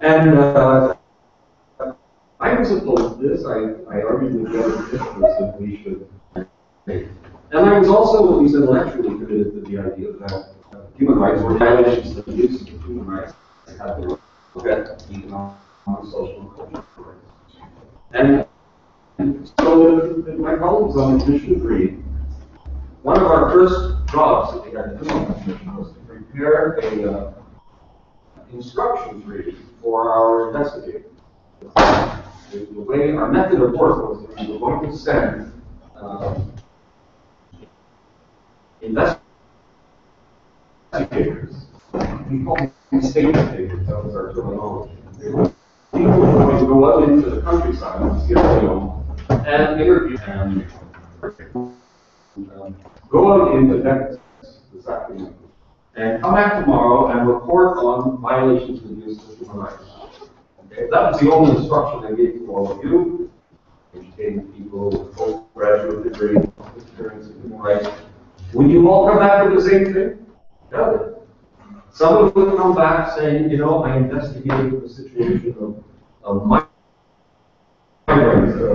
And I was opposed to this. I argued with the other petitioners that we should make. And I was also, at least intellectually, committed to the idea that human rights were violations of the use of human rights had to prevent economic, social, and cultural rights. And so my colleagues on the commission agreed. One of our first jobs that we had to do on the commission was to prepare a instruction treaty for our investigators. The way our method of work was that we were going to send investigators. We call them state investigators, that was our terminology. People were going to go out into the countryside in Sierra Leone and interview and go out into Venice this afternoon and come back tomorrow and report on violations of the use of human rights. Okay? That was the only instruction I gave to all of you, educating people with postgraduate degree, experience in human rights. Would you all come back with the same thing? No. Someone would come back saying, you know, I investigated the situation of migrants,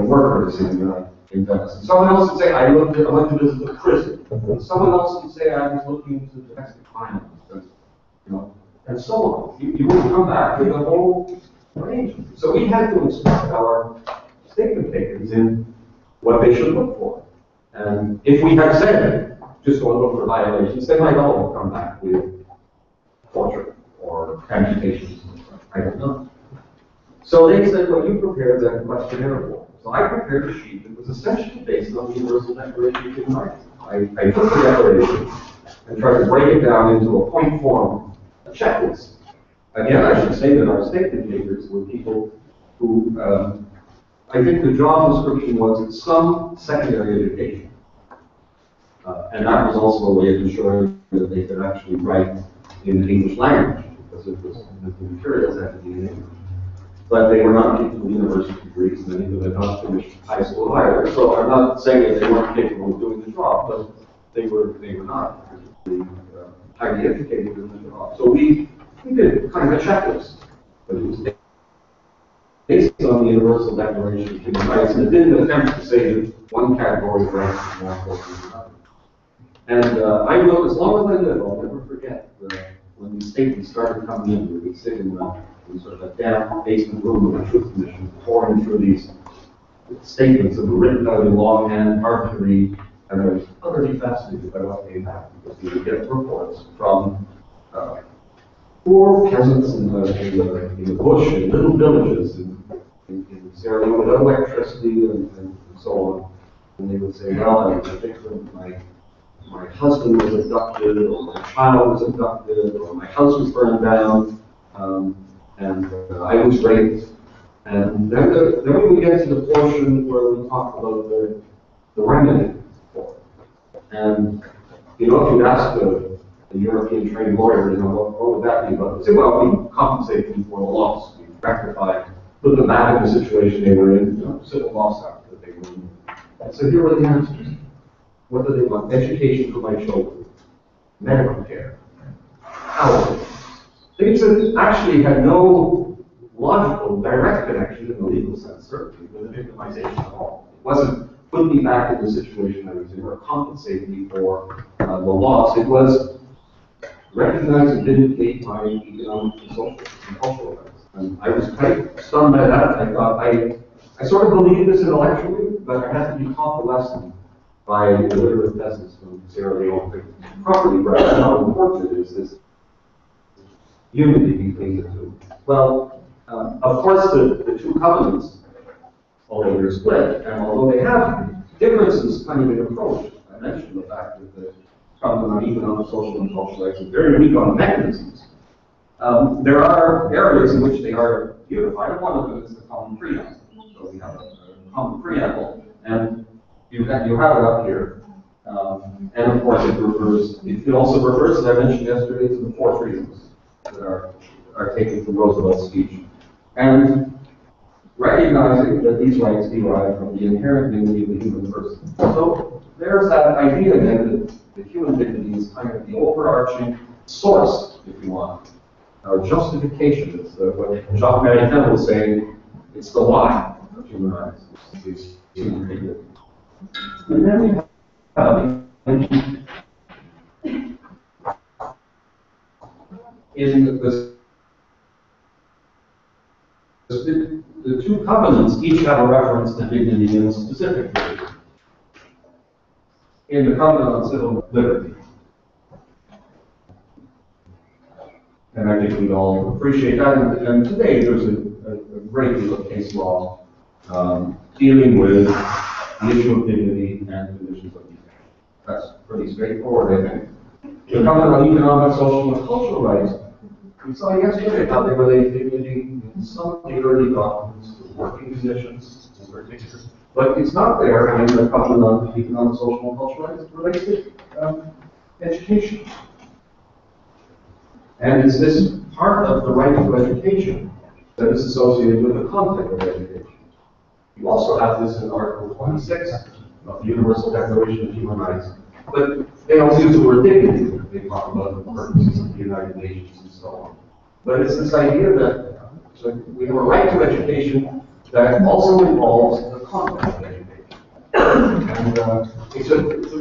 workers in Venice. Someone else would say, I went to visit the prison. Someone else would say, I was looking into domestic violence, you know, and so on. You would come back with a whole range. So we had to instruct our statement takers in what they should look for. And if we had said, just go and look for violations, they might all come back with torture or amputations. I don't know. So they said, well, you prepared that questionnaire form. So I prepared a sheet that was essentially based on the Universal Declaration of Human Rights. I took the declaration and tried to break it down into a point form, a checklist. Again, I should say that our statement takers were people who, I think the job description was some secondary education. And that was also a way of ensuring that they could actually write in the English language, because it was the materials had to be in English. But they were not people with university degrees, many of them had not finished high school either. So I'm not saying that they weren't capable of doing the job, but they were not particularly highly educated in the job. So we did kind of a checklist, but it was based on the Universal Declaration of Human Rights, and it didn't attempt to say that one category of rights is more important than another. And I know, as long as I live, I'll never forget when these statements started coming in. We would sit in sort of a damp basement room of the Truth Commission, pouring through these statements that were written out in longhand, hard to read, and I was utterly fascinated by what came back, because we would get reports from poor peasants in the bush, in little villages in Sierra Leone without electricity and so on. And they would say, well, I was a victim, my husband was abducted, or my child was abducted, or my house was burned down, and I was raped. And then we would get to the portion where we talk about the remedy for it. And, you know, if you'd ask the European trained lawyer, you know, what would that be about? They'd say, well, we compensate them for the loss. We rectify, put them back in the situation they were in, you know, civil lawsuit that they were in. And so here were the answers. What do they want? Education for my children, medical care, housing. Things that actually had no logical, direct connection in the legal sense, certainly, with the victimization at all. It wasn't put me back in the situation I was in or compensate me for the loss. It was recognize and vindicate my economic and social and cultural rights. And I was quite stunned by that. I thought, I sort of believed this intellectually, but I had to be taught the lesson by illiterate peasants from Sierra Leone to properly grasp how important it is, this unity between the two. Well, of course, the two covenants, although they're split, and although they have differences kind of in approach, I mentioned the fact that the covenant on economic, social, and cultural rights is very weak on mechanisms. There are areas in which they are unified, and one of them is the common preamble. So we have a common preamble, and you have it up here. And of course, it also refers, as I mentioned yesterday, to the four freedoms that are taken from Roosevelt's speech. And recognizing that these rights derive from the inherent dignity of the human person. So there's that idea then that the human dignity is kind of the overarching source, if you want, justification. It's what Jacques Maritain was saying, it's the why of human rights. It's human dignity. And then we have in the two covenants each have a reference to dignity in a specific way. In the covenant on civil liberty. And I think we'd all appreciate that. And today there's a great deal of case law dealing with the issue of dignity and conditions of detention. That's pretty straightforward, I think. The covenant on economic, social, and cultural rights, we saw yesterday how they relate dignity in some of the early documents to working conditions in particular. But it's not there in the covenant on economic, social, and cultural rights. It relates to education. And it's this part of the right to education that is associated with the content of education. You also have this in Article 26 of the Universal Declaration of Human Rights. But they don't use the word dignity. They talk about the purposes of the United Nations and so on. But it's this idea that we have a right to education that also involves the content of education. And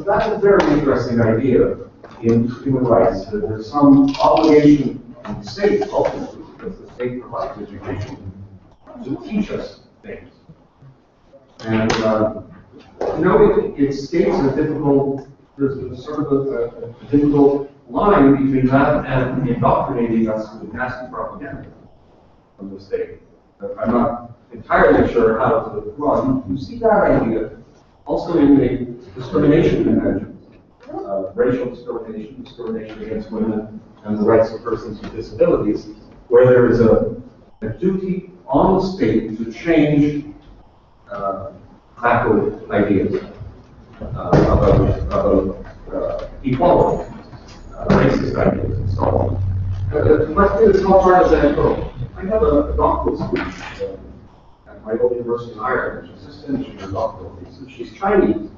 that's a very interesting idea in human rights, that there's some obligation on the state, ultimately, because the state provides education, to teach us things. And, it states a difficult, there's a sort of a difficult line between that and indoctrinating us with nasty propaganda from the state. I'm not entirely sure how to run. You see that idea also in the discrimination convention. Racial discrimination, discrimination against women, and the rights of persons with disabilities, where there is a duty on the state to change backward ideas about equality, racist ideas, and so on. The question is, how far does that go? I have a doctoral student at my old university in Ireland. She's just finishing her doctoral thesis. She's Chinese.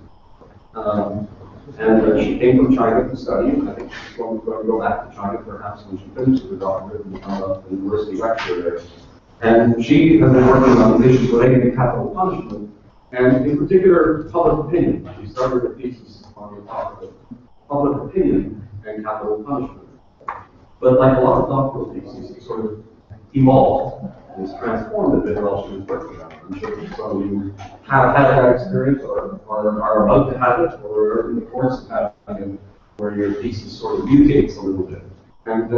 And she came from China to study, and I think she's going to go back to China perhaps when she finishes her doctorate and become a university lecturer there. And she has been working on issues relating to capital punishment, and in particular, public opinion. She started her thesis on the topic of public opinion and capital punishment. But like a lot of doctoral theses, it sort of evolved and it's transformed a bit while she was working on it. I'm sure some of you have had that experience or are about to have it or are in the course of having it, where your thesis sort of mutates a little bit. And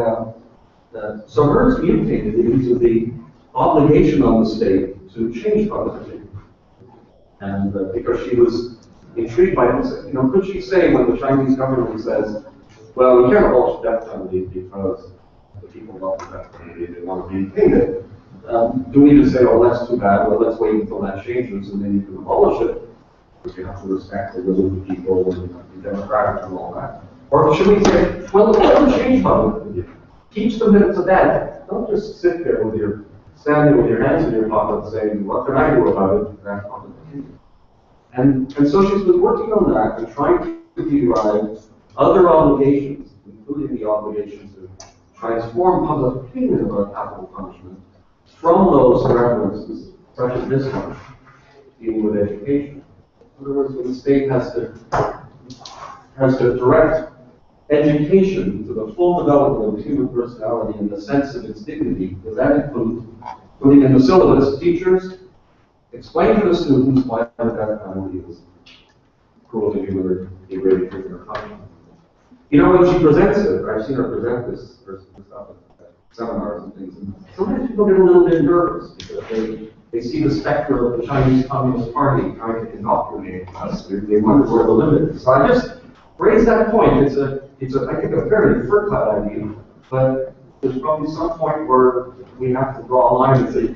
so hers mutated into the obligation on the state to change public opinion. And because she was intrigued by this, could she say when the Chinese government says, well, we can't abolish the death penalty because the people love the death penalty, they want to maintain it. Do we just say, oh, that's too bad, well, let's wait until that changes and then you can abolish it, because you have to respect the will of the people and be democratic and all that? Or should we say, well, don't change public opinion. Teach them that it's a bad. Don't just sit there standing with your hands in your pocket saying, what can I do about it? That's public opinion. And so she's been working on that and trying to derive other obligations, including the obligation to transform public opinion about capital punishment from those references, such as this one, dealing with education. In other words, when the state has to direct education to the full development of the human personality in the sense of its dignity, does that include putting in the syllabus, teachers, explain to the students why the death penalty is cruel to human or degrading human punishment. When she presents it, I've seen her present this stuff at seminars and things, and sometimes people get a little bit nervous because they see the specter of the Chinese Communist Party trying to indoctrinate us. They wonder where the limit is. So I just raise that point. It's I think, a very fertile idea, but there's probably some point where we have to draw a line and say,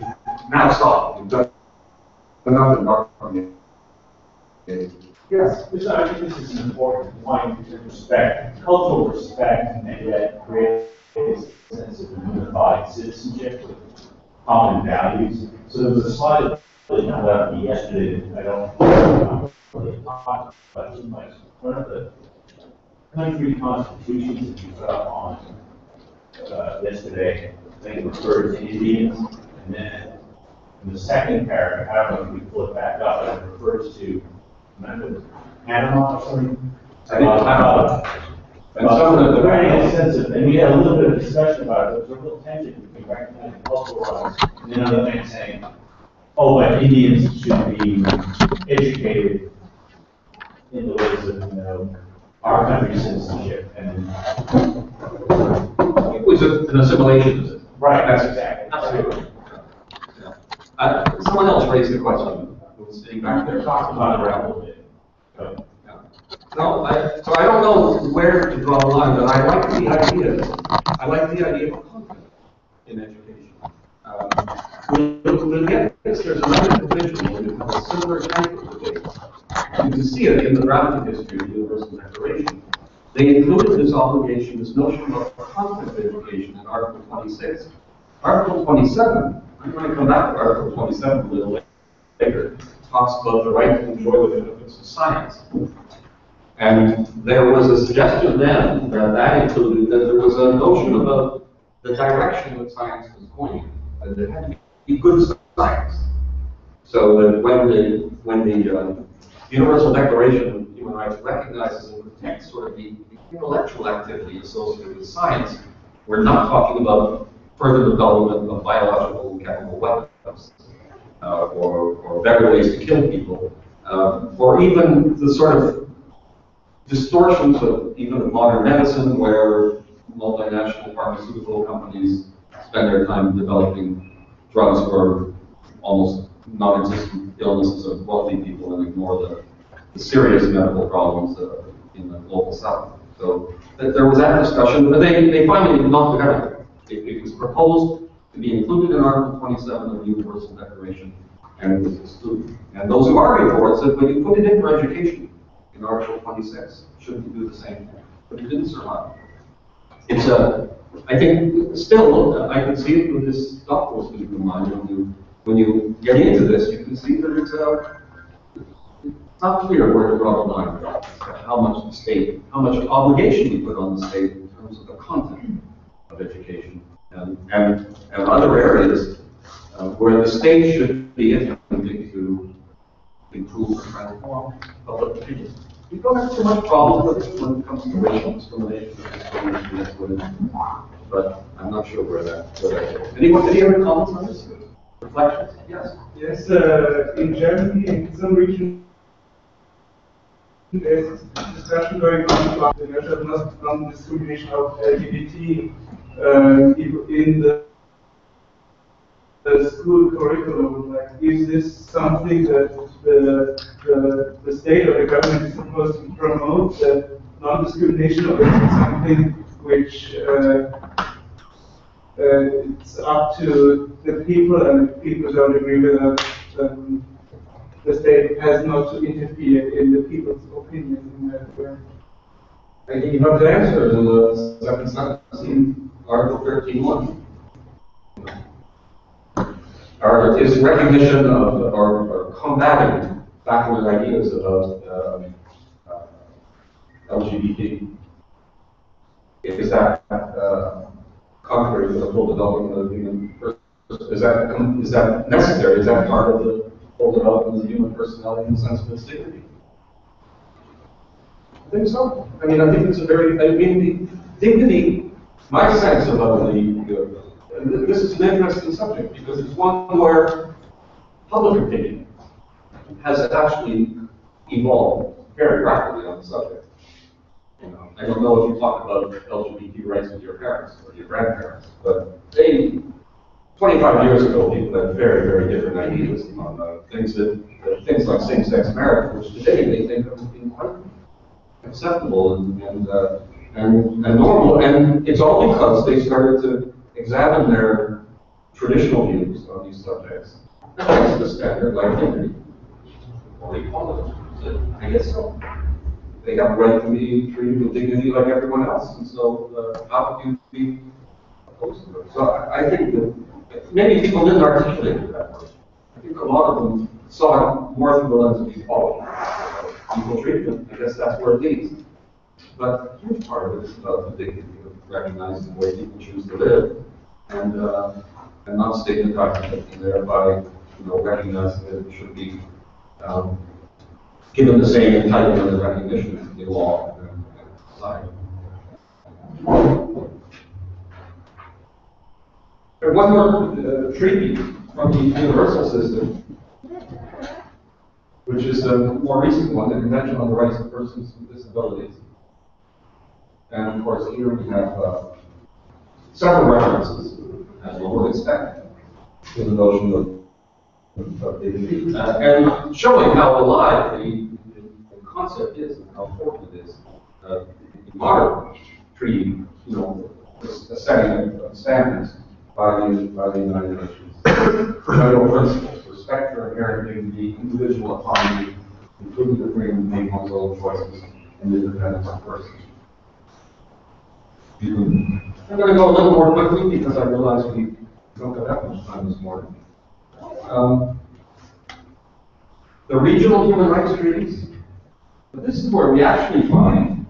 now stop. We've done enough indoctrination. Yes. I think this is an important point to respect, cultural respect, and yet create a sense of unified citizenship with common values. So there was a slide that came out yesterday. I don't really talk about too much. One of the country constitutions that you got on yesterday, I think it referred to Indians, and then in the second paragraph, I don't know if we pull it back up, but it refers to Panama or something. And some of the very sensitive, and we had a little bit of discussion about it. There was a real tension between recognizing cultural rights and then other things saying, oh, but Indians should be educated in the ways of, our country's citizenship. And it was an assimilation, is it? right, that's exactly. Absolutely. Someone else raised the question. Who was sitting back there. Talked about it a little bit. So, No, so I don't know where to draw the line, but I like the idea. I like the idea of content in education. We'll get this. There's another provision where you have a similar type of debate. You can see it in the drafting history of the Universal Declaration. They included this obligation, this notion of content education in Article 26. Article 27, I'm going to come back to Article 27 a little later, talks about the right to enjoy the benefits of science. And there was a suggestion then that included that there was a notion about the direction that science was going, that it had to be good science. So that when the Universal Declaration of Human Rights recognizes and protects sort of the intellectual activity associated with science, we're not talking about further development of biological and chemical weapons, or better ways to kill people, or even the sort of distortions of even modern medicine, where multinational pharmaceutical companies spend their time developing drugs for almost non-existent illnesses of wealthy people and ignore the serious medical problems in the global south. So there was that discussion, but they finally knocked it out. It was proposed to be included in Article 27 of the Universal Declaration, and it was excluded. And those who argued for it said, well, you put it in for education in Article 26. Shouldn't you do the same thing? But it didn't survive. It's I think, still, I can see it with this doctoral student of mine. When you get into this, you can see that it's not clear where to draw the line, how much the state, how much obligation we put on the state in terms of the content of education, and other areas where the state should be attempting to improve or transform public opinion. We don't have too much problem with it when it comes to racial discrimination, but I'm not sure where that goes. Any other comments on this? Reflections? Yes. Yes, in Germany, in some regions, there's discussion going on about the measure of non-discrimination of LGBT people in the school curriculum. Like, is this something that the state or the government is supposed to promote, that non-discrimination, or is it something which it's up to the people, and if people don't agree with that, the state has not to interfere in the people's opinion in that way? I think you have the answer in the second sentence, Article 13.1. Is recognition of or combating backward ideas about LGBT. Is that contrary to the full development of the human person? Is that necessary? Is that part of the full development of the human personality in the sense of its dignity? I think so. I mean, I think it's the dignity, my sense about this is an interesting subject because it's one where public opinion has actually evolved very rapidly on the subject. I don't know if you talk about LGBT rights with your parents or your grandparents, but 25 years ago, people had very, very different ideas on things like same-sex marriage, which today they think of being quite acceptable and normal. And it's all because they started to examine their traditional views on these subjects against the standard like dignity or equality. I guess so. They have a right to be treated with dignity like everyone else, and so how could you be opposed to it? So I think that maybe people didn't articulate it that way. I think a lot of them saw it more through the lens of equality, equal treatment. I guess that's where it leads. But a huge part of it is about the dignity of recognizing the way people choose to live, and not stigmatizing it, and thereby, recognizing that it should be given the same entitlement and recognition in law and society. And one more treaty from the universal system, which is a more recent one, the Convention on the Rights of Persons with Disabilities. And of course, here we have several references, as one would expect, to the notion of dignity, and showing how alive the concept is and how important it is. The modern treaty, a setting of standards by the United Nations. Fundamental principles: respect for inherent dignity, individual autonomy, including the freedom to make one's own choices, and independence of person. I'm going to go a little more quickly because I realize we don't have that much time this morning. The regional human rights treaties. This is where we actually find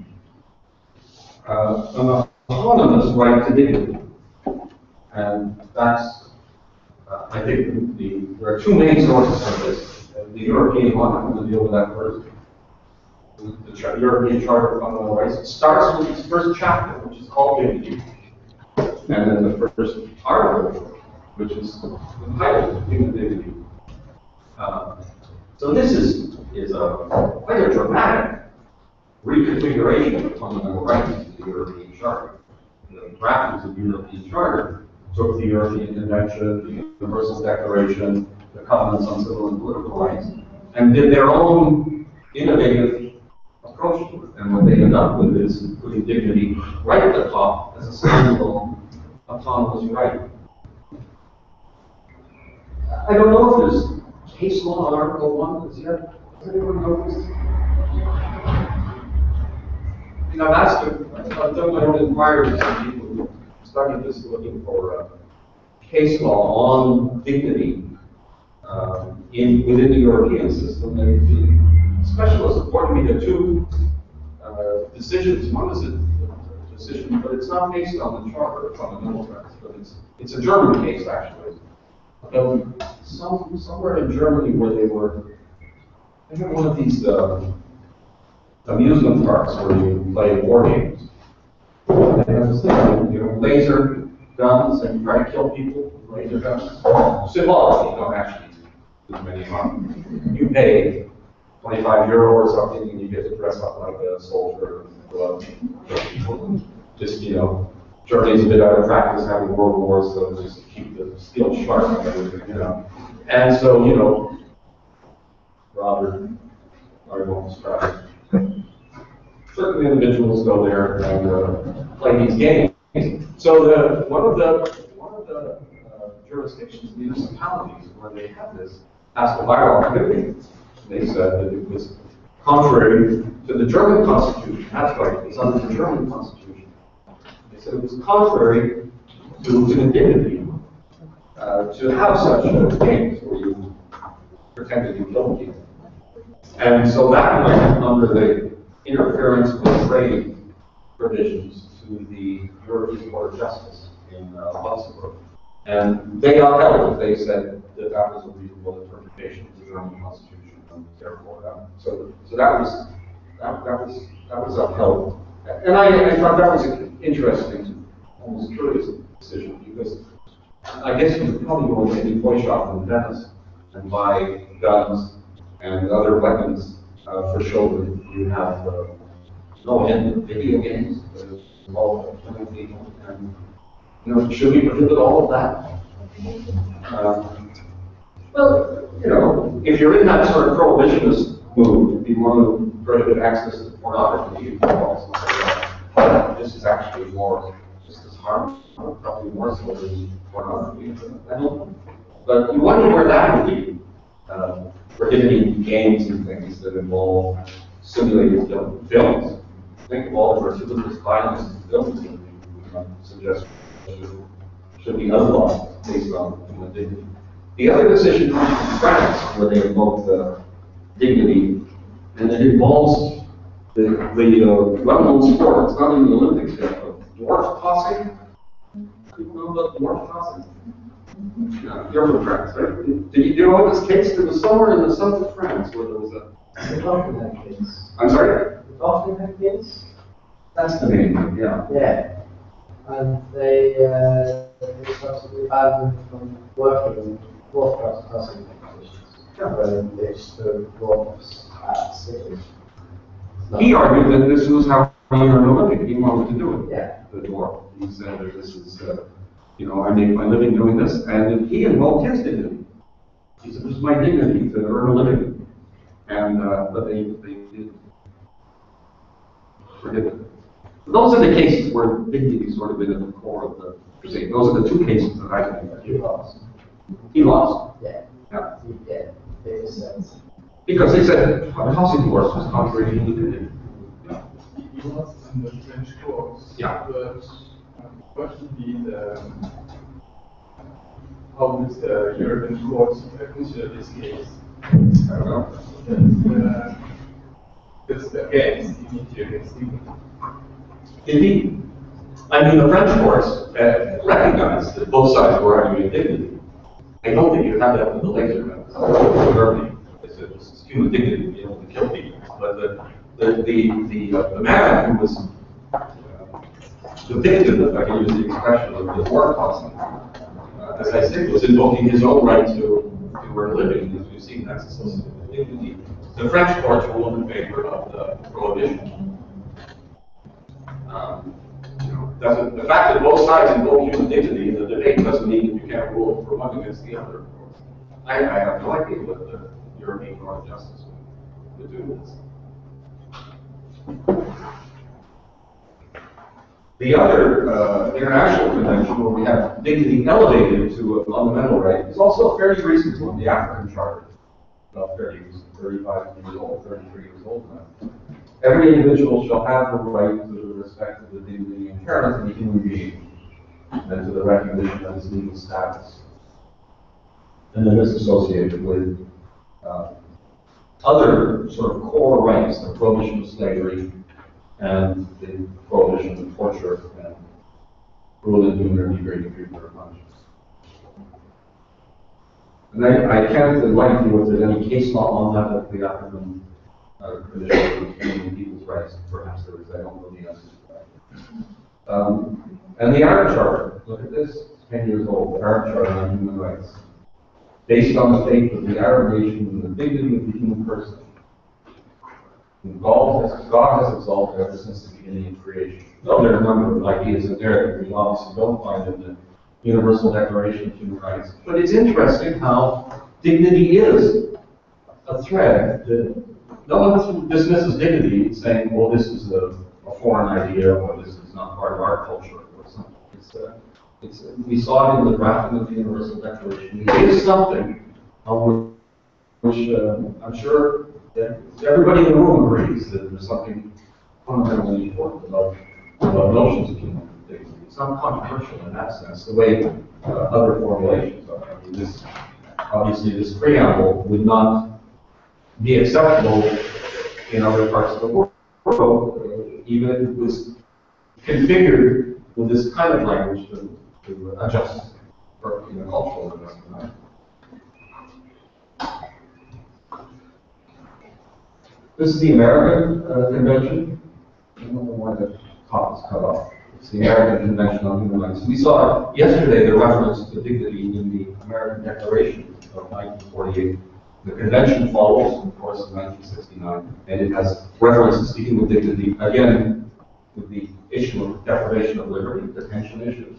an autonomous right to dignity. And that's, I think, there are two main sources of this. The European one, I'm going to deal with that first. The European Charter of Fundamental Rights. It starts with its first chapter, which is called Dignity. And then the first article, which is entitled Human Dignity. So this is quite a dramatic reconfiguration of fundamental rights in the European Charter. The drafters of the European Charter took the European Convention, the Universal Declaration, the Covenants on Civil and Political Rights, and did their own innovative approach to it. And what they end up with is putting dignity right at the top as a standalone autonomous right. I don't know if there's case law on Article 1 as yet. Has anyone noticed? I've done my own inquiries with people who studied this, looking for case law on dignity within the European system. And the specialists reported me to two decisions. One is a decision, but it's not based on the Charter of Fundamental Rights, but it's a German case actually. Somewhere in Germany where they had one of these amusement parks where you play war games. They have this thing, laser guns and try to kill people with laser guns. Symbolically, actually, as many of you pay 25 euro or something and you get to dress up like a soldier and go out and kill people. Just, Germany's a bit out of practice having world wars, so just keep the steel sharp and everything, And so, rather, I won't describe. Certain individuals go there and play these games. So one of the jurisdictions, municipalities, where they have this, asked the bylaw committee. They said that it was contrary to the German Constitution. That's right, it's under the German Constitution. They said it was contrary to dignity to have such games where you pretend to be guilty. And so that went under the interference with trade provisions to the European Court of Justice in Luxembourg. And they upheld it. They said that that was a reasonable interpretation of the German Constitution, and therefore, so that was upheld. And I thought that was an interesting, almost curious decision, because I guess you could probably go to any toy shop in Venice and buy guns and other weapons for children. You have no end of video games that involve young people, and should we prohibit all of that? Well, if you're in that sort of prohibitionist mood, if you want to prohibit access to pornography, you can also say this is actually just as harmful, probably more so than pornography. But you wonder where that would be. Prohibiting games and things that involve simulated films. Think of all the gratuitous violence in films that we suggest should be outlawed based on human dignity. The other decision comes from France, where they invoke the dignity, and it involves well-known sport, it's not in the Olympics yet, but dwarf tossing. People know about dwarf tossing? Yeah, you're from France, right? Do you know this case? There was somewhere in the south of France where there was a... The Dolphin case. I'm sorry? The Dolphin case? That's the name, yeah. Yeah. And they subsequently banned them from working in dwarf tossing competitions. When they stood dwarfs at cities. He argued that this was how he earned a living. He wanted to do it. Yeah. The dwarf. He said that this is, I make my living doing this, and he invoked his dignity. He said, this is my dignity to earn a living. And, but they did forgive it. Those are the cases where dignity sort of been at the core of the crusade. Those are the two cases that I think that he lost. He lost. Yeah. Yeah. Yeah. It was sense. Because they said tossing dwarfs was contrary to dignity. Yeah. He lost in the French courts. Yeah. But what should be how would the European courts consider this case? I don't know. Because again, dignity against dignity. Indeed. I mean, the French courts recognized that both sides were arguing dignity. I don't think you have that with the laser guns. Germany, they said it's human dignity to be able to kill people. But the man who was the victim, if I can use the expression, of the war tossing, as I said, was invoking his own right to earn a living. As we've seen, that's associated with dignity. The French courts ruled in favor of the prohibition. The fact that both sides invoke human dignity in the debate doesn't mean that you can't rule for one against the other. I have no idea what the European Court of Justice would do with this. The other international convention where we have dignity elevated to a fundamental right is also a fairly recent one, the African Charter. About 35 years old, 33 years old now. Every individual shall have the right to the respect of the dignity inherent in the human being and to the recognition of his legal status. And then it's associated with other sort of core rights, the prohibition of slavery and the prohibition of torture and cruel, inhuman, or degrading treatment or punishment. And I can't enlighten you if there's any case law on that the African tradition of human people's rights. Perhaps there is. I don't know the answer to that. And the Arab Charter, look at this, it's 10 years old, the Arab Charter on Human Rights. Based on the faith of the Arab nation and the dignity of the human person, whom God has exalted ever since the beginning of creation. Though there are a number of ideas in there that we obviously don't find in the Universal Declaration of Human Rights. But it's interesting how dignity is a thread that no one dismisses dignity saying, well, this is a foreign idea or this is not part of our culture or something. We saw it in the drafting of the Universal Declaration. It is something on which I'm sure that everybody in the room agrees that there's something fundamentally important about notions of human dignity. It's not controversial in that sense, the way other formulations are. I mean, obviously this preamble would not be acceptable in other parts of the world, even if it was configured with this kind of language to adjust for cultural adjustment. This is the American Convention. I don't know why the top is cut off. It's the American Convention on Human Rights. We saw yesterday the reference to dignity in the American Declaration of 1948. The convention follows, of course, in 1969, and it has references to human dignity, again, with the issue of deprivation of liberty, detention issues,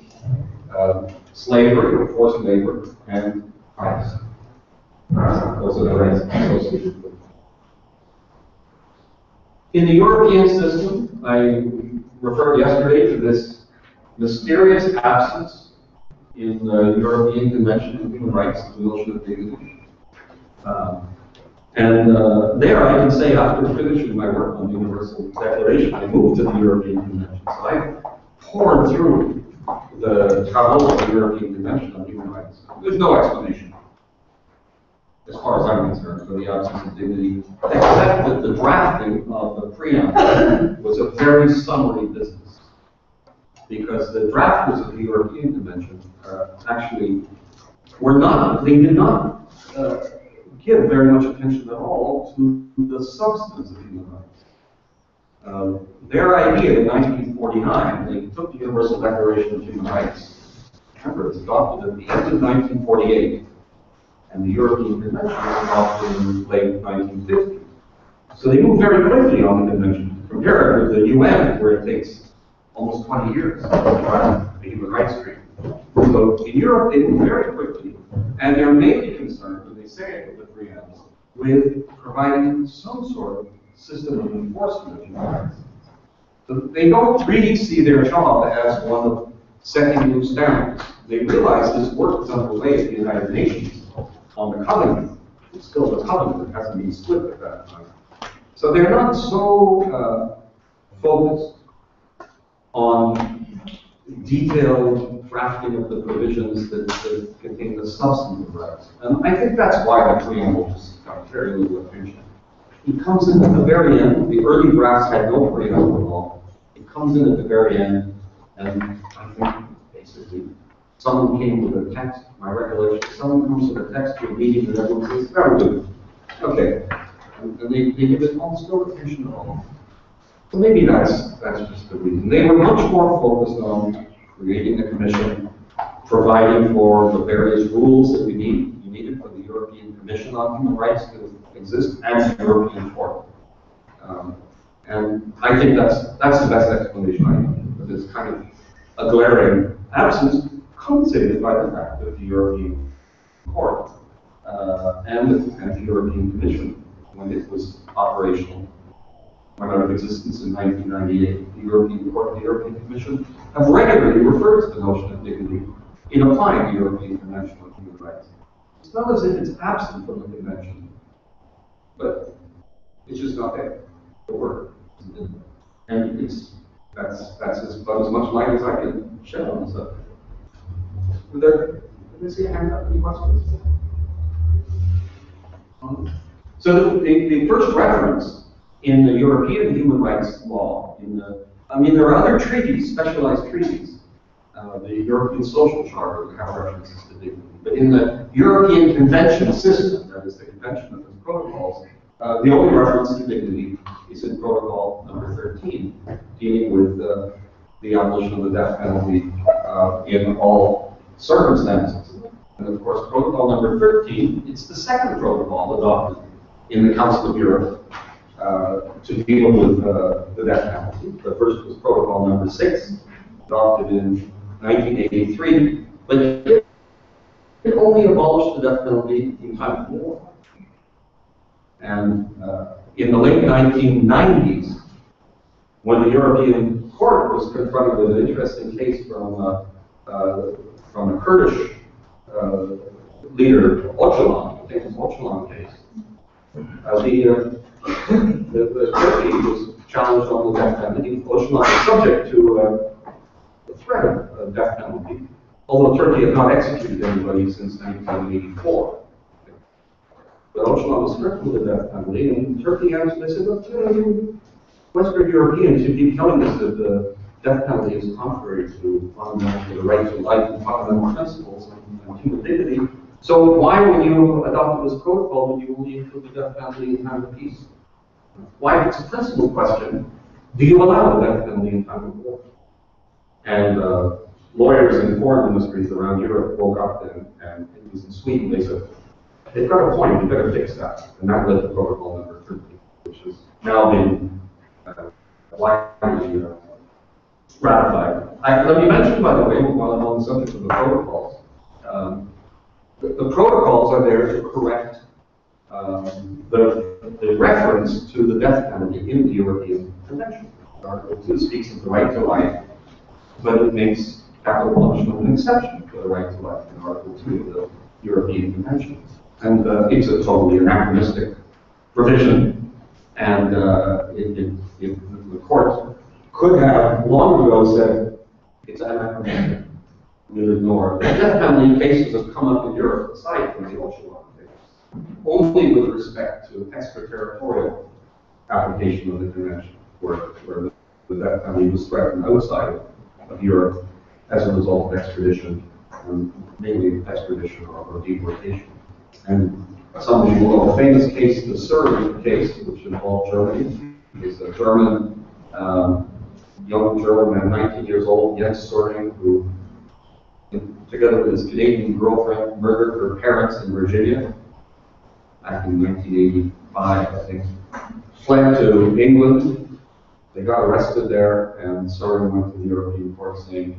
slavery or forced labor, and crimes. Those are the rights associated with it. In the European system, I referred yesterday to this mysterious absence in the European Convention on Human Rights, the notion of dignity. There I can say, after finishing my work on the Universal Declaration, I moved to the European Convention. So I poured through the Schabas of the European Convention on Human Rights. There's no explanation. as far as I'm concerned, for the absence of dignity, except that the drafting of the preamble was a very summary business. Because the drafters of the European Convention actually they did not give very much attention at all to the substance of human rights. Their idea in 1949, they took the Universal Declaration of Human Rights. Remember, it was adopted at the end of 1948, and the European Convention was adopted in late 1950. So they moved very quickly on the convention, compared with the UN, where it takes almost 20 years to run the human rights treaty. So in Europe, they move very quickly, and they're mainly concerned, when they say it with the preamble, with providing some sort of system of enforcement of human rights. So they don't really see their job as one of setting new standards. They realize this work is underway at the United Nations on the covenant. It's still the covenant that hasn't been split at that time. So they're not so focused on detailed drafting of the provisions that contain the substantive rights. And I think that's why the preamble just got very little attention. It comes in at the very end. The early drafts had no preamble at all. It comes in at the very end, and I think basically someone came with a text, my recollection, someone comes with a text to a meeting and everyone says, very good. Okay. And they give it almost no attention at all. So maybe that's just the reason. They were much more focused on creating a commission, providing for the various rules that we needed for the European Commission on Human Rights to exist, and the European Court. And I think that's the best explanation I can give. It's kind of a glaring absence, compensated by the fact that the European Court and the European Commission, when it was operational, went out of existence in 1998, the European Court and the European Commission have regularly referred to the notion of dignity in applying the European Convention on Human Rights. It's not as if it's absent from the Convention, but it's just not there. The word isn't in there. And that's about as much light as I can shed on the subject. Let me see, I have any questions. So the first reference in the European human rights law, there are other treaties, specialized treaties. The European Social Charter would have references to dignity. But in the European Convention system, that is the Convention of the Protocols, the only reference to dignity is in Protocol number 13, dealing with the abolition of the death penalty in all circumstances. And of course, Protocol number 13, it's the second protocol adopted in the Council of Europe to deal with the death penalty. The first was Protocol number 6, adopted in 1983, but it only abolished the death penalty in time of war. And in the late 1990s, when the European Court was confronted with an interesting case from a Kurdish leader, Öcalan, I think it was Öcalan case, the Turkey was challenged on the death penalty. Öcalan was subject to the threat of death penalty, although Turkey had not executed anybody since 1984. But Öcalan was threatened with the death penalty, and Turkey answered, they said, look, you Western Europeans who keep telling us that the death penalty is contrary to the right to life and fundamental principles and human dignity. So why, when you adopted this protocol, would you only include the death penalty in time of peace? Why, if it's a principal question, do you allow the death penalty in time of war? And lawyers in foreign ministries around Europe woke up and it was in Sweden, they said, they've got a point, we better fix that. And that led to protocol number 13, which has now been widely ratified. Let me mention, by the way, while I'm on the subject of the protocols, the protocols are there to correct the reference to the death penalty in the European Convention. Article 2 speaks of the right to life, but it makes capital punishment an exception to the right to life in Article 2 of the European Convention. And it's a totally anachronistic provision, and the court could have long ago said it's anachronistic. We'll ignore it. The death penalty cases have come up in Europe aside from the Öcalan case. only with respect to extraterritorial application of the convention, where the death penalty was threatened outside of Europe as a result of extradition, mainly extradition or deportation. And some of you will know a famous case, the Surrey case, which involved Germany. It's a German, young German man, 19 years old, Jens Surrey, who, together with his Canadian girlfriend, murdered her parents in Virginia back in 1985, I think. Fled to England. They got arrested there, and Surrey went to the European court saying,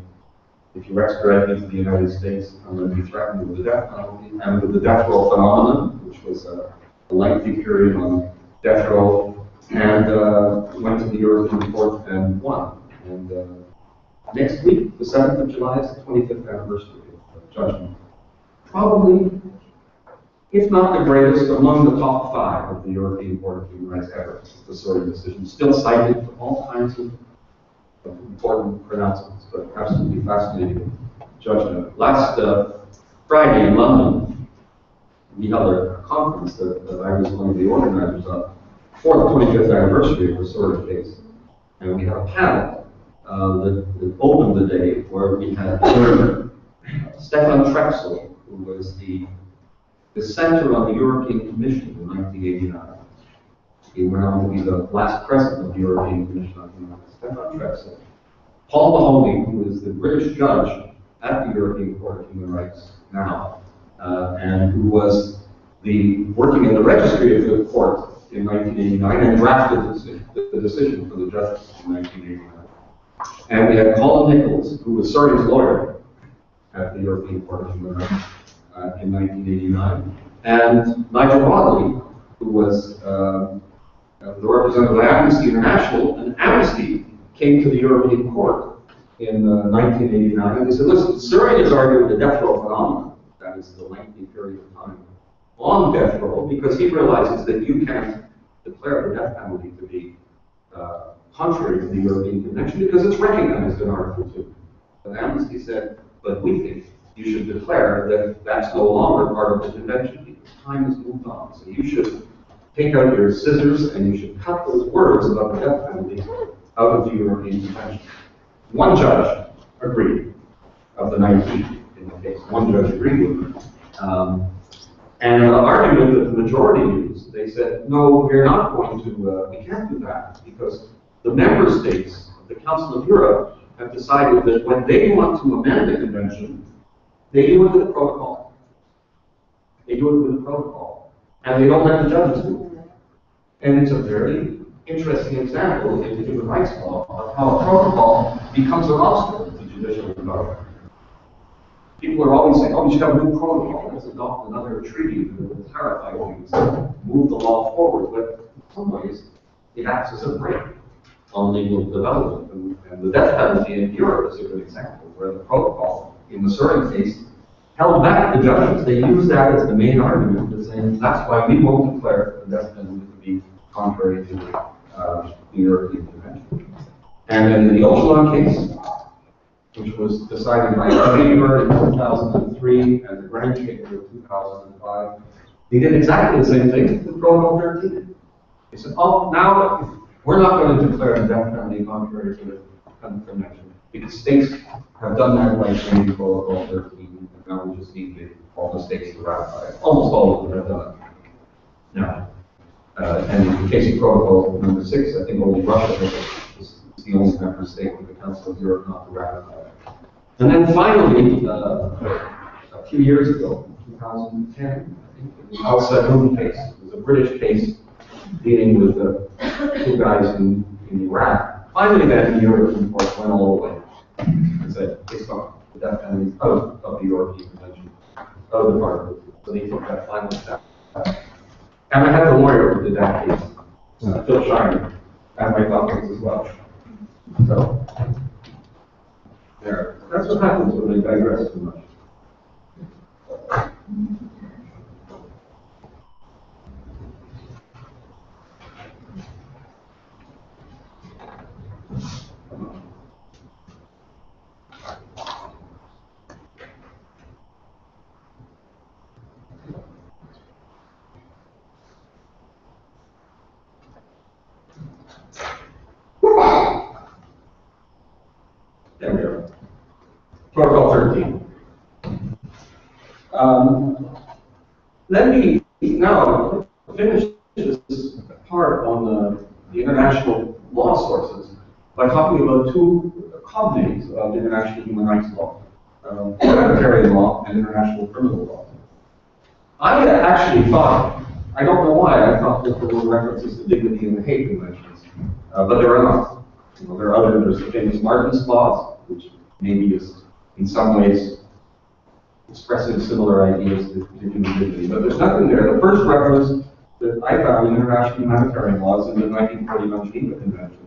if you extradite me to the United States, I'm going to be threatened with the death penalty. And with the death row phenomenon, which was a lengthy period on death row, and went to the European court and won. And next week, the 7th of July, is the 25th anniversary of judgment. Probably, if not the greatest, among the top 5 of the European Court of Human Rights ever, the Surrey decision. Still cited for all kinds of important pronouncements, but absolutely fascinating judgment. Last Friday in London, we held a conference that I was one of the organizers of for the 25th anniversary of the Surrey case. And we had a panel that opened the day where we had Stefan Trepsel, who was the center on the European Commission in 1989. He went on to be the last president of the European Commission on Human Rights, Stefan Trepsel. Paul Mahoney, who is the British judge at the European Court of Human Rights now, and who was working in the registry of the court in 1989 and drafted the decision for the judges in 1989. And we had Colin Nichols, who was Surrey's lawyer at the European Court of Human Rights in 1989, and Nigel Rodley, who was the representative of Amnesty International, and Amnesty came to the European Court in 1989, and they said, listen, Surrey is arguing the death row phenomenon, that is the lengthy period of time on death row, because he realizes that you can't declare the death penalty to be contrary to the European Convention because it's recognized in Article 2. And Amnesty said, but we think you should declare that that's no longer part of the convention because time has moved on. So you should take out your scissors and you should cut those words about the death penalty out of the European Convention. One judge agreed, of the 19 in the case. One judge agreed with it. And the argument that the majority used, they said, no, we're not going to, we can't do that because the member states of the Council of Europe have decided that when they want to amend the convention, they do it with a protocol. They do it with a protocol. And they don't let the judges do it. And it's a very interesting example in the human rights law of how a protocol becomes an obstacle to judicial development. People are always saying, oh, we should have a new protocol. Let's adopt another treaty that will clarify things, move the law forward. But in some ways, it acts as a brake on legal development. And the death penalty in Europe is a good example, where the protocol in the Surrey case held back the judges. They used that as the main argument to say, that's why we won't declare the death penalty to be contrary to the European Convention. And then in the Ochelon case, which was decided by the Chamber in 2003 and the Grand Chamber in 2005, they did exactly the same thing with Protocol 13. They said, oh, now we're not going to declare the death penalty contrary to the Convention because states have done that by changing Protocol 13, and now we just need all the states to ratify it. Almost all of them have done it. Now, and in the case of Protocol number 6, I think only Russia is the only member state of the Council of Europe not to ratify it. And then finally, a few years ago, 2010, I think, the Al Sadoun case. It was a British case dealing with two guys in Iraq. Finally, that the European Court went all the way and said, it's not the death penalty out of the European Convention, out of the Parliament. So they took that final step. And I had the lawyer who did that case, Phil Shiner, at my conference as well. So, there. That's what happens when they digress too much. there. Protocol 13. Let me now finish this part on the international law sources by talking about two cognate of international human rights law, humanitarian law and international criminal law. I actually thought, I don't know why, I thought that there were references to dignity in the Hague Conventions, but there are not. You know, there are other, there's the famous Martin's Clause, which maybe is in some ways expressing similar ideas to human dignity, but there's nothing there. The first reference that I found in international humanitarian laws in the 1941 Geneva Conventions.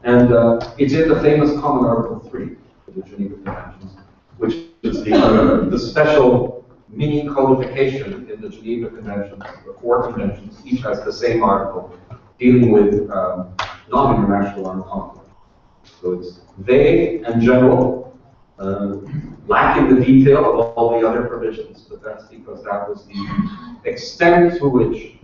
And it's in the famous Common Article 3 of the Geneva Conventions, which is the special mini codification in the Geneva Conventions, the four conventions, each has the same article dealing with non-international armed conflict. So it's vague and general, lacking the detail of all the other provisions, but that's because that was the extent to which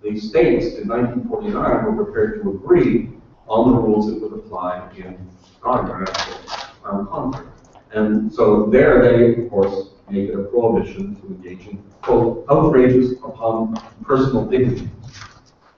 the states in 1949 were prepared to agree on the rules that would apply in non-international armed conflict. And so there they, of course, make it a prohibition to engage in, quote, outrages upon personal dignity.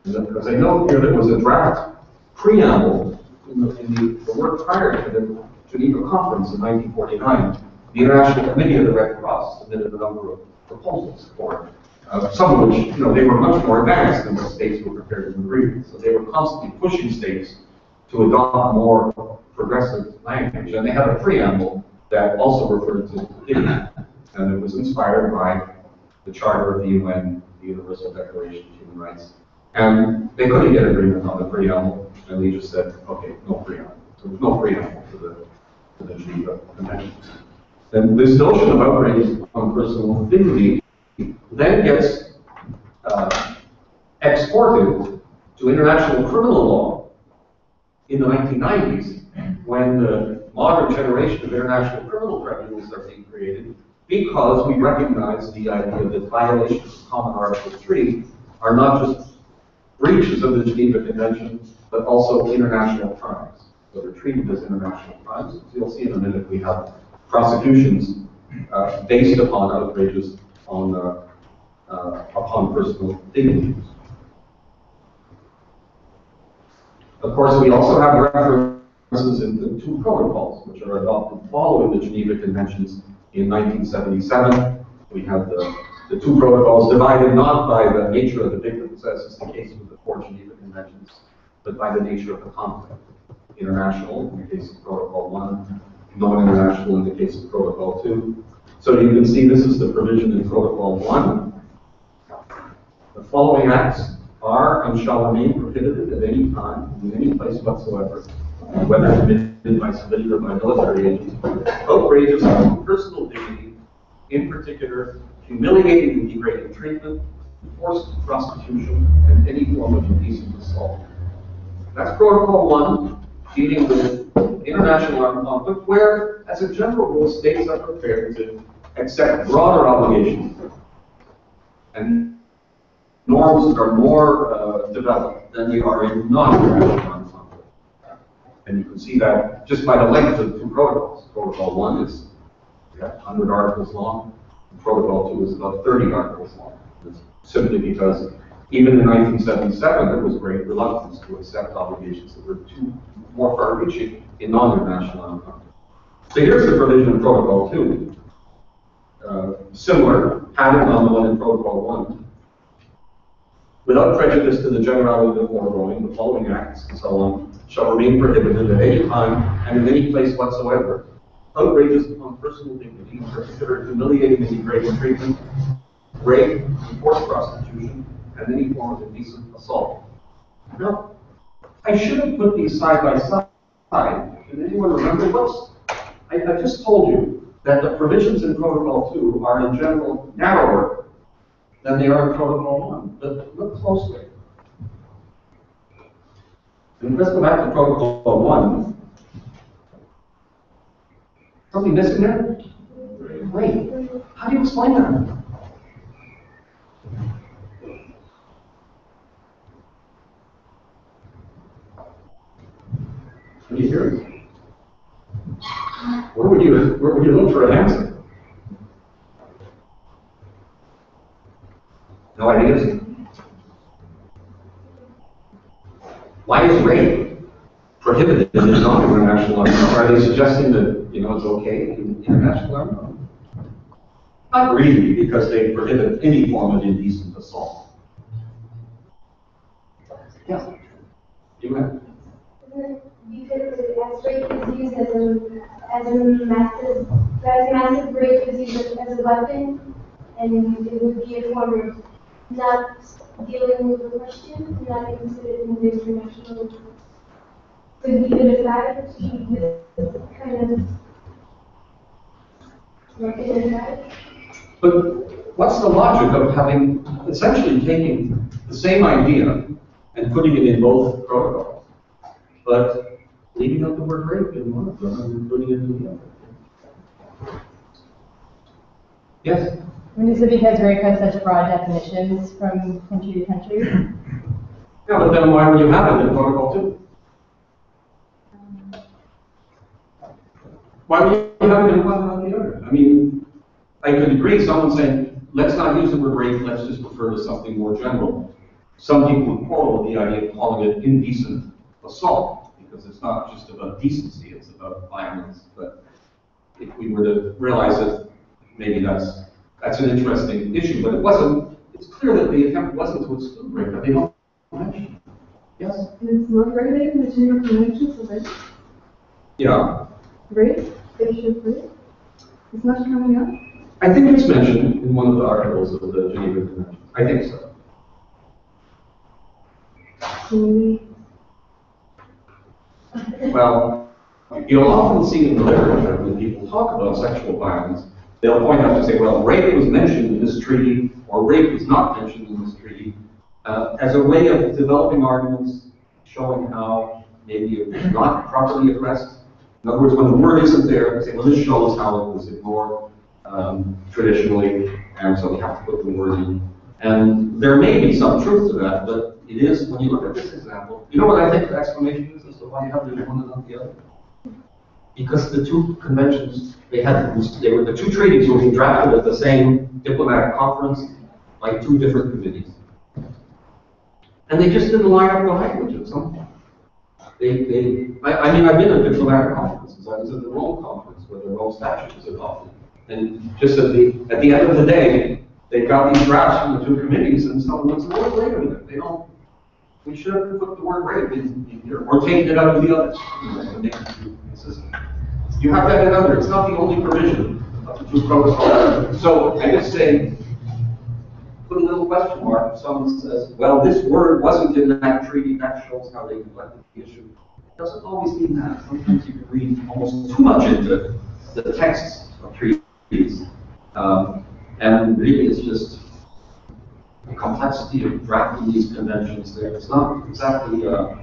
Because I know here there was a draft preamble in the work prior to the Geneva Conference in 1949. The International Committee of the Red Cross submitted a number of proposals for it, some of which, you know, they were much more advanced than what states were prepared to agree with. So they were constantly pushing states to adopt more progressive language. And they had a preamble that also referred to dignity. And it was inspired by the Charter of the UN, the Universal Declaration of Human Rights. And they couldn't get agreement on the preamble, and they just said, okay, no preamble. So there's no preamble to the Geneva Convention. Then this notion of outrages on personal dignity then gets exported to international criminal law in the 1990s, when the modern generation of international criminal tribunals are being created, because we recognize the idea that violations of Common Article 3 are not just breaches of the Geneva Convention, but also international crimes. So they're treated as international crimes. As you'll see in a minute, we have prosecutions based upon outrages on upon personal dignity. Of course, we also have references in the two protocols, which are adopted following the Geneva Conventions in 1977. We have the two protocols divided not by the nature of the victims, as is the case with the four Geneva Conventions, but by the nature of the conflict. International, in the case of Protocol 1, non-international in the case of Protocol 2. So you can see this is the provision in Protocol 1. The following acts are and shall remain prohibited at any time, in any place whatsoever, whether committed by civilian or by military agents, outrages on personal dignity, in particular, humiliating and degrading treatment, forced prostitution, and any form of indecent assault. That's Protocol 1, dealing with international armed conflict, where, as a general rule, states are prepared to accept broader obligations and norms that are more developed than they are in non-international armed conflict. And you can see that just by the length of the two protocols. Protocol 1 is 100 articles long, and Protocol 2 is about 30 articles long. It's simply because even in 1977, there was great reluctance to accept obligations that were more far-reaching in non-international armed conflict. So here's the provision in Protocol 2. Similar pattern on the one in Protocol 1. Without prejudice to the generality of the foregoing, the following acts, and so on, shall remain prohibited at any time and in any place whatsoever. Outrages upon personal dignity, in particular humiliating and degrading treatment, rape, forced prostitution, and any form of indecent assault. Now, I should have put these side by side. Can anyone remember what's? I just told you that the provisions in Protocol 2 are in general narrower than they are in Protocol 1. But look closely. And let's go back to Protocol 1. Something missing there? Wait, how do you explain that? Can you hear it? where would you look for an answer? No ideas? Why is rape prohibited in non-international law? Are they suggesting that, you know, it's okay in international law? Not really, because they prohibit any form of indecent assault. Yeah. You go ahead. Because rape is used as massive rape is used as a weapon, and it would be a form of not dealing with the question, not being considered in the international. Could we leave it aside to keep this kind of like it aside? But what's the logic of having essentially taking the same idea and putting it in both protocols, but leaving out the word rape in one of them and putting it in the other? Yes? Is it because rape has such broad definitions from country to country? Yeah, but then why would you have it in protocol 2? Why would you have it in one and not the other? I mean, I could agree, someone saying, let's not use the word rape, let's just refer to something more general. Some people would quarrel with the idea of calling it indecent assault, because it's not just about decency, it's about violence. But if we were to realize that maybe that's an interesting issue, but it wasn't, it's clear that the attempt wasn't to exclude rape, but they don't mention it. Yes? And it's not regulated in the Geneva Convention, so rape? Yeah. Rape? Issue of rape? It's not coming up? I think it's mentioned in one of the articles of the Geneva Convention. I think so. Well, you'll often see in the literature when people talk about sexual violence, they'll point out to say, well, rape was mentioned in this treaty, or rape was not mentioned in this treaty, as a way of developing arguments showing how maybe it was not properly addressed. In other words, when the word isn't there, they say, well, this shows how it was ignored traditionally, and so we have to put the word in. And there may be some truth to that, but it is, when you look at this example, you know what I think the explanation is as to why you have it in one and not the other? Because the two conventions, they were the two treaties were being drafted at the same diplomatic conference by two different committees. And they just didn't line up the language at some point. I mean, I've been at diplomatic conferences. I was at the Rome conference where the Rome statute was adopted. And just at the end of the day, they got these drafts from the two committees, and someone said, well, wait a minute, we should have put the word rape in here, or taken it out of the others. You have that in other, it's not the only provision of the two protocols. So I just say, put a little question mark if someone says, well, this word wasn't in that treaty, that shows how they neglected the issue. It doesn't always mean that. Sometimes you can read almost too much into the texts of treaties. And really it's just the complexity of drafting these conventions there. It's not exactly, how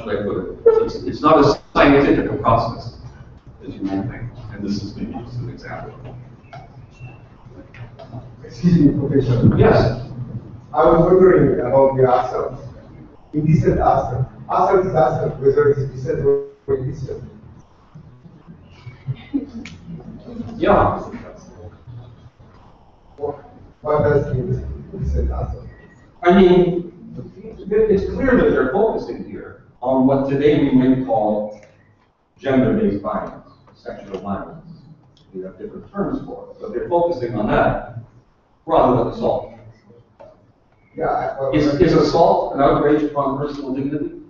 should I put it? It's not as scientific a process as you might think. And this is maybe just an example. Excuse me, Professor. Yes. I was wondering about the assault. Indecent assault. Assault is assault, whether it is decent or indecent. Yeah. What does indecent assault? I mean, it's clear that they're focusing here on what today we may call gender-based violence, sexual violence. We have different terms for it, but they're focusing on that rather than assault. Yeah. Is assault an outrage upon personal dignity?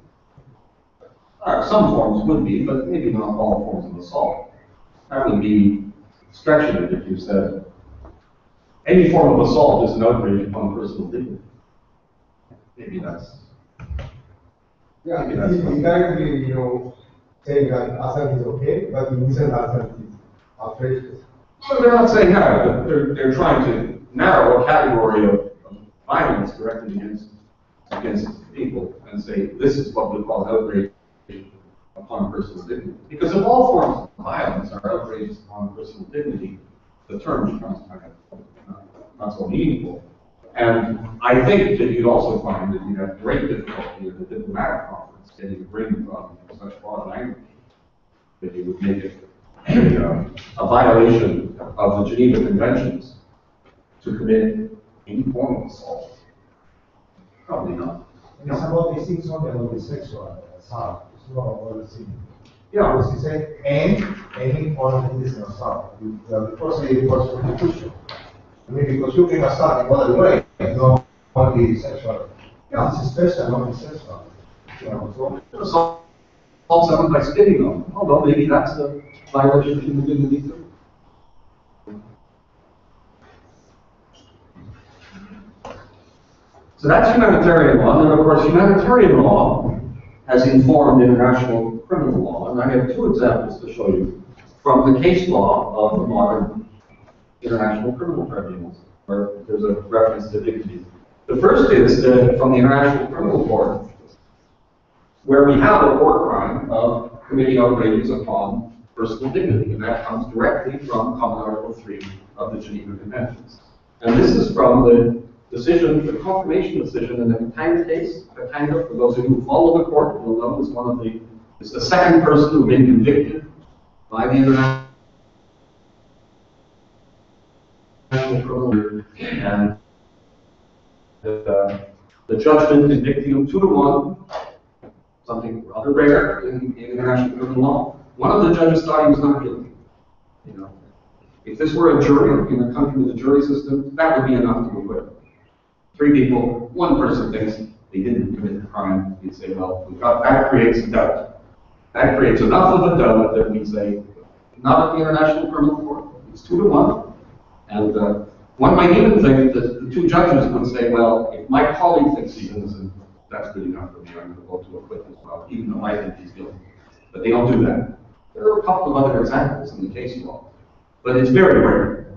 Some forms would be, but maybe not all forms of assault. That would be stretching it if you said any form of assault is an outrage upon personal dignity. Maybe that's. Yeah, it's indirectly, saying that assault is okay, but indecent assault is outrageous. Well, they're not saying that, but they're trying to narrow a category of violence directed against people and say this is what we call outrage upon personal dignity. Because if all forms of violence are outrages upon personal dignity, the term becomes kind of not so meaningful. And I think that you'd also find that you'd have great difficulty at the diplomatic conference getting agreement on such broad language. that he would make it a violation of the Geneva Conventions to commit any form of assault. Probably not. And it's about these things, not about the sexual assault. It's not about the thing. Yeah. Because he said, and any form of this assault. Because it was prostitution. I mean, because you can assault in other way, not only sexual. Yeah, this is special, not sexual. You know, so Assault someone by spitting on them. Although maybe that's a violation of human dignity too. So that's humanitarian law, and then of course humanitarian law has informed international criminal law, and I have two examples to show you from the case law of the modern international criminal tribunals, where there's a reference to dignity. The first is from the International Criminal Court, where we have a war crime of committing outrages upon personal dignity, and that comes directly from Common Article 3 of the Geneva Conventions. And this is from the decision, the confirmation decision in the Katanga case. Katanga, for those of you who follow the court, will know is the second person who has been convicted by the International Criminal Court, and the judgment convicting him 2-1, something rather rare in international criminal law. One of the judges thought he was not guilty. You know, if this were a jury in a country with a jury system, that would be enough to acquit. 3 people, 1 person thinks they didn't commit the crime. You'd say, well, that creates a doubt. That creates enough of a doubt that we say, not at the International Criminal Court. It's 2-1. And one might even think that the 2 judges would say, well, if my colleague thinks he's innocent, that's good enough for me. I'm going to vote to acquit as well, even though I think he's guilty. But they don't do that. There are a couple of other examples in the case law. But it's very rare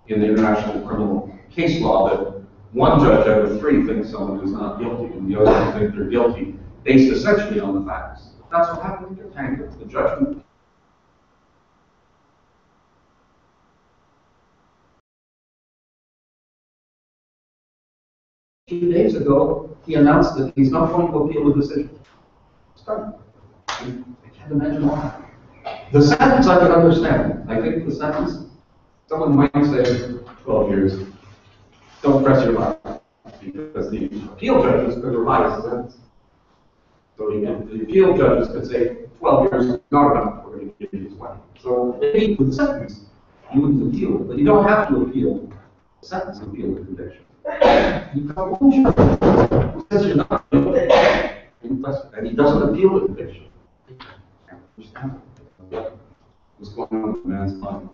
in the international criminal case law that 1 judge out of 3 thinks someone is not guilty, and the others think they're guilty, based essentially on the facts. That's what happened in Katanga. The judgment. A few days ago, he announced that he's not going to appeal the decision. It's done. I can't imagine why. The sentence I can understand. I think the sentence, someone might say 12 years. Don't press your luck, because the appeal judges could revise the sentence. So the appeal judges could say 12 years is not enough, we're going to give you 20. So maybe with the sentence, you wouldn't appeal, but you don't have to appeal the sentence to appeal the conviction. You come one judge who says you're not guilty, and he doesn't appeal the conviction. What's going on with the man's mind?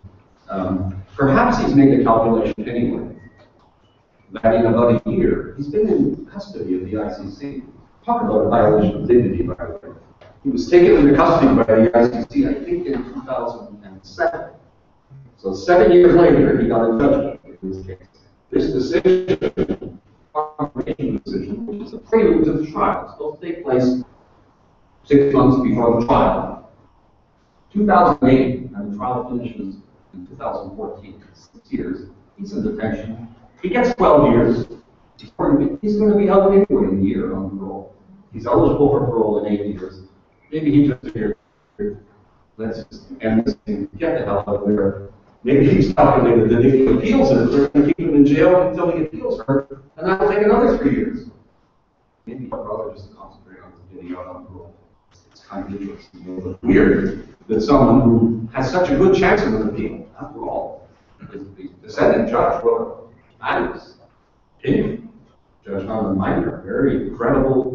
Perhaps he's made a calculation anyway, that in about a year, he's been in custody of the ICC. Talk about a violation of dignity, by the way. He was taken into custody by the ICC, I think, in 2007. So 7 years later, he got a judgment in this case. This decision, confirmation decision, which is a prelude to the trial, it's supposed to take place 6 months before the trial. 2008, and the trial finishes in 2014, 6 years. He's in detention. He gets 12 years. He's going to be out anyway in a year on parole. He's eligible for parole in 8 years. Maybe he just figured, let's just end this thing, get the hell out of there. Maybe he's calculated that if he appeals it, they're going to keep him in jail until he appeals her, and that'll take another 3 years. Maybe he'd rather just concentrate on getting out on parole. It's kind of interesting, but weird that someone who has such a good chance of an appeal, after all, the descendant judge wrote Adam's opinion. Judge Norman Minor, very credible,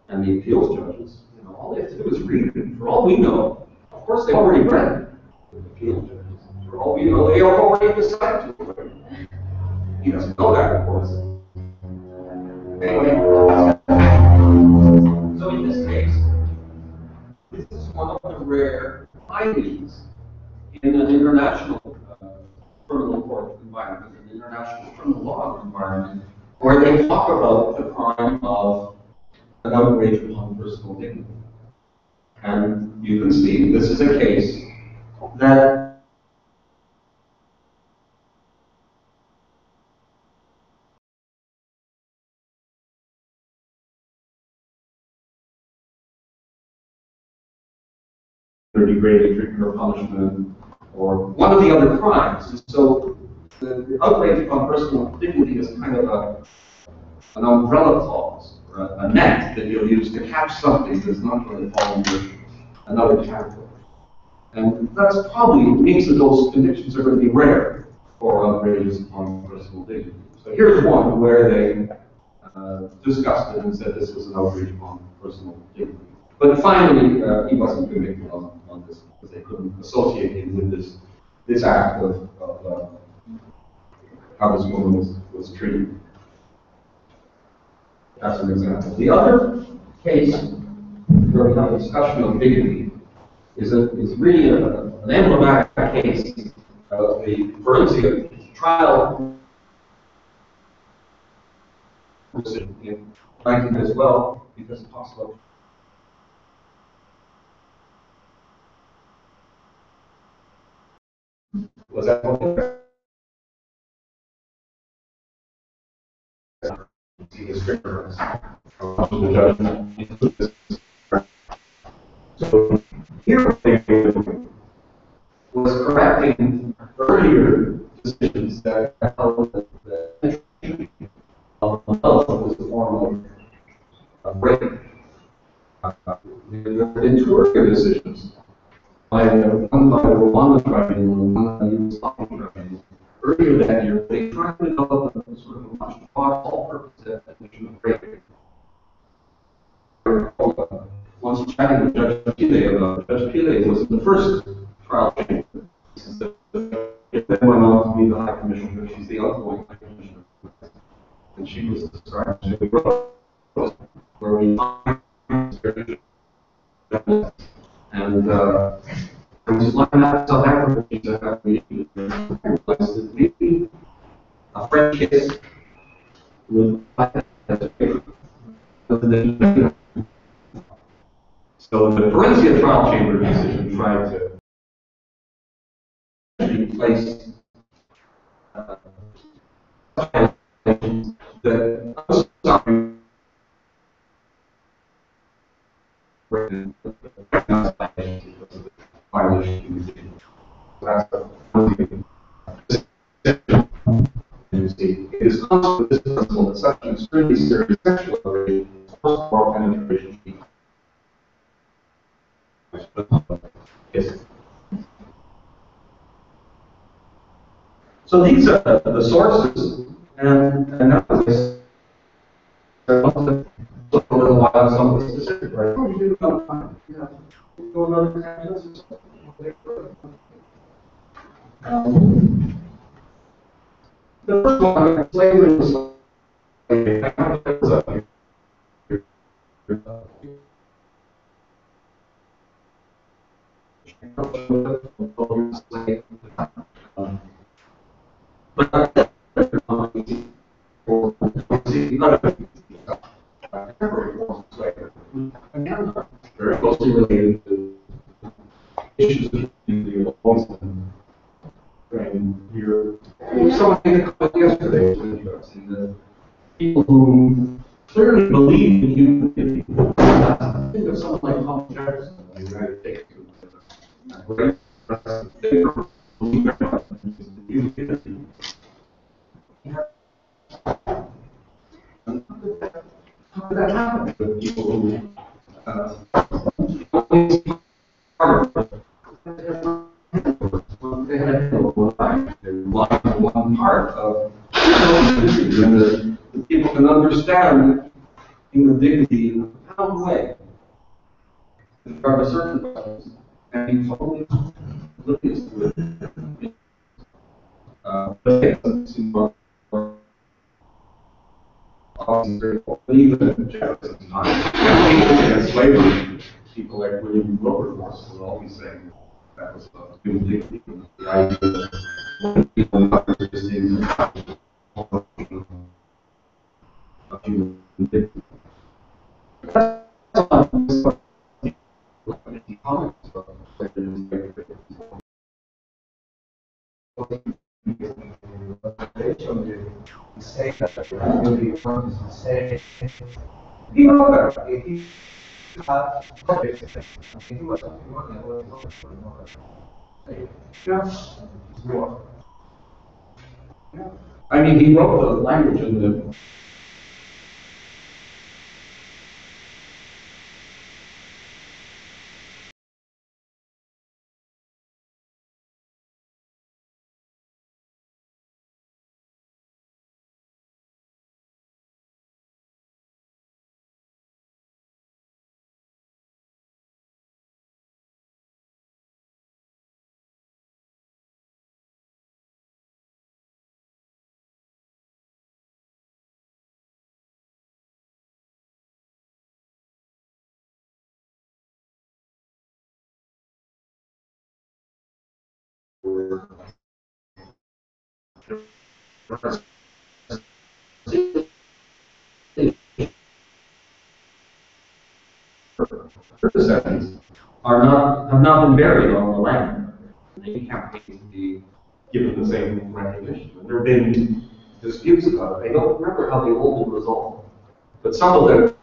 and the appeals judges, all they have to do is read it. For all we know, of course they already read the appeals judges. For all we know, they already decided to read it. He doesn't know that, of course. Anyway, so in this case, this is one of the rare findings in an international criminal court environment, an international criminal law environment, where they talk about the crime of an outrage upon personal dignity. And you can see this is a case that degrading treatment or punishment, or one of the other crimes. And so the outrage upon personal dignity is kind of an umbrella clause, or a net that you'll use to catch something that's not going to fall under another category. And that's probably means that those convictions are going to be rare for outrages upon personal dignity. So here's one where they discussed it and said this was an outrage upon personal dignity. But finally, he wasn't convicted on this because they couldn't associate him with this act of how this woman was treated. That's an example. The other case where we have a discussion of dignity is really an emblematic case of the forensic trial in 19 as well, because it's possible. Was that so here was correcting earlier decisions that held that was a form of rape. In two earlier decisions, one by Rwanda tribunal and one by Yugoslavian tribunal, earlier that year, they tried to develop a sort of a much broader all-purpose definition of rape. Once chatting with Judge Pile about Judge Pile was the first trial chamber. It then went on to be the High Commissioner. She's the outgoing High Commissioner. And she was described as a girl where we find and I was looking at South Africa, we realized that maybe a French case would so the Forensic Trial Chamber decision tried to place that violation. It is constitutional that such an extremely serious sexual violation is first-of-all penetration. Yes. So these are the sources, and now this look a little while on some of the specific, right? Go another example. The first one, slavery was very closely related to issues of the laws and here. Someone made a comment yesterday and the people who clearly believe in human dignity. Think of someone like Thomas Jefferson in the United States. They believe very much in human dignity. How did that happen with people who they had one part of and the people can understand human dignity in a profound way. There are certain questions and he totally oblivious to it. But it doesn't seem more even in Jefferson's time, against slavery, people like William Wilberforce will always say that was about human dignity. The idea that people not understanding of human dignity. He wrote that. Yeah. I mean, he wrote the language in the. Citizens have not been buried on the land. They can't be given the same recognition. There have been disputes about it. I don't remember how they all were resolved, but some of them.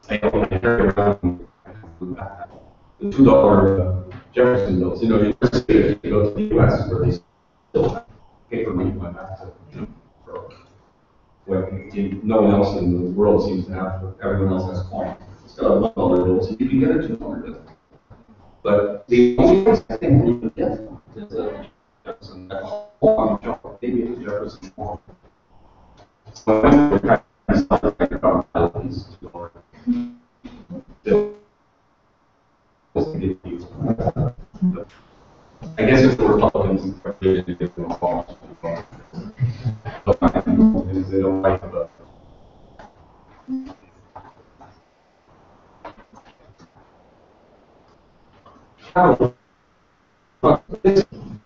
I don't carry around the $2 Jefferson bills. You know, you go to the U.S. where they still paper money went back to broke. When no one else in the world seems to have, everyone else has coins. It's got a $1 bill, so you can get a $2 bill. But the only place I think we can get is a Jefferson. Maybe it's Jefferson. So I'm kind of thinking about these $2. I guess if the Republicans created a different cause, they don't like the. I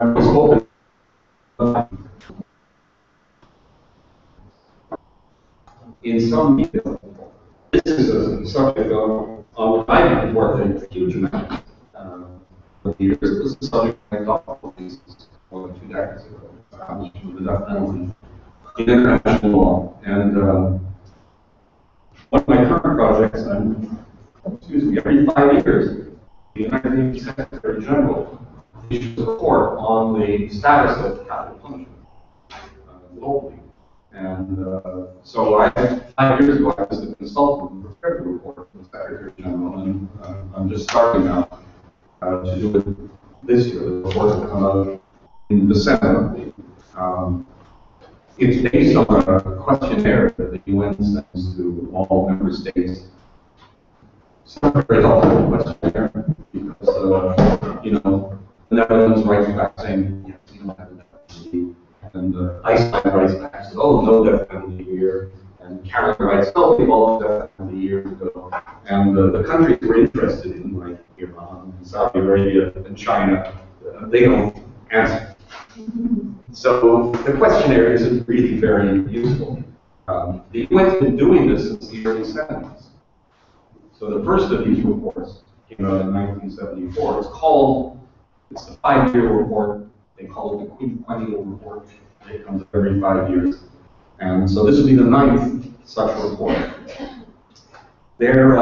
was hoping. In some detail, this is a subject on which I have worked a huge amount. For years, it was a subject I thought about more than 2 decades ago. The death penalty in international law. And one of my current projects, every 5 years, the United Nations Secretary General issues a report on the status of capital punishment globally. And so 5 years ago, I was a consultant who prepared the report for the Secretary General, and I'm just starting now to do it this year. The report will come out in December. It's based on a questionnaire that the UN sends to all member states. It's not a very helpful questionnaire because, the Netherlands writes back saying, yes, you don't have a death penalty. And Iceland writes back, says, oh, no death penalty here. And Canada writes, oh, we all death penalty years ago. And the countries we're interested in, like Iran, and Saudi Arabia, and China, they don't answer. So the questionnaire isn't really very useful. The UN's been doing this since the early 70s. So the first of these reports came out in 1974. It's the 5-year report. They call it the quinquennial report. It comes every 5 years. And so this will be the 9th such report. They're,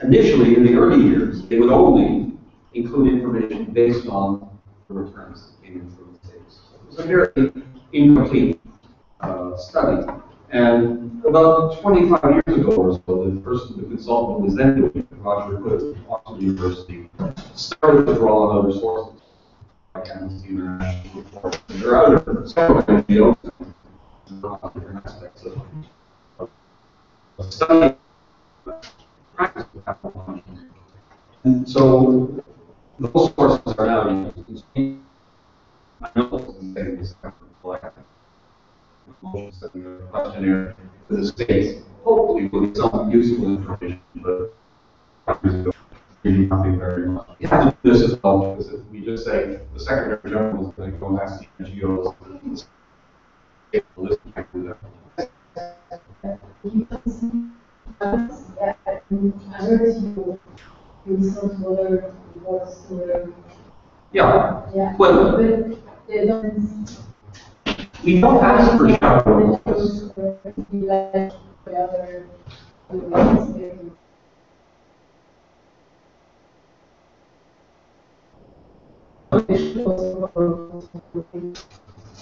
initially, in the early years, they would only include information based on the returns that came in from the States. So it was a very incomplete study. And about 25 years ago or so, the consultant who was then doing it, Roger Hood from Oxford University, started to draw on other sources, like Amnesty International reports. There are other several NGOs that draw on different aspects of study practice with capital punishment. And so those sources are now used. I know this questionnaire to the states, hopefully with some useful information, but really nothing very much. We have to do this as well, because if we just say the Secretary General is going to go and ask the NGOs, it's a list of people that. Yeah. Well, we don't ask for shadow.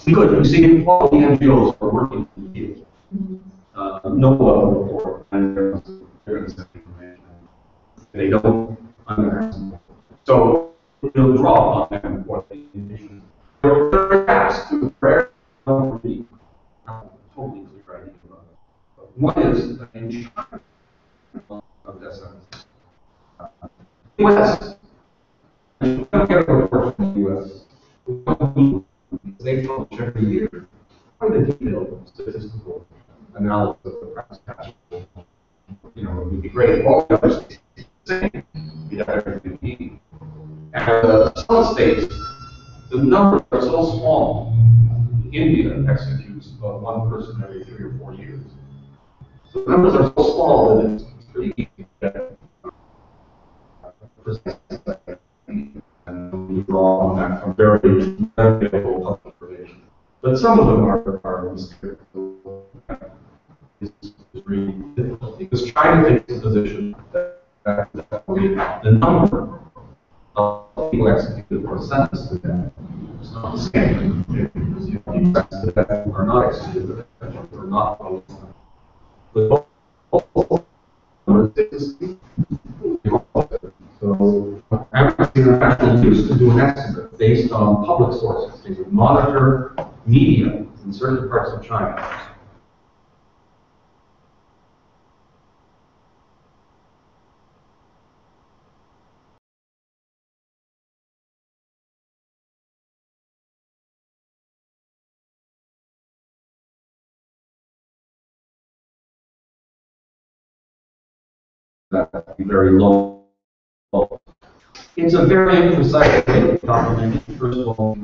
We could. You see, all the NGOs are working in the field. No level report, and they're going to send information. They don't understand. So we'll draw on them what they need. There are gaps to the prayer. Totally clear idea about it. One is in China of this US. And we don't get a report from the US. They publish every year quite a detailed statistical analysis of the practice. You know, it would be great if all the other states we have everything we need. And some states, the numbers are so small. India executes about one person every 3 or 4 years. So the numbers are so small that it's pretty easy to get precise. And we draw on that from very available public information. But some of them are restricted. It's really difficult because China takes the position that the number of people executed or sentenced to death is not the same. Because you have sentenced to death who are not executed to death or not public. But so Amnesty International used to do an estimate based on public sources. They would monitor media in certain parts of China. That be very low. It's a very imprecise way of documenting. First of all,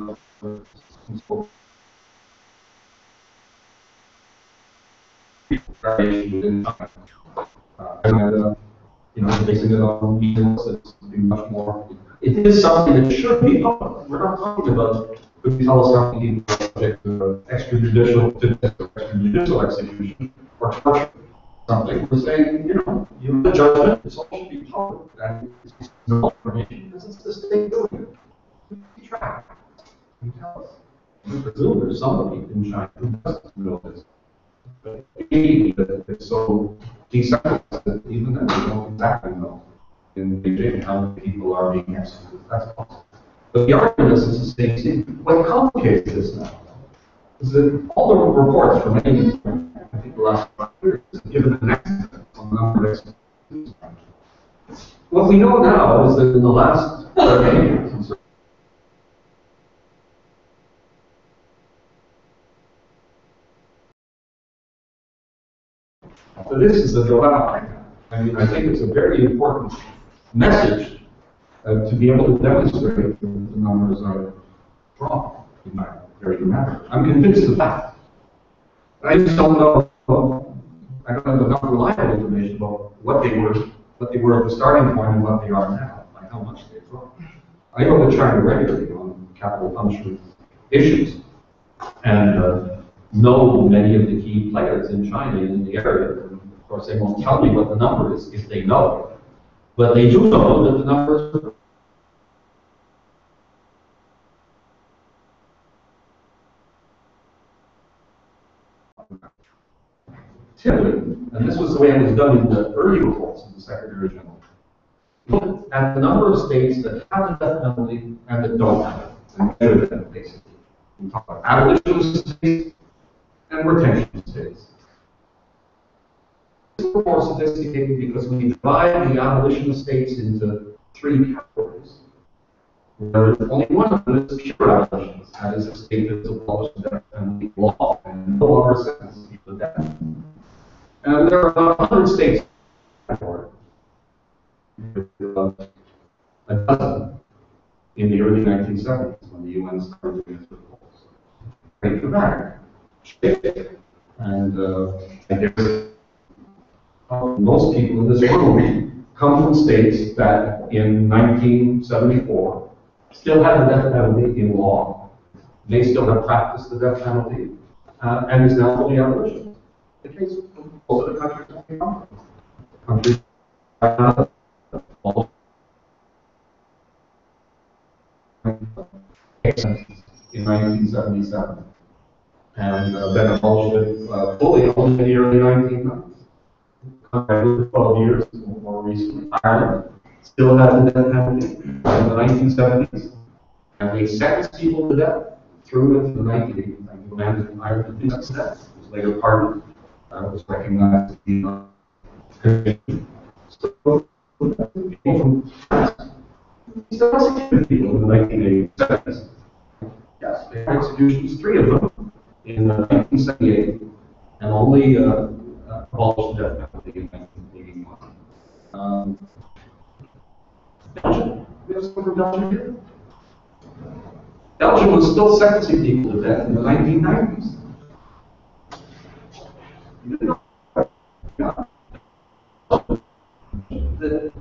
basing it on details, it's much more. It is something that should be public. We're not talking about could you tell us how many people are subject to extrajudicial execution or torture. Something we're saying, you know, you have a judgment, it's all should be public. And it's no information because it's the state doing it. Keep track. You tell us. I presume there's somebody in China who doesn't know this. But maybe that it's so decentralized that even then we don't exactly know in Beijing how many people are being executed. That's possible. But the argument is the same thing. What complicates this now is that all the reports from many, I think the last 5 years, have given an estimate on the number of executions. What we know now is that in the last 30 years, so this is the dilemma. I mean, I think it's a very important message to be able to demonstrate that the numbers are wrong, very dramatic. I'm convinced of that. I just don't know. I don't have enough reliable information about what they were at the starting point and what they are now, like how much they've grown. I go to China regularly on capital punishment issues, and know many of the key players in China in the area, from course, they won't tell me what the number is if they know. But they do know that the numbers typically, and this was the way it was done in the early reports of the Secretary General, look at the number of states that have the death penalty and that don't have it, and measure them basically. We talk about abolitionist states and retention states. It's more sophisticated because we divide the abolitionist states into three categories. Where only one of them is pure abolitionist, that is a state that has abolished the death penalty law and no longer sentences people to death. And there are about 100 states for a dozen in the early 1970s when the UN started doing its reports. Take it back, and I guess most people in this room come from states that in 1974 still have the death penalty in law. They still have practiced the death penalty and is now fully abolitionist. The case of most of the countries that we come from. Countries in 1977 and then abolished it fully only in the early 1990s. 12 years more recently, Ireland still had the death penalty in the 1970s, and they sentenced people to death through into the 1980s. And the man in Ireland did not death. It was later pardoned, was recognized to be so, people from still executed people in the 1980s. Yes, they had executions, 3 of them in 1978, and only abolished the death penalty in 1981. Belgium. We have someone from Belgium here? Belgium was still sentencing people to death in the 1990s. You know,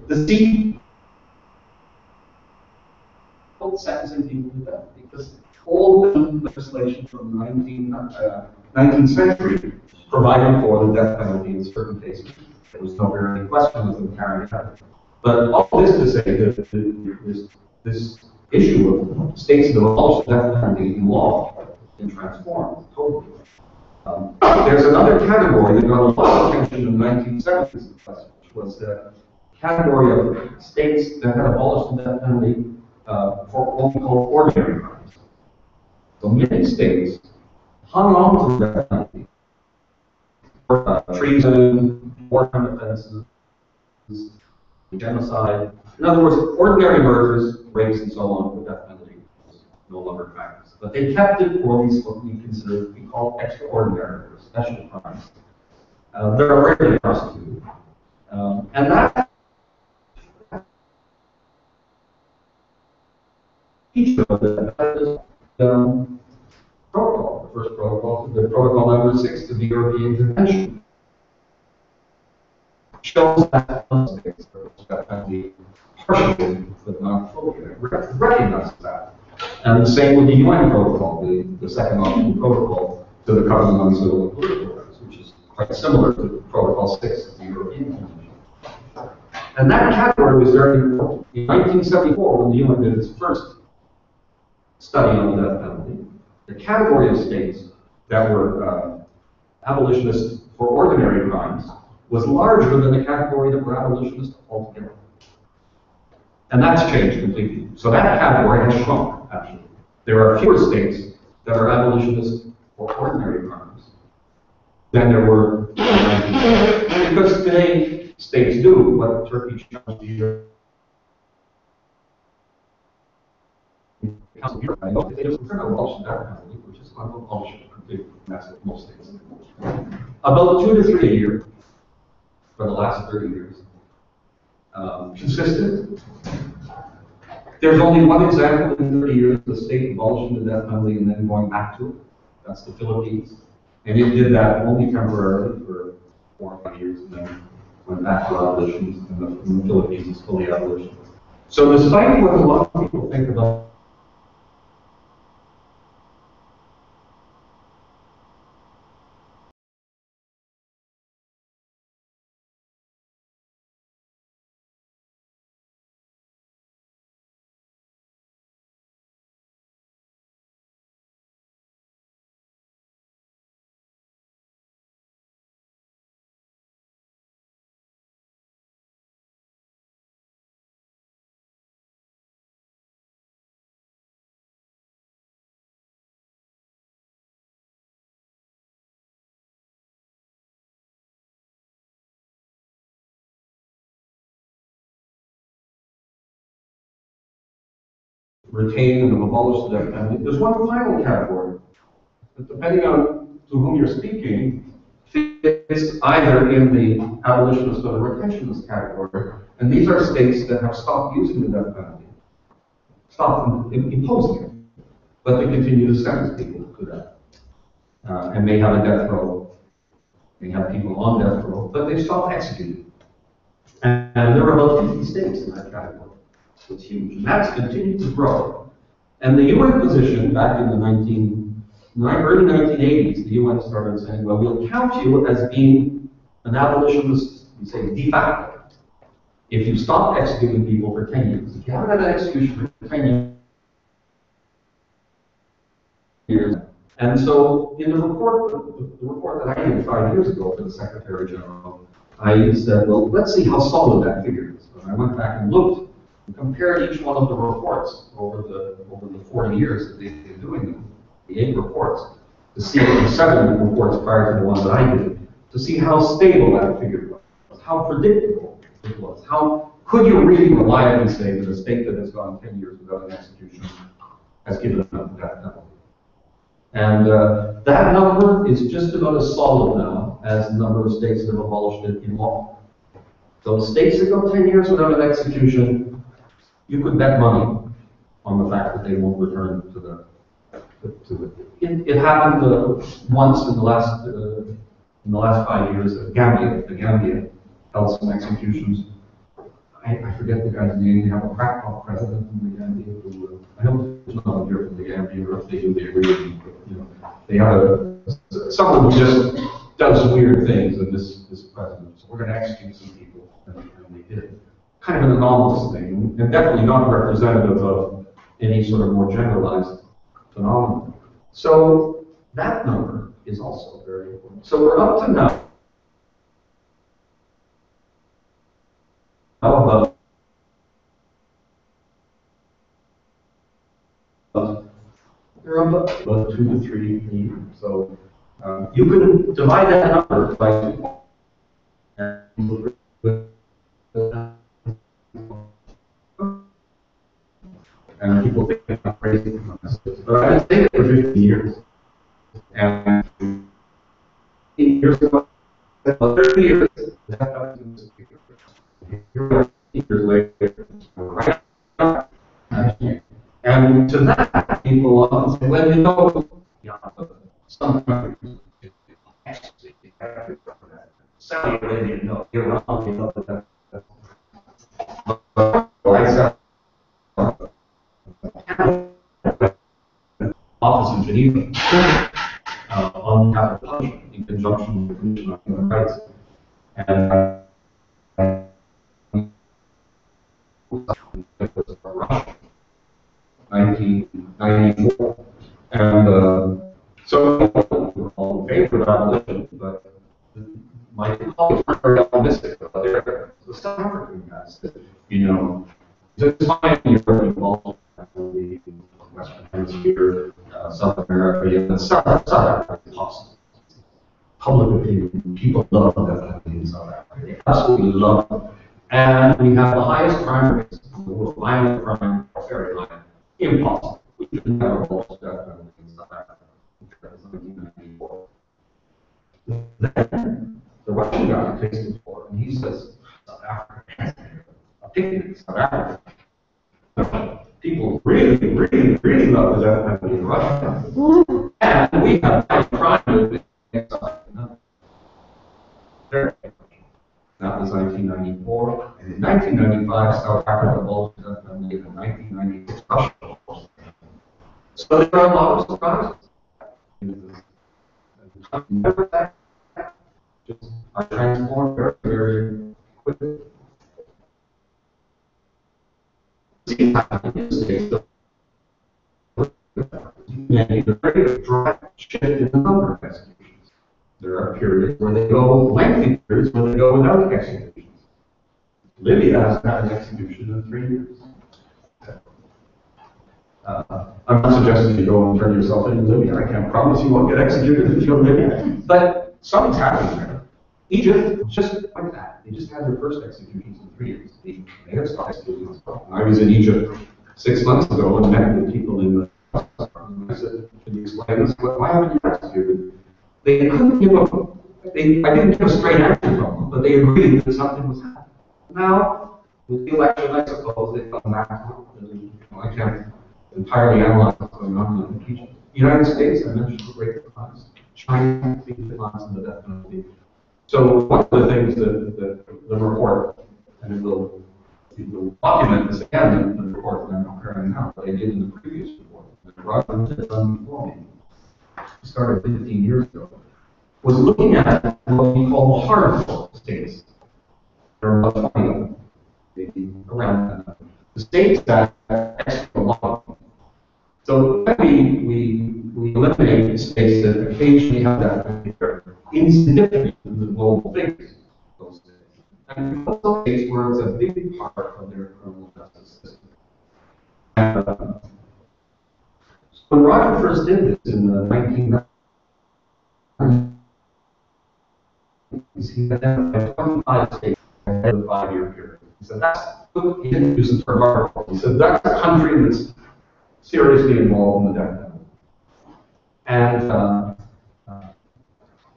the seat sentencing people to death because all the legislation from the 19th century provided for the death penalty in certain cases. There was no very question of them carrying it out. But all this to say that this issue of states that abolish the death penalty in law has been transformed totally. There's another category that got a lot of attention in the 1970s, which was the category of states that had abolished the death penalty for what we call ordinary crimes. So many states hung on to the death penalty for treason, wartime offenses, genocide. In other words, ordinary murders, rapes, and so on, the death penalty was no longer practiced. But they kept it for these what we consider to be called extraordinary or special crimes. They are rarely prosecuted. And that feature of the protocol, the first protocol, the protocol number 6 to the European Convention, shows that some states that the partially, but not fully, recognize that. And the same with the UN protocol, the second optional protocol to the Covenant on Civil and Political Rights, which is quite similar to Protocol 6 of the European Convention. And that category was very important. In 1974, when the UN did its first study on the death penalty, the category of states that were abolitionists for ordinary crimes was larger than the category that were abolitionists altogether. And that's changed completely. So that category has shrunk, actually. There are fewer states that are abolitionists for ordinary crimes than there were in 1970. Because today, states do what Turkey challenged the year. They just abolish the death penalty, which is not abolished completely. That's what most states do. About 2 to 3 a year for the last 30 years. Consistent. There's only one example in 30 years of the state abolishing the death penalty and then going back to it. That's the Philippines. And it did that only temporarily for 4 or 5 years and then went back to abolition, and the Philippines is fully abolition. So despite what a lot of people think about retained and have abolished the death penalty. There's one final category, that depending on to whom you're speaking, fits either in the abolitionist or the retentionist category. And these are states that have stopped using the death penalty, stopped imposing it, but they continue to sentence people to that. And may have a death row, may have people on death row, but they've stopped executing. And there are about 50 states in that category. So it's huge. And that's continued to grow. And the UN position back in the early 1980s, the UN started saying, well, we'll count you as being an abolitionist, we say de facto, if you stop executing people for 10 years. If you haven't had an execution for 10 years. And so in the report that I did 5 years ago for the Secretary General, I said, well, let's see how solid that figure is. And I went back and looked and compared each one of the reports over the 40 years that they've been doing them, the 8 reports, to see the 7 reports prior to the one that I did, to see how stable that figure was, how predictable it was, how could you really reliably say that a state that has gone 10 years without an execution has given up the death penalty. And that number is just about as solid now as the number of states that have abolished it in law. So states that go 10 years without an execution, you could bet money on the fact that they won't return to it. It happened once in the last 5 years. The Gambia held some executions. I forget the guy's name. They have a crackpot president in the Gambia who, I hope there's not a here from the Gambia, or if they do, they agree with me. But, you know, they have someone who just does weird things, and this president. So we're going to execute some people, and they did. Kind of an anomalous thing, and definitely not representative of any sort of more generalized phenomenon. So that number is also very important. So we're up to now. They're about 2 to 3 a year. So you can divide that number by 2. And people think I'm crazy. But I've been saying it for 50 years. And 8 years ago, 30 years, years later, and to that, people often say, well, you know, some countries, Saudi Arabia, no, Iran, you know, office in Geneva on capital punishment in conjunction with the Commission on Human Rights. And Russia, 1994. And so we're all in favor of abolition, but my colleagues are very optimistic about the South African guys that, you know, it's fine you're involved in the Western Hemisphere, South America, and South Africa is awesome. Public opinion, people love that in South Africa. They absolutely love it. And we have the highest crime rates, the most violent crime, very high. Impossible. We should never abolish death penalty in South Africa. Then the Russian guy takes it for, and he says, South Africa, a picnic in South Africa. People really, really, really love the death penalty in Russia. And we have high crime in South Africa. That was 1994. And in 1995, South Africa abolished the death penalty. In 1996, Russia abolished it. So there are a lot of surprises. Never that. Just are transformed very, very quickly. See how the rate of dramatic shift in the number of executions. There are periods where they go, lengthy periods where they go without executions. Libya hasn't had an execution in 3 years. I'm not suggesting you go and turn yourself into Libya. I can't promise you won't get executed if you're Libya. But something's happening there. Egypt, just like that. They just had their first executions in 3 years. They have stopped executing. I was in Egypt 6 months ago and met with people in the I said, can you explain this? Why haven't you executed? They couldn't give up. I didn't get a straight answer from them, but they agreed that something was happening. Now, with the election, I suppose they come back. I can't entirely analyze what's going on in the impeachment. The United States, I mentioned the great declines. China, big declines in the death penalty. So one of the things that the report, and it will document this again in the report that I'm preparing now, but I did in the previous report, that Roger did done before me, started 15 years ago, was looking at what we call hard states. There are about 20 of them, maybe around that. The states that extra law. So we eliminate the states that occasionally have that insignificant in the global figures. Those states. And those states where it's a big part of their criminal justice system. And, when Roger first did this in the 1990s, he identified 25 states in a 5-year period. He said that's he didn't use the term article. He said that's a country that's seriously involved in the death penalty. And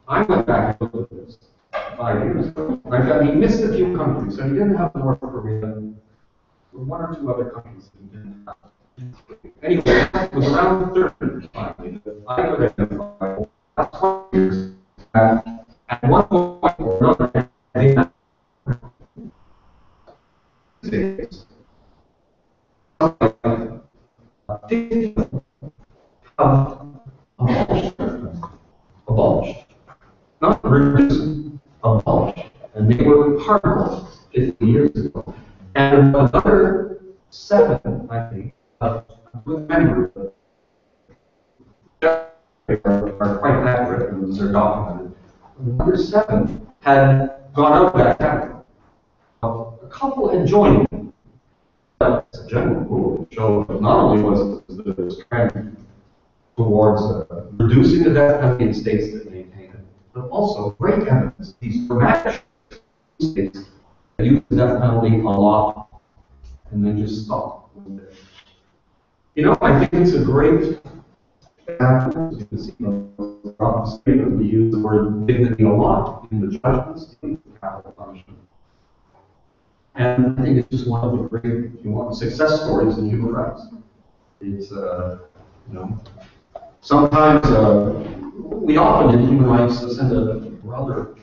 I went back and looked at this 5 years ago. He missed a few countries, so he didn't have North Korea. One or two other countries that he didn't have. Anyway, it was around the 30 finally that I could identify about 20 years. At one point or another, abolished. Not reduced, abolished. And they were part of 50 years ago. And another 7, I think, with memory, are quite accurate and they're documented. Another 7 had gone out of that category. A couple had joined. But as a general rule, it showed that not only was the trend towards reducing the death penalty in states that maintain it, but also great evidence these dramatic states that use the death penalty a lot and then just stop. You know, I think it's a great example. You can see throughout the statement we use the word dignity a lot in the judgments in capital punishment. And I think it's just one of the great, if you want, success stories in human rights. It's, you know, sometimes we often in human rights send a rather,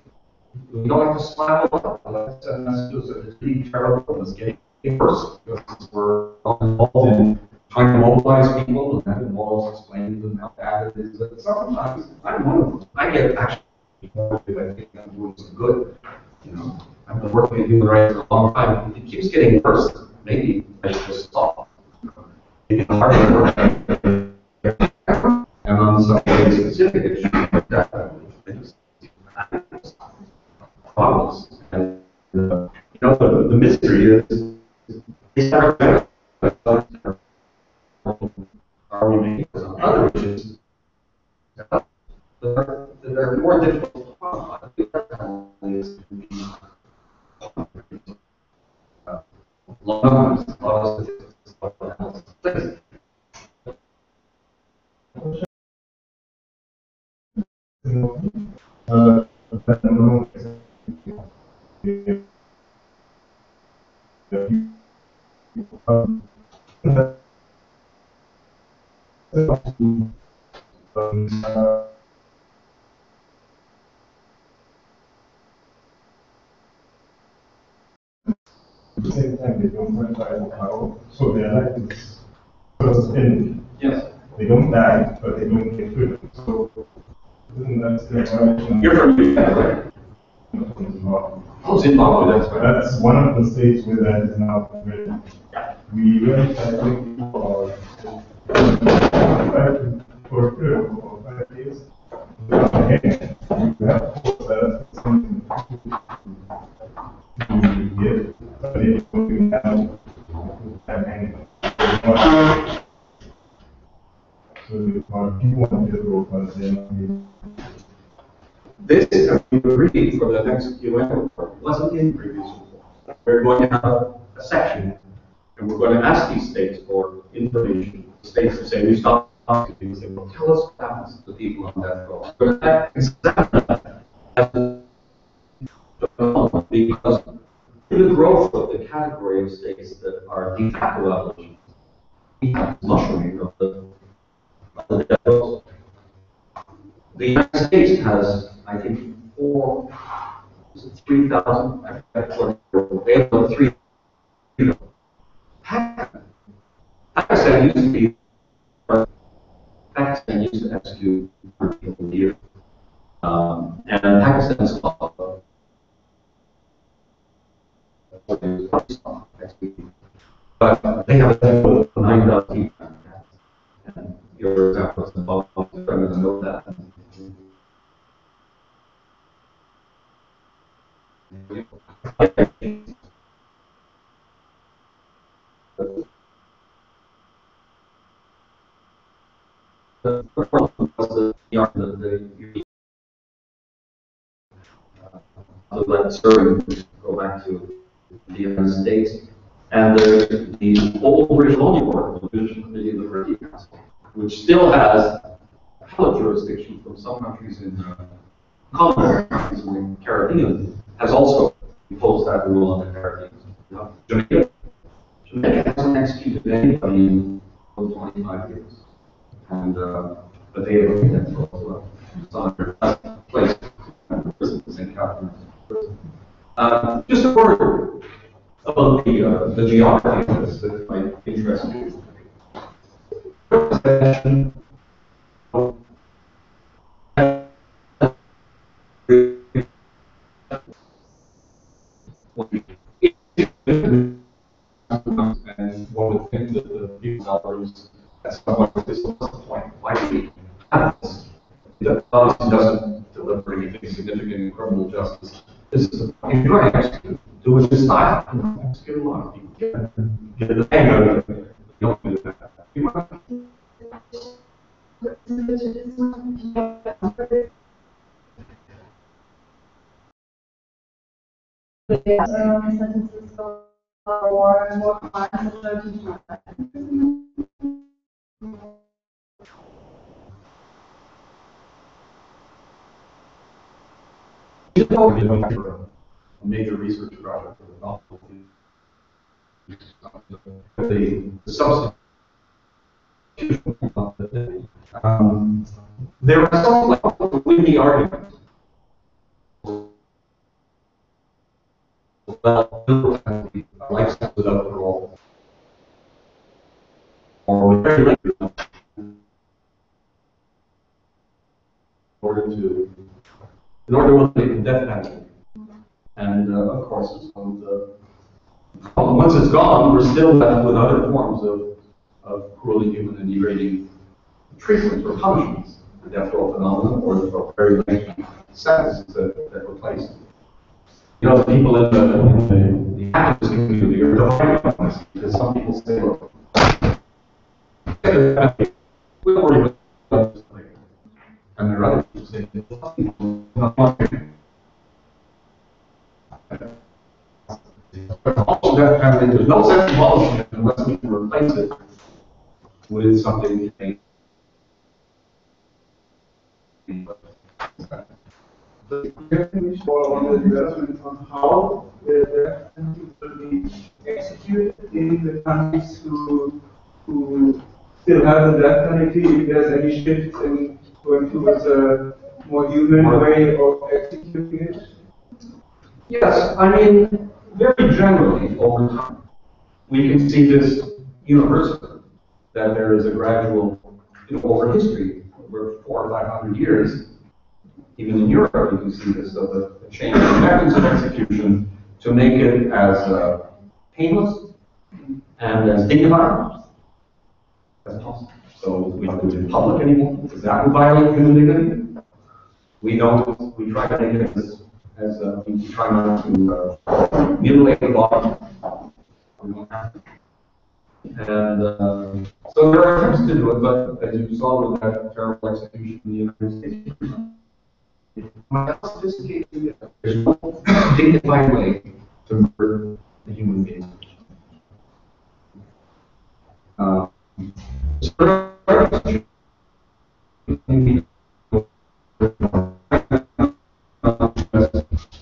we don't like to smile a lot. I like to send messages that it's pretty terrible and it's getting worse because we're all involved in trying to mobilize people and having laws explain to them how bad it is. But sometimes I'm one of them. I get actually motivated. I think I'm doing some good. You know, I've been working in human rights for a long time. It keeps getting worse. Maybe I should just stop. It's hard to work. And on some very specific issues like that, problems. And you know, the mystery is are we making some other issues that are more difficult to quantify? At the same time, they don't monetize the power, so their life is first ended. Yes. They don't die, but they don't get rid of it. So, isn't that the explanation? You're from Zimbabwe, right? Oh, Zimbabwe, that's right. That's one of the states where that is now permitted. We went, I think, for a period of 5 years. Again, we have that something we get. This is a read for the next UN report. It wasn't in previous report. We're going to have a section And we're going to ask these states for information. The states will say, we stop talking to you. Say, well, tell us what happens to the people on death row. We're going to examine that because in the growth of the category of states that are de facto abolitionists, we have mushrooming of the death row. The United States has, I think, 3,000, I forget what, they have 3. Pakistan used to be, Pakistan used to execute people a year. And Pakistan's law, but they have a thing with 9,000 people. And your example is involved, I'm going to know that. Serving, go back to the United States, and the old British colonial board, the British Committee of the Refugee Council, which still has appellate jurisdiction from some countries in colonial countries in the Caribbean, has also imposed that rule on the Caribbean. Jamaica hasn't executed anybody in 25 years, and but they have that for it's on their place. Prisons in California. Just a word about the geography of this that might interest you. And one would think that the views others at some point this was the point. Why do we have this? It obviously doesn't deliver anything significant in criminal justice. This is the point. If you're going to execute, do it in style. Execute a lot of people. Get the hang out of it. You don't do that. You might. Sentences go more and more crimes. A major research project for the novel. The substance. There are some like windy arguments. Well, life steps without parole. Or very late in order to eliminate the death penalty. And of course, it's going to, once it's gone, we're still left with other forms of cruelly human and degrading treatment or punishments, the death row phenomenon, or the very lengthy sentences that replace it. You know, the people in the activist community are divided on this, because some people say, look, we don't worry about this later. And there are other people saying, there's no sense of abolishing unless we can replace it with something more on the development on how the penalty will be executed in the countries who still have the death penalty, if there's any shifts in going towards a more human way of executing it? Yes, I mean, very generally over time, we can see this universally, that there is a gradual, over history, over 400 or 500 years, even in Europe, you can see this of a change in methods of execution to make it as painless and as dignified as possible. So we don't do it in public anymore, because that would violate human dignity. We try to make it as we try not to mutilate the body. And so there are attempts to do it, but as you saw with that terrible execution in the United States, how sophisticated, there's no dignified way to murder a human being.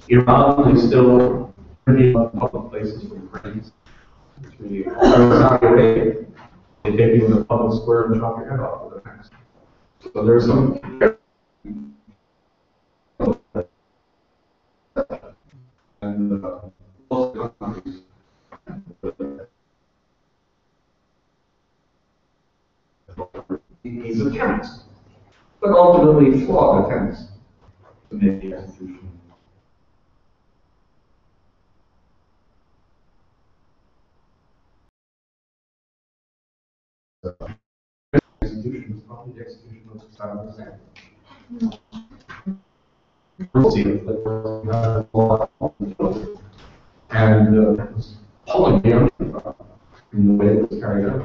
Iran is still pretty public places for Ukrainians. Saudi Arabia, they take you in the public square and chop your head off with a axe. So there's some. And most countries. He's attempts, but ultimately flawed attempts to make the execution. Execution is probably the execution of Saddam Hussein. And it was pulling down in the way it was carried out.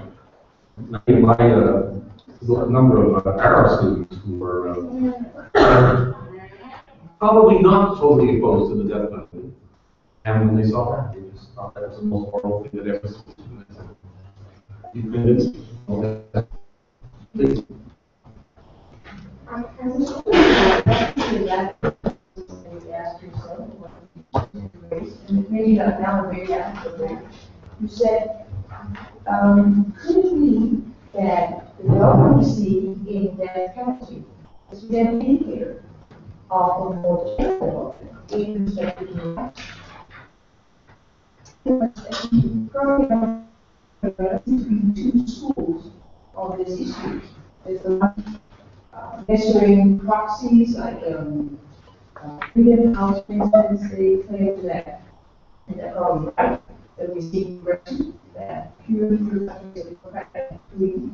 By a number of Arab students who were probably not totally opposed to the death penalty. And when they saw that, they just thought that was the most horrible thing that ever happened. You convinced me. Please. Maybe not now, maybe after. You said, could it be that the development we see in that country is an indicator of a more general in respect to human rights? Growing up, two schools on this issue. There's the one measuring proxies like Freedom House, for instance, they claim that, and they're probably right, that we see progression, that purely through we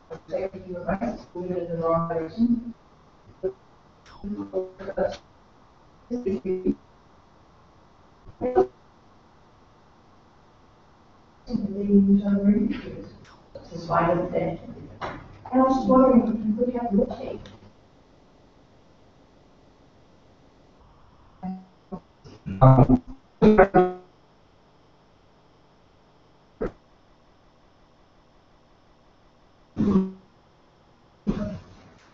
protect human rights, moving in the wrong direction. Despite of that. And I was just wondering if you could have your take.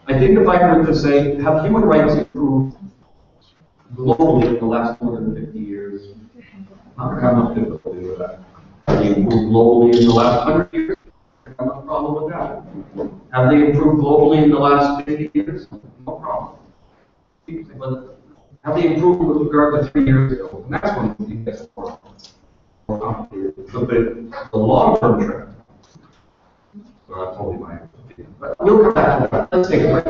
I think if I were to say, have human rights improved globally in the last 250 years? I'm not have much difficulty with that. Have they improved globally in the last 100 years? I have no problem with that. Have they improved globally in the last 50 years? No problem. But have they improved with regard to 3 years ago? And that's when it gets more complicated. So the long-term trend. So that's only my opinion. But we'll come back to that. Let's take a break.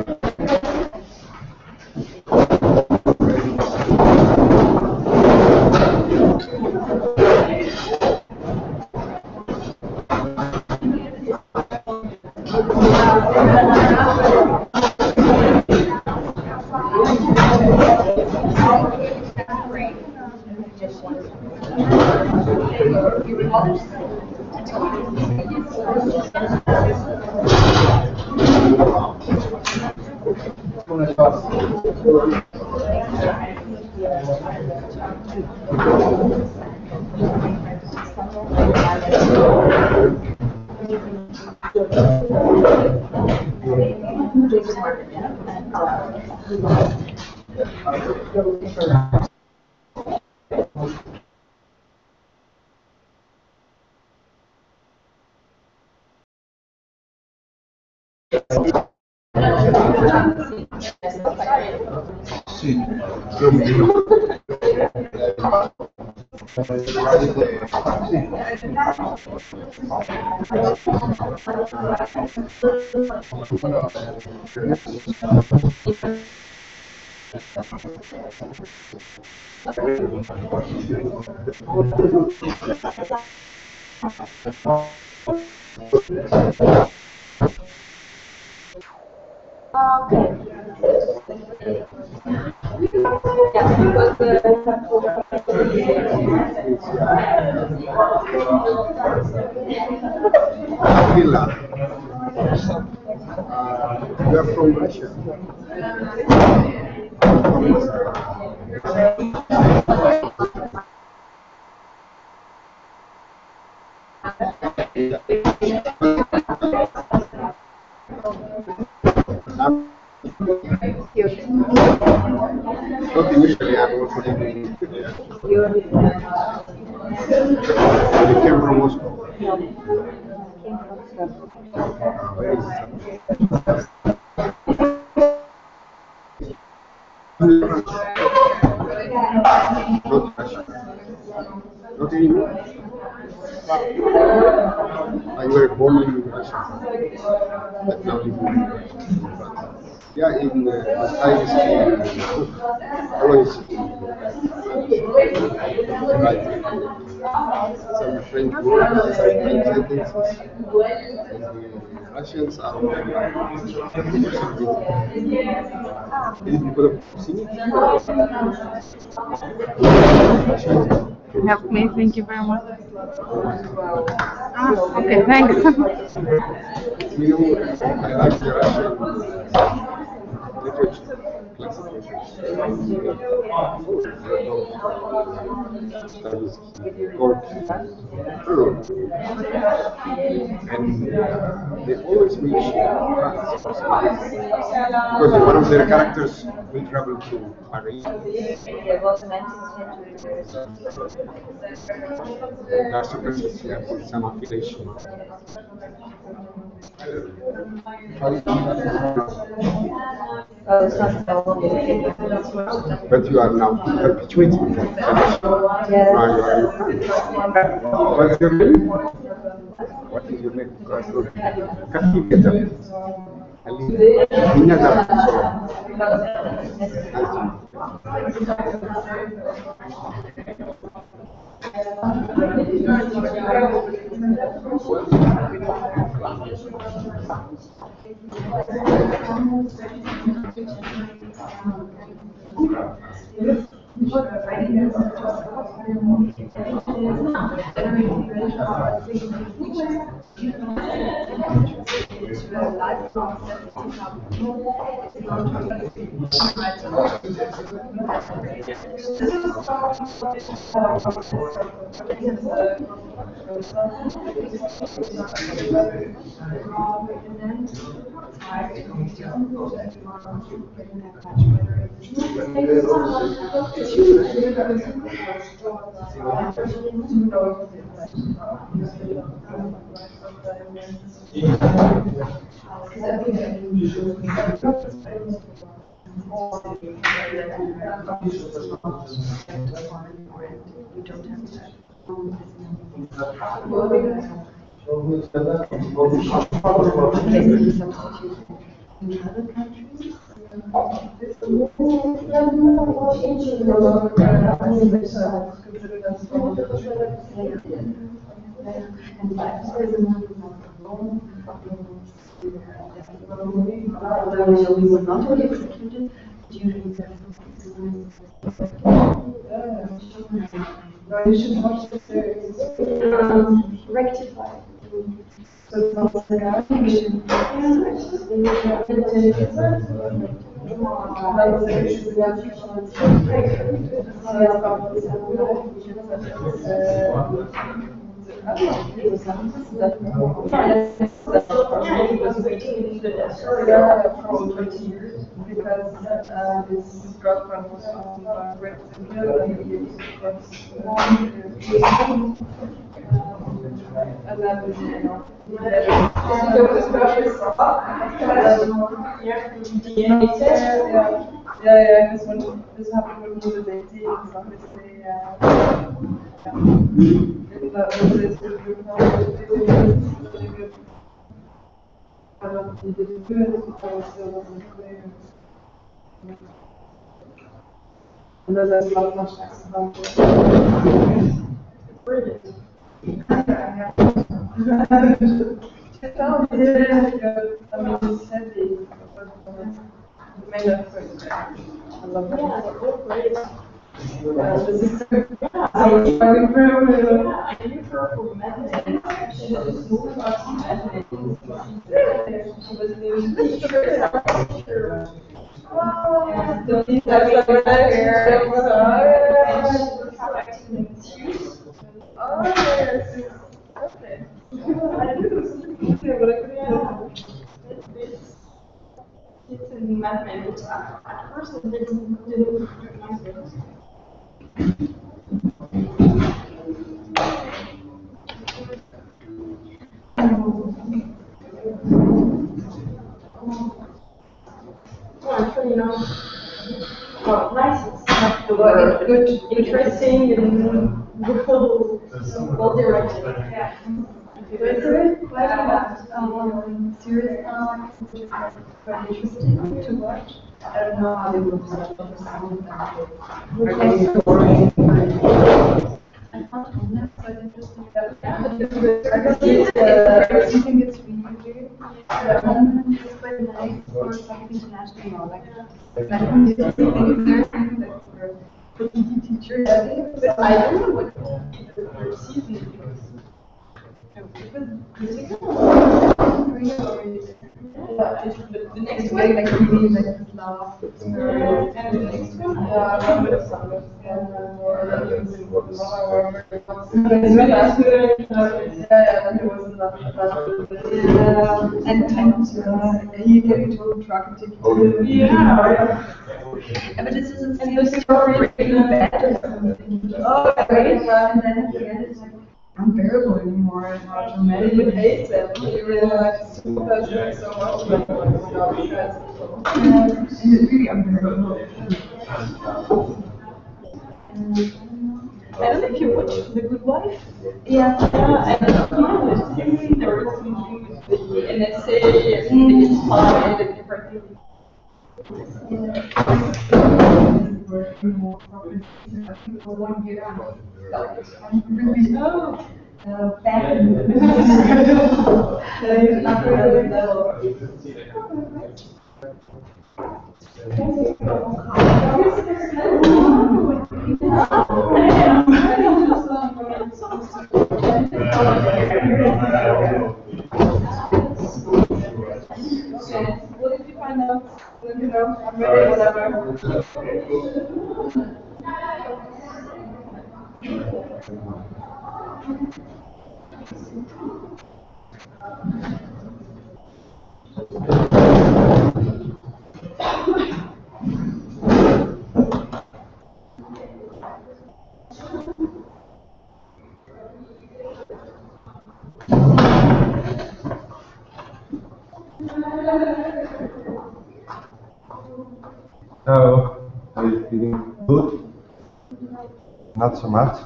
You're from Russia. Not initially, I'm also living in Ethiopia. But I came from Moscow. Where is Not Russia. Not anymore. I was born in Russia. But now living in France. Yeah, in Paris, always writing some French words, some French sentences. And the Russians are more like is it because of proximity? Help me, thank you very much. Okay, thanks. You know, I like the Russian literature, classic literature. Court, and they always mention France because one of their characters will travel to Paris. Aristocracy with some affiliation. But you are now perpetuating that tradition. Now you are in France. What's your name? What is your name? Картинка. Меня зовут Rectify. mathematics at first and didn't recognize it. Well, so, you know, well, nice is not the word, but interesting and well directed. Yeah. But it's a really quite about serious comics, which is quite interesting to watch. I don't know how they will touch on the sound I found that quite interesting. I think it's really good. It's quite nice for something international. Like I'm for teacher. But I don't know what the first season is. The next one, like really like love. And the next one, a little bit of Schabas. And you get into a truck and take you. Yeah. But this isn't the story really bad or something. Oh, great. And then at the end it's like unbearable anymore and how dramatic it hates them. You really like to see that so much. And it's really unbearable. I don't know if you watched The Good Wife. Yeah. I don't mind it. There was something with the NSA and the inside and everything. For 1 year. I'm really back in what did you find out? You know, I'm ready, whatever. So, are you feeling good? Not so much?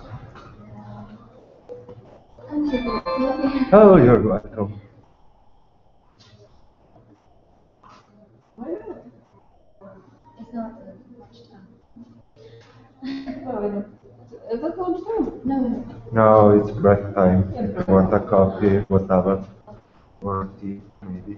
Oh, you're welcome. It's not much time. Is it lunchtime? No. No, it's break time. If you want a coffee, whatever. Or tea, maybe.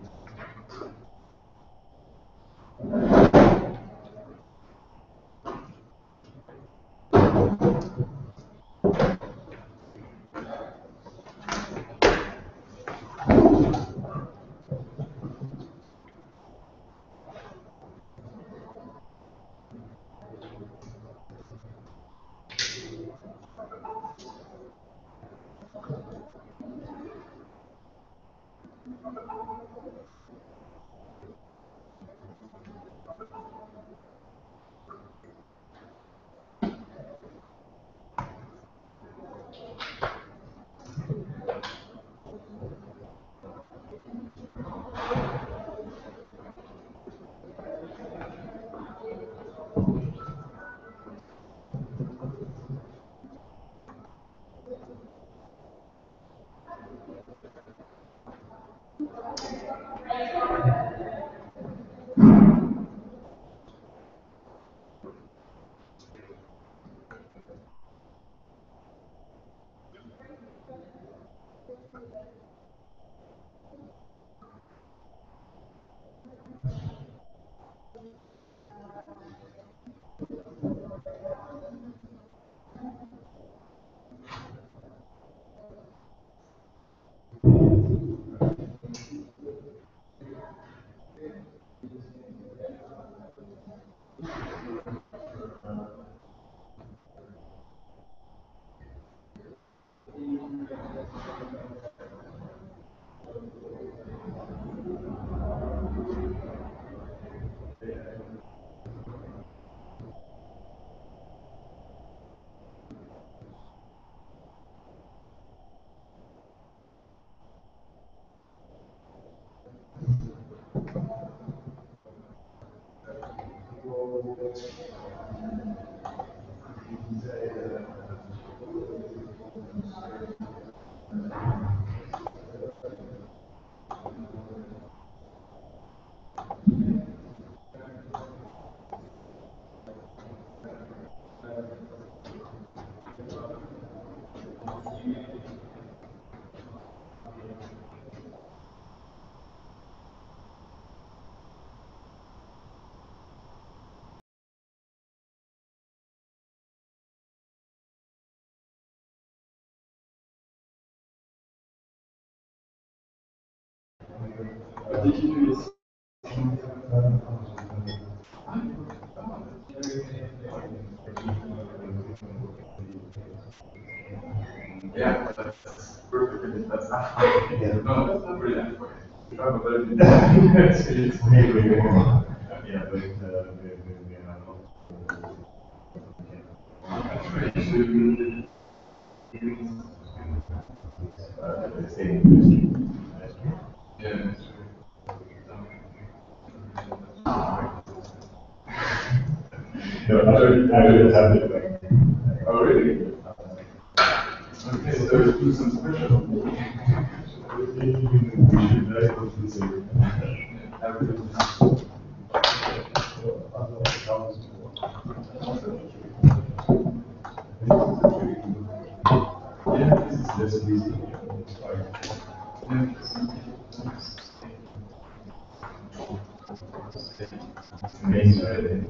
Yeah, that's perfect. That's not yeah. No, that's not really that funny. It's really yeah, but yeah. No, I would have it like. Oh, really? Okay, so there's do some special. Yeah, this is easy. Amazing.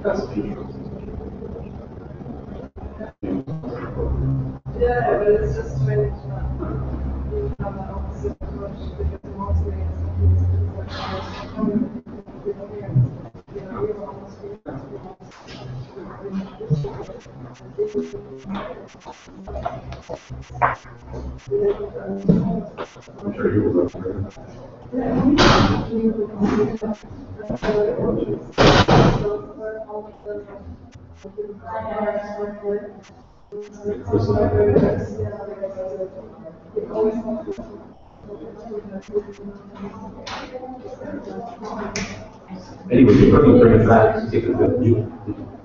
That's a feature. Yeah, but it's just strange. You have an opposite approach because mostly I'm sure he was up there. Anyway, you couldn't bring it back,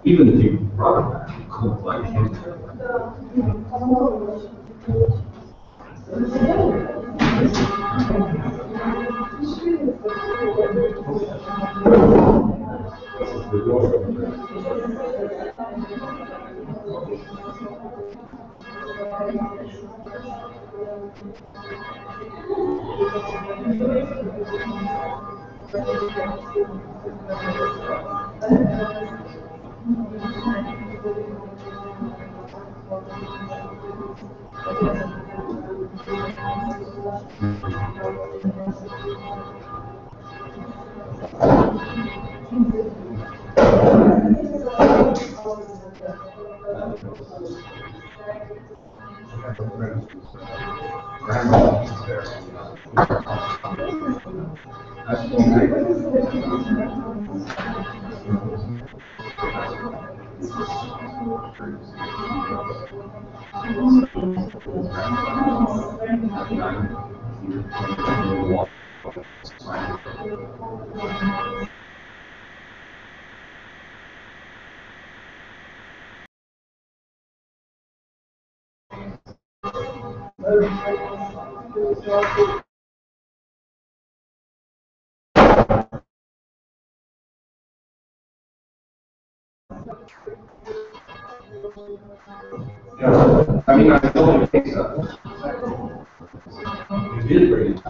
even if you brought it back, you couldn't like him. Yeah, I mean, I told you, you did bring it.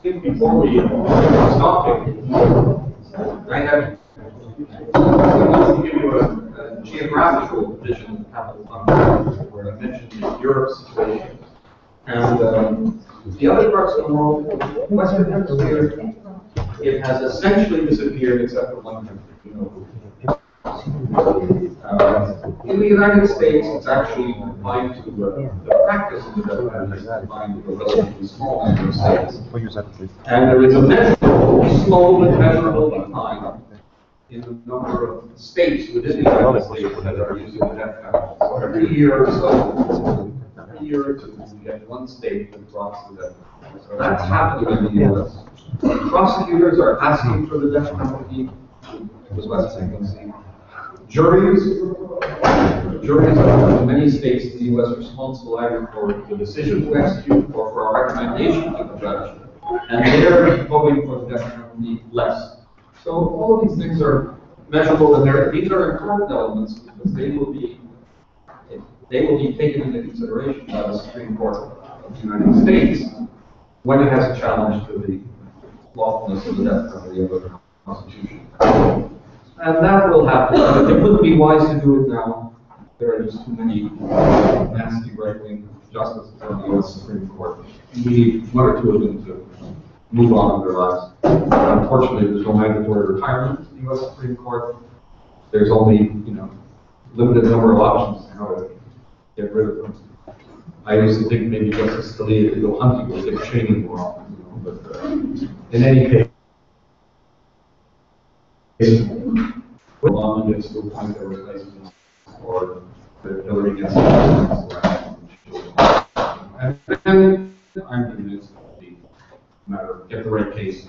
And before we stop it, I have to give you a geographical vision of capital function, where I mentioned the Europe situation. And the other parts of the world, Western Hemisphere, it has essentially disappeared except for one country. In the United States, it's actually confined to the practice of the death penalty is confined to a relatively small number of states. And there is a measurable, slow and measurable decline in the number of states within the United States that are using the death penalty. So every year or so, every year or two, we get one state that drops the death penalty. So that's happening in the U.S. Prosecutors are asking for the death penalty, as well as I can see. Juries are in many states in the U.S. responsible either for the decision to execute or for a recommendation to the judge, and they're voting for the death penalty less. So all of these things are measurable, and these are important elements because they will be taken into consideration by the Supreme Court of the United States when it has a challenge to the lawfulness of the death penalty of a Constitution. And that will happen. It wouldn't be wise to do it now. There are just too many nasty right-wing justices on the U.S. Supreme Court. We need one or two of them to move on with their lives. Unfortunately, there's no mandatory retirement in the U.S. Supreme Court. There's only, limited number of options how to get rid of them. I used to think maybe Justice Scalia could go hunting with Dick Cheney more often, but in any case, Obama gets to appoint their replacements, or the Hillary gets to and then I'm convinced the matter, get the right case,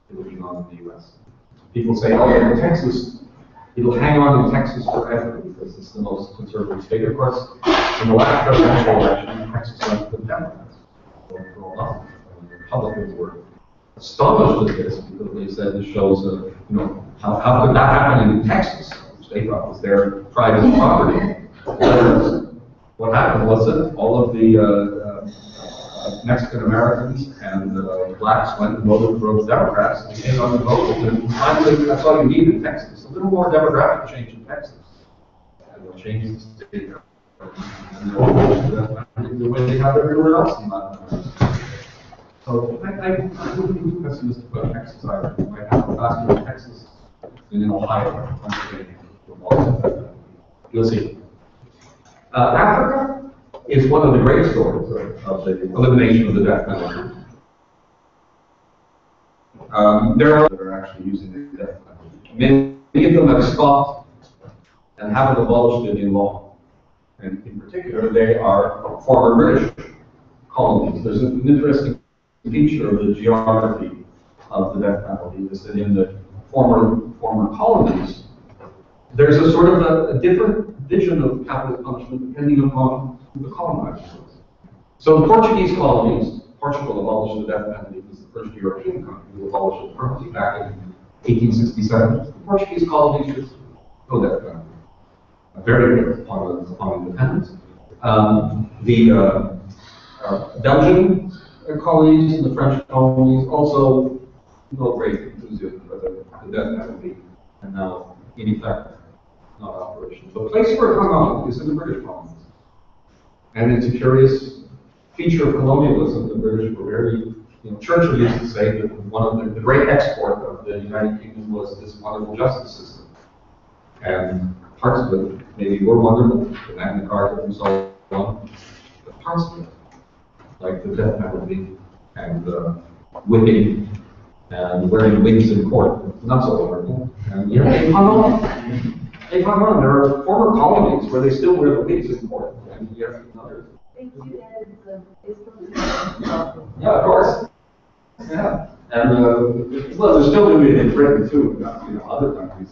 it will be on in the U.S. People say, oh, yeah, Texas, it'll hang on in Texas forever because it's the most conservative state. Of course, in the last presidential election, Texas went to the Democrats. The Republicans were astonished at this because they said this shows, how could that happen in Texas, which they thought was their private property. What happened was that all of the Mexican Americans and blacks went and voted for the Democrats and came on the vote. And finally, that's all you need in Texas. A little more demographic change in Texas. And they'll change the state. And the way they have everywhere else in Latin America. So I wouldn't be pessimistic about Texas either. We might have a faster in Texas than in Ohio, Pennsylvania. You'll see. Africa is one of the great stories of the elimination of the death penalty. There are that are actually using the death penalty. Many of them have stopped and haven't abolished it in law. And in particular, they are former British colonies. There's an interesting feature of the geography of the death penalty is that in the former colonies, there's a sort of a different vision of capital punishment depending upon who the colonizers was. So the Portuguese colonies, Portugal abolished the death penalty. It was the first European country to abolish it permanently back in 1867. The Portuguese colonies just no death penalty. Very good upon independence. The Belgian colonies and the French colonies also no great enthusiasm for the death penalty, and now in effect not operational. The place where it hung on is in the British colonies. And it's a curious feature of colonialism. The British were very, Churchill used to say that one of the great export of the United Kingdom was this wonderful justice system. And parts of it maybe were wonderful, the Magna Carta and so on, but parts of it, like the death penalty and whipping and wearing wigs in court, not so wonderful. And they hung on. They hung on. There are former colonies where they still wear the wigs in court, and yet others. Yeah, of course. Yeah, and well, they're still doing it in Britain too. Other countries.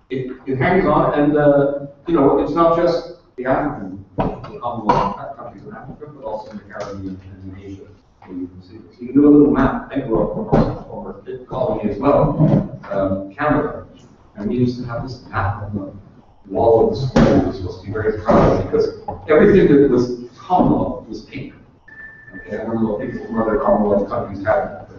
It hangs on, and it's not just the African Commonwealth countries in Africa, but also in the Caribbean and in Asia. So you can see this. You can do a little map. I grew up in a former colony as well, Canada, and we used to have this map on the wall of the school. We were supposed to be very proud of because everything that was Commonwealth was pink. Okay, I don't know if people from other Commonwealth countries had that,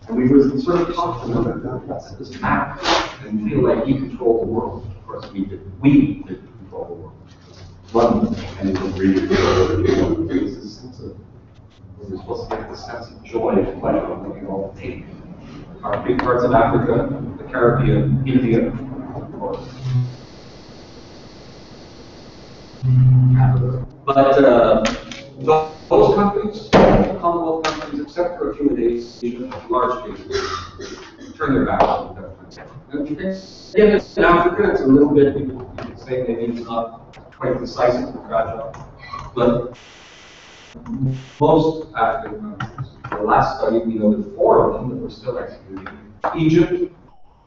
and we were sort of talking about this map and feel like we controlled the world. Of course, we did. We did control the world. London and it was really good. We're supposed to get this sense of joy and pleasure of looking at all the pink. Our big parts of Africa, the Caribbean, India, of course. But those countries, Commonwealth countries, except for a few in Asia, large cases, turn their backs on the death penalty. Again, in Africa, it's a little bit, you could say maybe it's not quite decisive and fragile, but most African countries, the last study we noted 4 of them that were still executing: Egypt,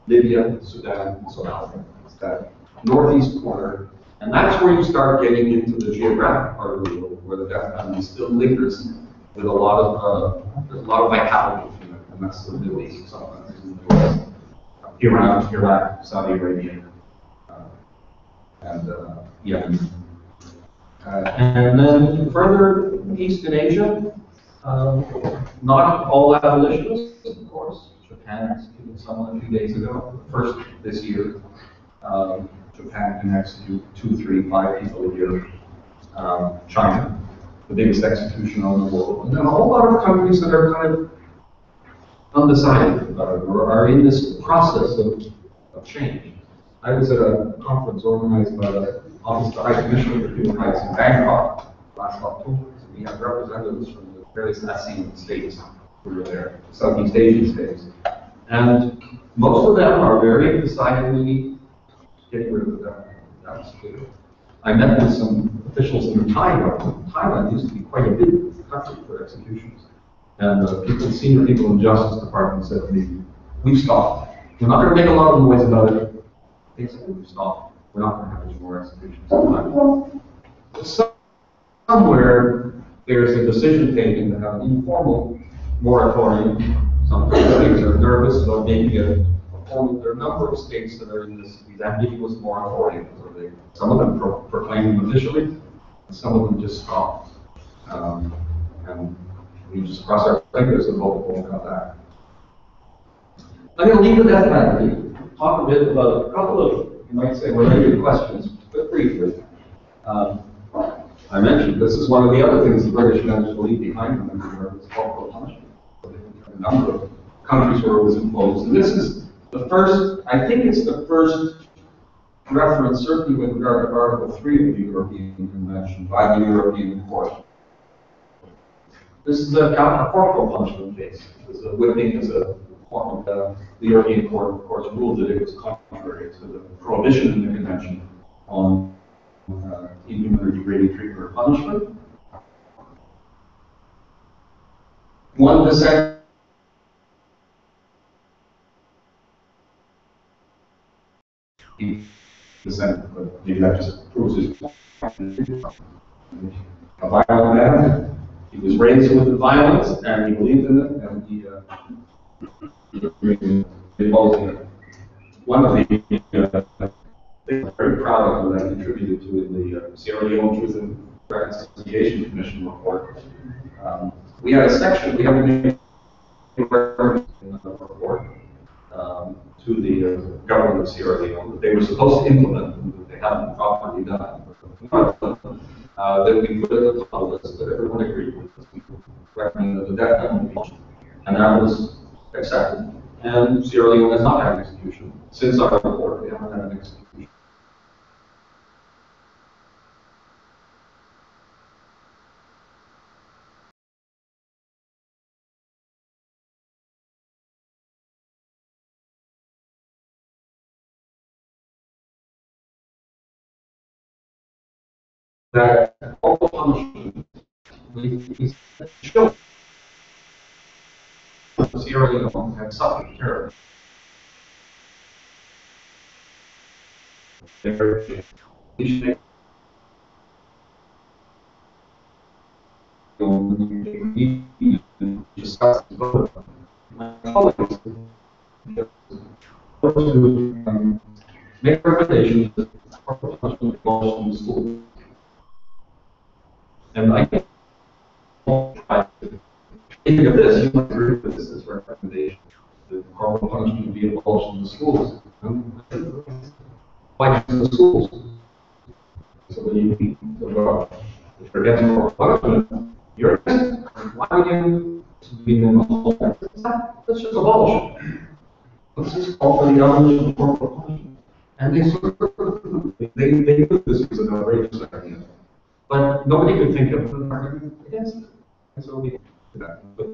Libya, Sudan, and South Africa. It's that northeast corner. And that's where you start getting into the geographic part of the world, where the death penalty still lingers with a lot of vitality in it, and that's the Middle East, some countries in the West, Iran, Iraq, Saudi Arabia, and Yemen. And then further east in Asia, not all abolitionists, of course. Japan executed someone a few days ago, first this year. Japan can execute 2, 3, 5 people a year. China, the biggest execution on the world. And then a whole lot of countries that are kind of undecided about it, or are in this process of change. I was at a conference organized by the Office of the High Commissioner for Human Rights in Bangkok last October. We have representatives from the various ASEAN states who were there, Southeast Asian states. And most of them are very decidedly getting rid of the death penalty. That's clear. I met with some officials in the Thai government. Thailand used to be quite a big country for executions. And senior people in the Justice Department said to me, we've stopped. We're not going to make a lot of noise about it. Basically, we've stopped. We're not going to have any more executions in Thailand. Somewhere, there's a decision taken to have an informal moratorium. Some states are nervous about making a formal. There are a number of states that are in these ambiguous moratoriums. Some of them proclaim them officially, and some of them just stop. And we just cross our fingers and hope it won't come back. I'm going to leave the death penalty, talk a bit about a couple of, you might say, related questions, but briefly. I mentioned this is one of the other things the British managed to leave behind them in regard to corporal punishment. A number of countries where it was imposed. And this is the first, I think it's the first reference, certainly with regard to Article 3 of the European Convention by the European Court. This is a corporal punishment case. The whipping is a form of the European Court, of course, ruled that it was contrary to the prohibition in the Convention on inhuman or degrading treatment or punishment. One dissent. But maybe that just proves his point. A violent man. He was raised with violence, and he believed in it, and he involved in it. One of the things I'm very proud of that I contributed to in the Sierra Leone Truth and Reconciliation Commission report. We had a section, we have a report to the government of Sierra Leone that they were supposed to implement and that they haven't properly done. That we put it on the list that everyone agreed with. We recommended the death penalty, and that was accepted. And Sierra Leone has not had an execution since our report. They haven't had an execution. That all punishment we show Sierra Leone had suffered terribly. My colleagues make recommendations that corporal punishment falls in the school. And I think thinking of this, you might agree with this as a recommendation. The corporal punishment be abolished in the schools. Why in the schools? So when you if you're getting more punishment, you're why would you be in the whole? Let's just abolish it. Let's just call for the abolition of corporal punishment. And they put this as an outrageous idea. But nobody could think of an argument against it. And so we did that. But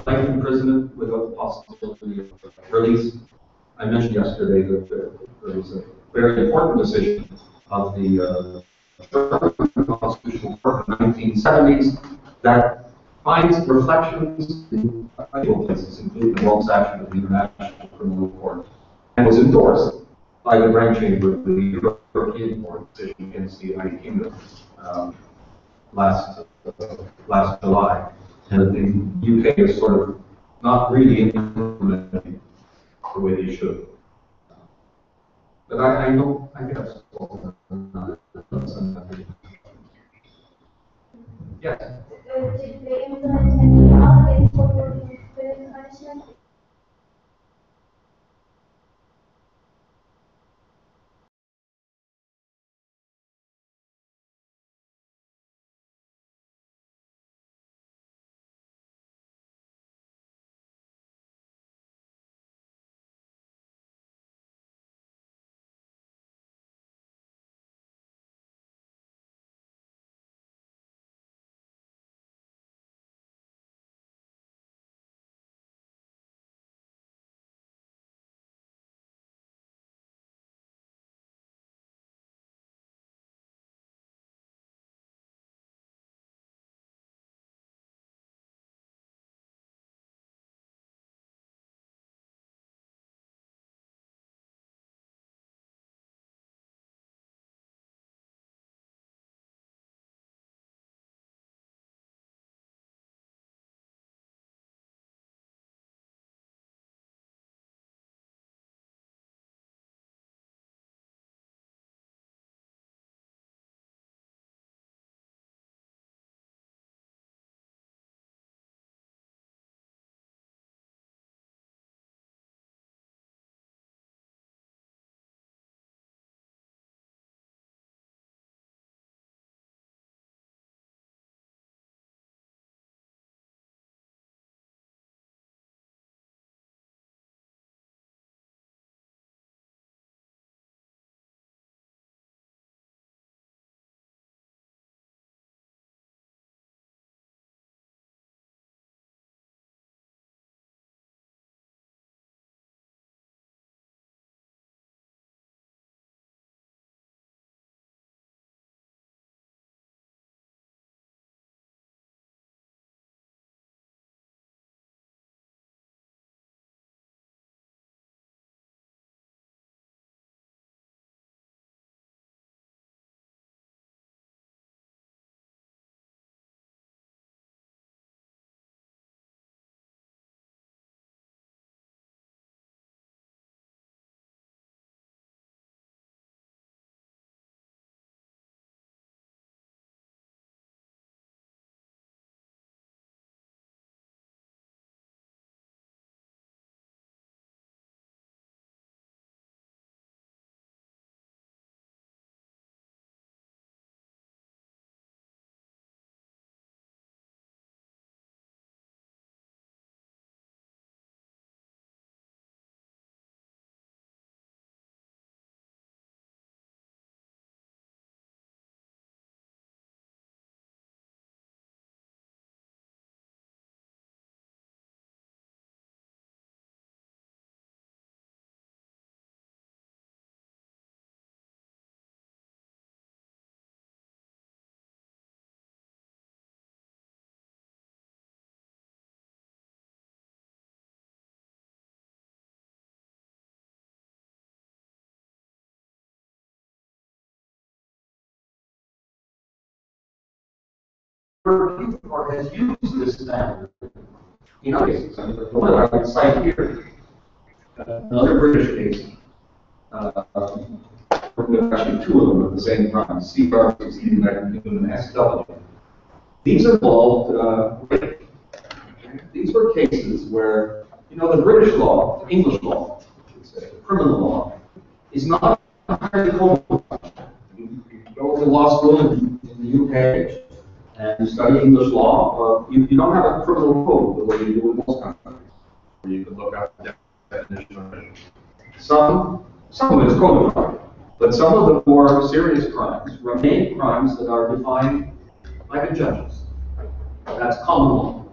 life imprisonment without the possibility of release. I mentioned yesterday that there was a very important decision of the Constitutional Court in the 1970s that finds reflections in places, including the Rome Statute of the International Criminal Court, and was endorsed by the Grand Chamber of the European Court decision against the United Kingdom last July. And the UK is sort of not really implementing the way they should. But I guess. Yes. Did they implement any holidays for working with punishment? Or has used this standard in other cases. I mean, the one I would cite here, another British case, actually two of them at the same time, Schabas, the United Kingdom, and SW. These involved rape. These were cases where, the British law, the English law, the criminal law, is not entirely codified. You go to law school in the UK, and you study English law, you don't have a criminal code the way you do in most countries, where you can look at the definition of it. Some of it is codified, but some of the more serious crimes remain crimes that are defined by the judges. That's common law.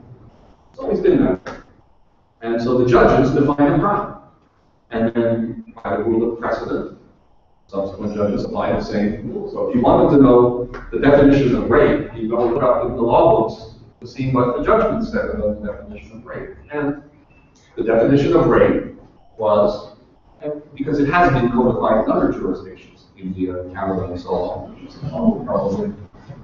It's always been that. And so the judges define the crime. And then, by the rule of precedent, subsequent judges apply the same rule. So if you wanted to know the definition of rape, you go look up in the law books to see what the judgment said about the definition of rape. And the definition of rape was because it has been codified in other jurisdictions, India, Canada, and so on, probably.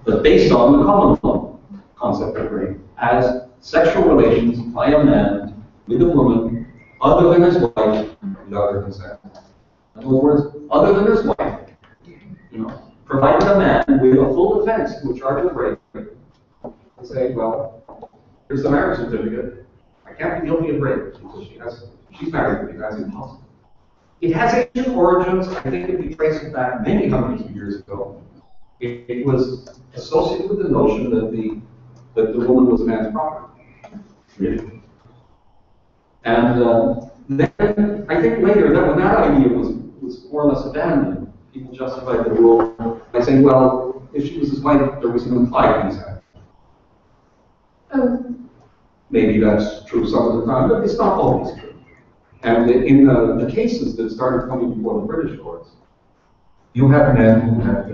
But based on the common law concept of rape as sexual relations by a man with a woman other than his wife without her consent. In other words, other than his wife, provided a man with a full defense to a charge of rape, and say, well, here's the marriage certificate. I can't be guilty of rape because she's married to me. That's impossible. It has ancient origins. I think if we trace it back many hundreds of years ago, it was associated with the notion that the woman was a man's property. Really. And then I think later that when that idea was more or less abandoned, people justified the rule by saying, well, if she was his wife, there was an implied consent. Maybe that's true some of the time, but it's not always true. And in the cases that started coming before the British courts, you had men who had,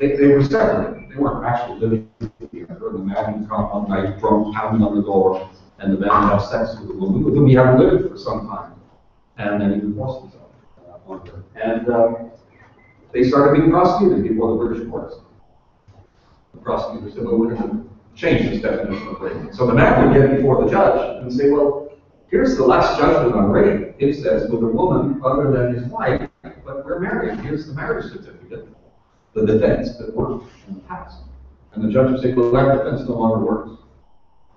they were separated. They weren't actually living together. The man would come one night drunk, pounding on the door, and the man would have sex with the woman with whom he hadn't lived for some time. And then he divorced himself on her. And they started being prosecuted before the British courts. The prosecutor said, well, we're going to change this definition of rape. So the man would get before the judge and say, well, here's the last judgment on rape. It says with a woman other than his wife, but we're married. Here's the marriage certificate, the defense that worked in the past. And the judge would say, well, that defense no longer works.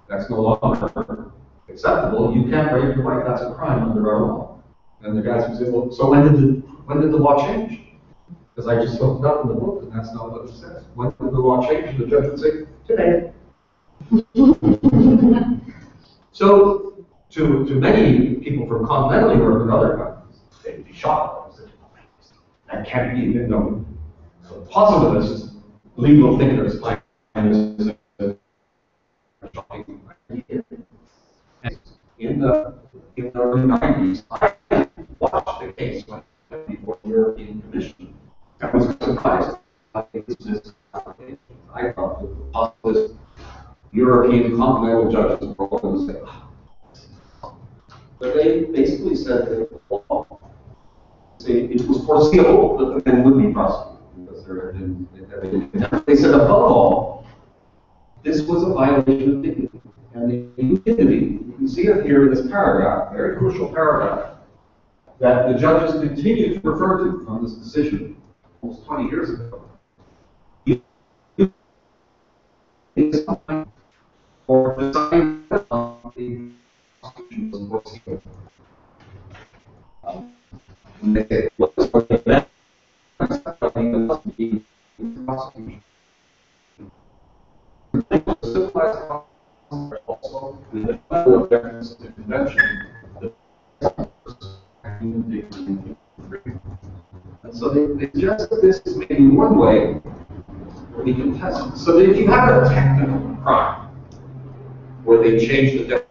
That's no longer acceptable. You can't rape your wife. That's a crime under our law. And the guys would say, well, so when did the law change? Because I just looked it up in the book, and that's not what it says. When did the law change? And the judge would say, today. So, to many people from continental Europe and other countries, they'd be shocked. That can't be, So positivist legal thinkers find this a shocking idea. In the early 90s, I watched a case before the European Commission. I was surprised. I thought that the positivist European continental judges were all going to say, but they basically said that it was foreseeable that the men would be prosecuted because there had been. They said, above all, this was a violation of dignity. And the dignity, you can see it here in this paragraph, very crucial paragraph, that the judges continue to refer to from this decision almost 20 years ago. Or design of the Constitution was foreseeable. And so they suggest that this is maybe one way we can test it. So that if you have a technical crime where they change the definition,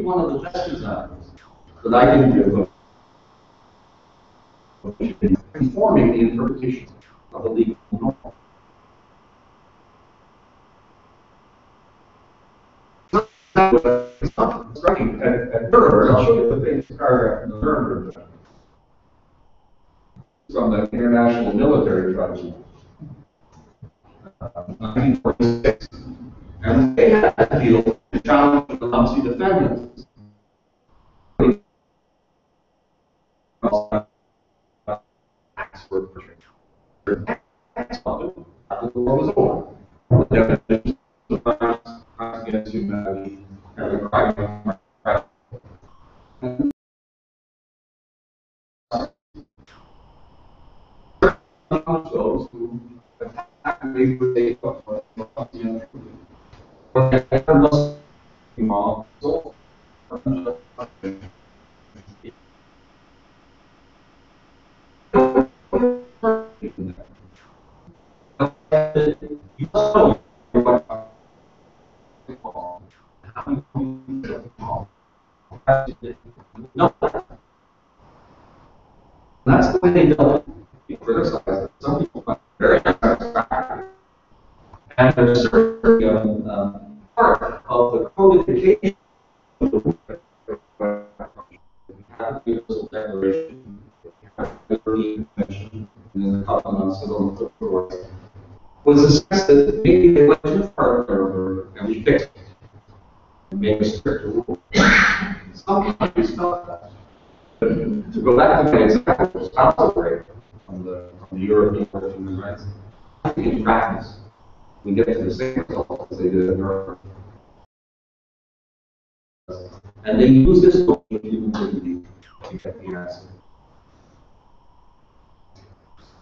one of the best examples that I can give of informing the interpretation of the legal norm. It's not striking at Nuremberg. I'll show you the famous paragraph in the Nuremberg from the International Military Tribunal, 1946, and they had to deal with the challenge of the Nazi defendants. Was over. The definition of crimes against humanity and the crime of those who attack the state of the necessarily part of the codification of the Universal Declaration, the European Convention, and the Covenants of the Rights, was the sense that maybe they went too far and we fixed it and made a stricter rule. Some countries felt that. But to go back to my examples, concentrate on the European Court of Human Rights, I think in practice, we get to the same results as they did in Europe. And they use this notion of human dignity to get the answer.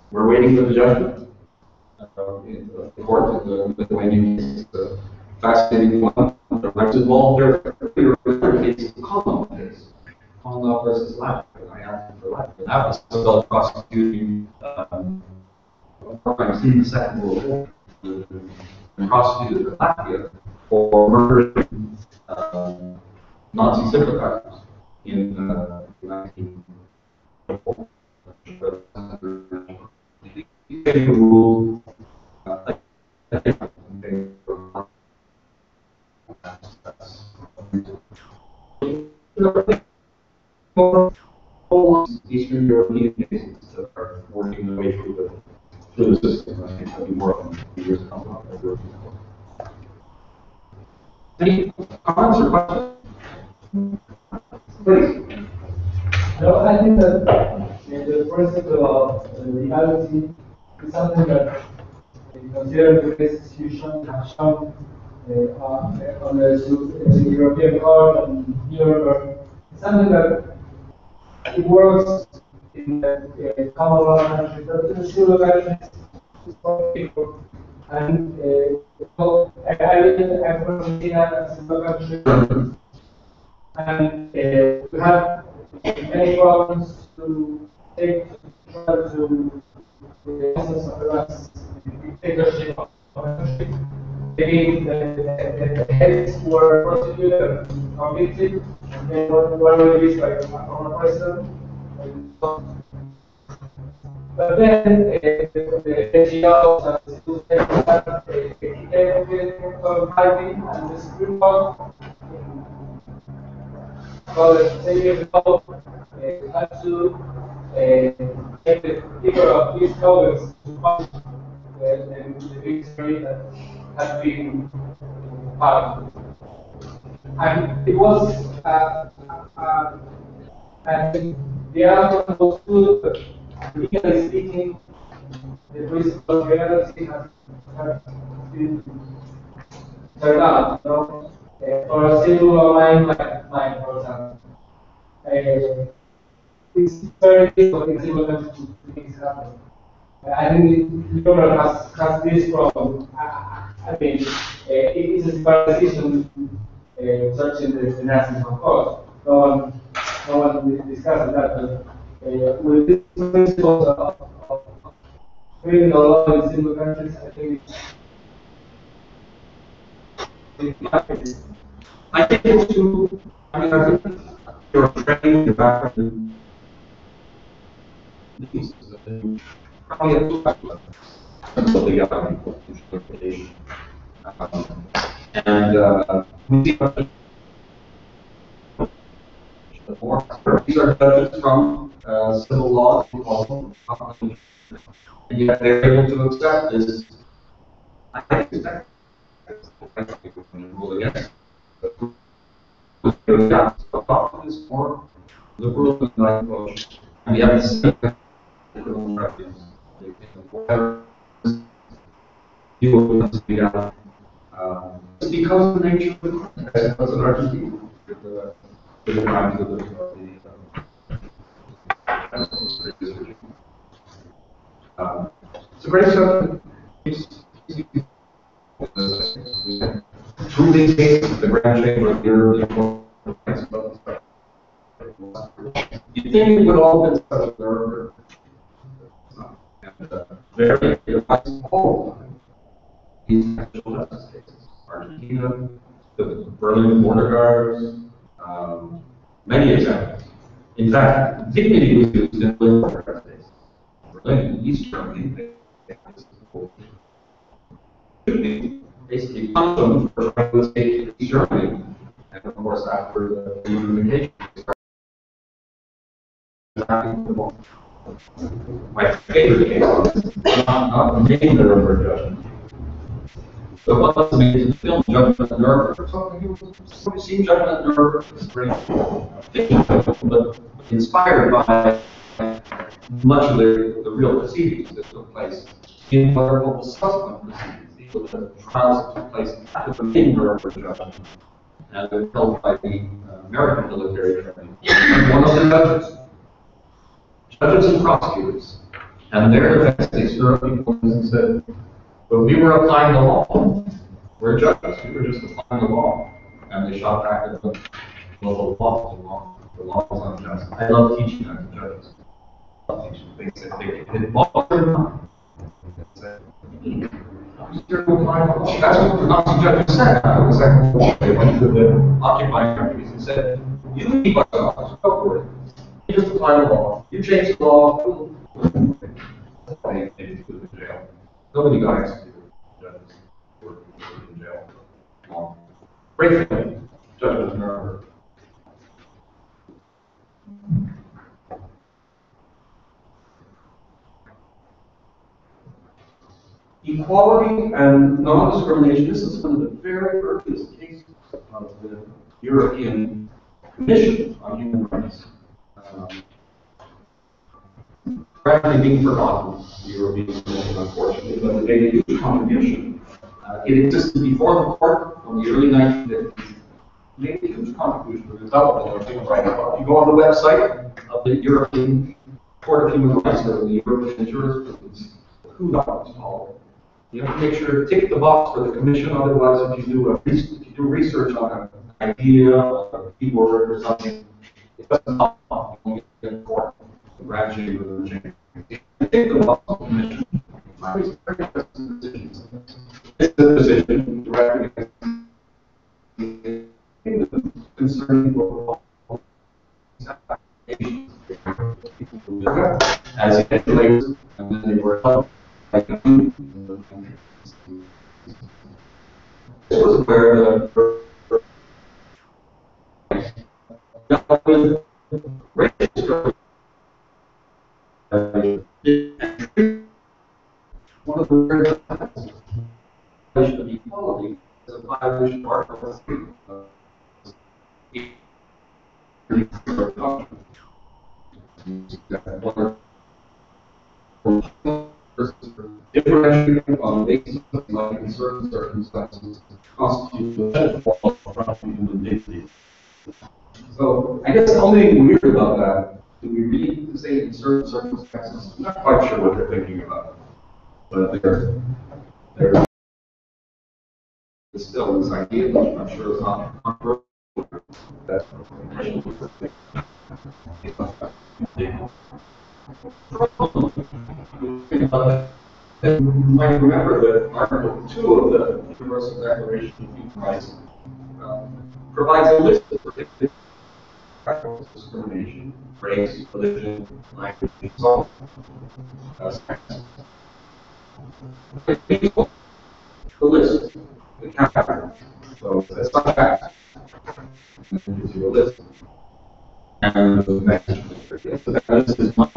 We're waiting for the judgment. In the court of the Lithuanian case, the fascinating one. The rights involved there, the case of the Conlaw case. Conlaw versus Latvia. I asked for Latvia. That was about prosecuting crimes in the Second World War. And prosecuted Latvia for murdering Nazi sympathizers in 1944. The rule Eastern European cases that are working their way through the system. I think there'll be more of them in the years to come. Any comments or questions? Please. No, I think that the principle of legality is something that considered the institutions have shown on the European Court and Europe. It's something that it works in the common law countries, but in the civil countries, it's for people. And so I'm from Argentina, a civil country, and we have many problems to take to try to the essence of the rights, the dictatorship of the country. Maybe the heads were prosecuted and convicted, and then were released by former president. But then the NGOs and the students fighting, and the Supreme Court about 10 years ago, had to get the figure of these colors to punish the victory that had been filed. And it was, and the outcome was good, but legally speaking, the principle of reality has been turned out, you know? For a civil line like mine, for example. It's very difficult in civil countries to make this happen. I think Europe has this problem. I mean, it is a civilization searching the Nazis, of course. No one discusses that. But with this principle of criminal law in civil countries, I think I think it's too, I think you're training your background probably have two factors. And we see these are judges from civil law, and yet they're able to accept this. I think that rule against is more liberal than like approach. And we have the same people want to be out. It's because of the nature of the context, because of Argentina. It's a great subject. Through these cases, the Grand Chamber of the European Court, you think it would all been such a very all these actual justice cases. Argentina, the Berlin border guards, many examples. In fact, dignity was used in Berlin border guard cases. Berlin, East Germany, should be basically punished them for trying to escape to Germany. And of course, after the unification, my favorite case was not the main Nuremberg judgment. But what was amazing, the film Judgment at Nuremberg, something seen Judgment at Nuremberg, it's great fiction, but inspired by much of the real proceedings that took place in what are called the subsequent proceedings. These were the trials that took place after the main Nuremberg judgment, and they were held by the American military training. One of the judges and prosecutors, and their defense, they stood up before us and said, but we were applying the law. We're judges, we were just applying the law. And they shot back at them, well, the law is unjust. I love teaching that to judges. I love teaching. They said, they law or not? They said, you're applying the law. That's what the Nazi judges said. They went to the occupying countries and said, you keep us laws, go for it. You just apply the law. You change the law. They put them in jail. Nobody got executed. Judges were in jail. Great thing. Judges in Nuremberg. Equality and non-discrimination. This is one of the very earliest cases of the European Commission on Human Rights. Gradually being forgotten, the European Commission, unfortunately, but it made a huge contribution. It existed before the court from the early 1950s. It made a huge contribution to the development of human rights. If you go on the website of the European Court of Human Rights or the European jurisprudence, who knows all, you have to make sure to tick the box for the commission. Otherwise, if you do research on an idea, or a keyword or something, it doesn't help when you get in court. Gradually with the change. Tick the box of the commission. It's a decision to recognize concerning people as emulators, and then they were held like a food. This was where the one of the violation of equality is a violation of Article 3. Differentiating on the basis of life in certain circumstances constitutes a from human dignity. So I guess the only thing weird about that, do we really need to say in certain circumstances? I'm not quite sure what they're thinking about. But there's still this idea, which I'm sure is not controversial. That you might remember that Article 2 of the Universal Declaration of Human Rights provides a list of predicted factors of discrimination, race, religion, language, and so on. The list, the category. So it's not that. It gives you a list. And the next list is not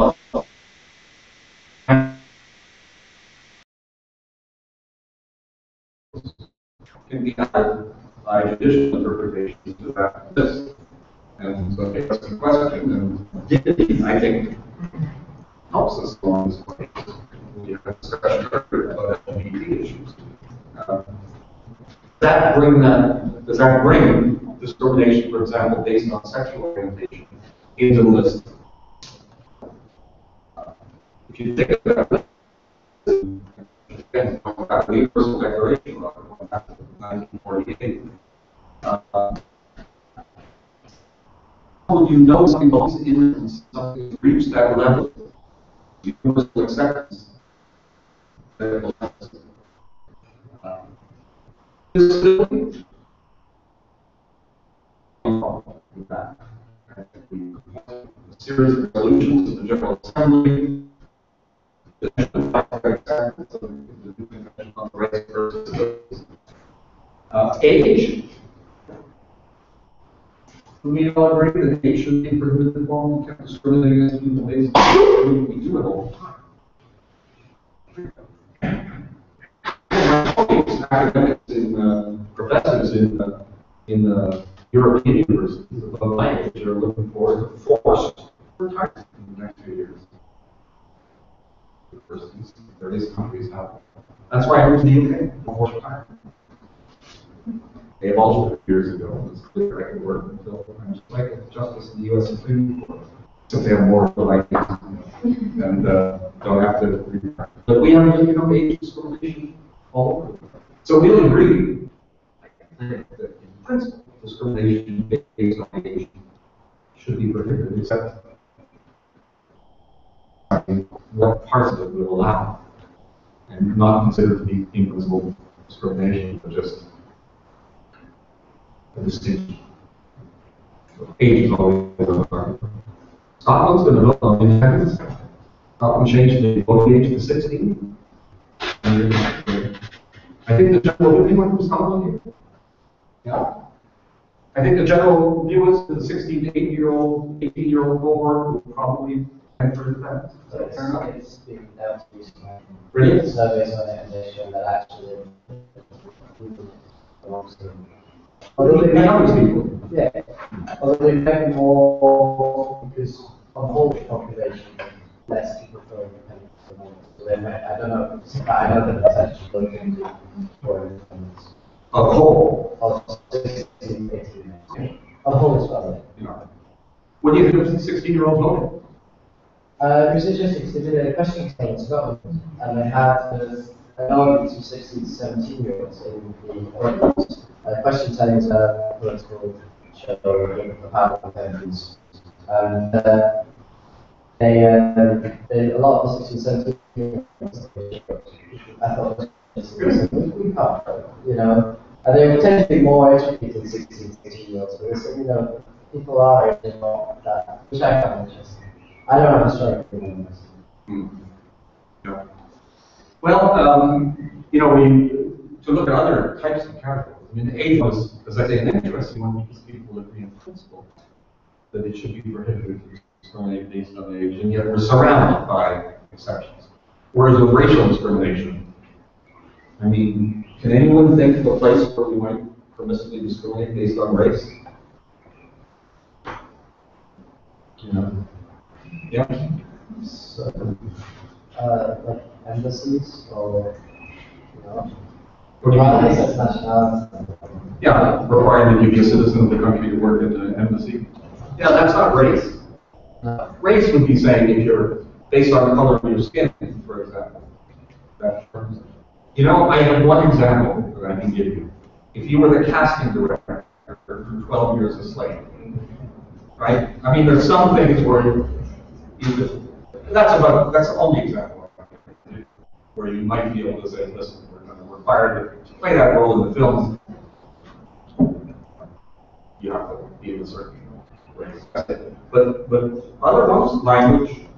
can be added by judicial interpretations to that list. And so that's the question, and dignity, I think, helps us along this way. We have a discussion about LGBT issues. Does that bring discrimination, for example, based on sexual orientation into the list? If you think about it, again, the Universal Declaration of 1948, how would you know something belongs in something reached that level of universal acceptance? Disability. A series of resolutions of the General Assembly, the Convention on the Rights of Persons with Disabilities, Age. Do we all agree that age should be prohibited from discriminating against people based on we do it all the time. Academics and professors in European universities of language are looking forward to forced retirement in the next few years. Universities, various countries have. That's why I was in the UK, forced retirement. They abolished it years ago. It's clear I can work until I'm just like justice in the U.S. Supreme Court. So they have more to like and don't have to. But we have age discrimination all over. So we'll agree that in principle discrimination based on age should be prohibited, except what parts of it will allow and not considered to be invisible discrimination, but just a distinction. So age is always a part. Scotland's going to vote on independence. Scotland changed the voting age to 16. And, I think the general anyone from Scotland here? Yeah. I think the general view is that the 16 to 18-year-old cohort will probably enter independence. So it's been out recently. Really? Surveys on it, and they show that actually amongst them. Although they may be more because on the whole population, less people for independence. So they may, I don't know, but I know that it's actually looking for independence. A whole? Of 16, 18, a whole as well. Yeah. What do you think of 16-year-olds voting? It was interesting because they did a question in Scotland, and they had an audience of 16 to 17-year-olds in the audience. Question 10 is a political show about independence. And a lot of the 16 17 I thought we can't, you know, and they would tend to be more educated than 16 18-year-olds, but you know, people are not that, which I find interesting. I don't have a strong opinion on this. Yeah. Well, you know, to look at other types of categories. I mean, age was, as I say, an interesting one because people agree in principle that it should be prohibited to discriminate based on age, and yet we're surrounded by exceptions. Whereas with racial discrimination, I mean, can anyone think of a place where we might permissibly discriminate based on race? You know? Yeah. So, like embassies or, you know, I think that's nationality. Yeah, requiring that you be a citizen of the country to work at the embassy. Yeah, that's not race. Race would be saying if you're based on the color of your skin, for example. You know, I have one example that I can give you. If you were the casting director for 12 years a slave, right? I mean, there's some things where that's the only example where you might be able to say, listen, we're going to require to play that role in the film. You have to be in a certain race. But other ones, language,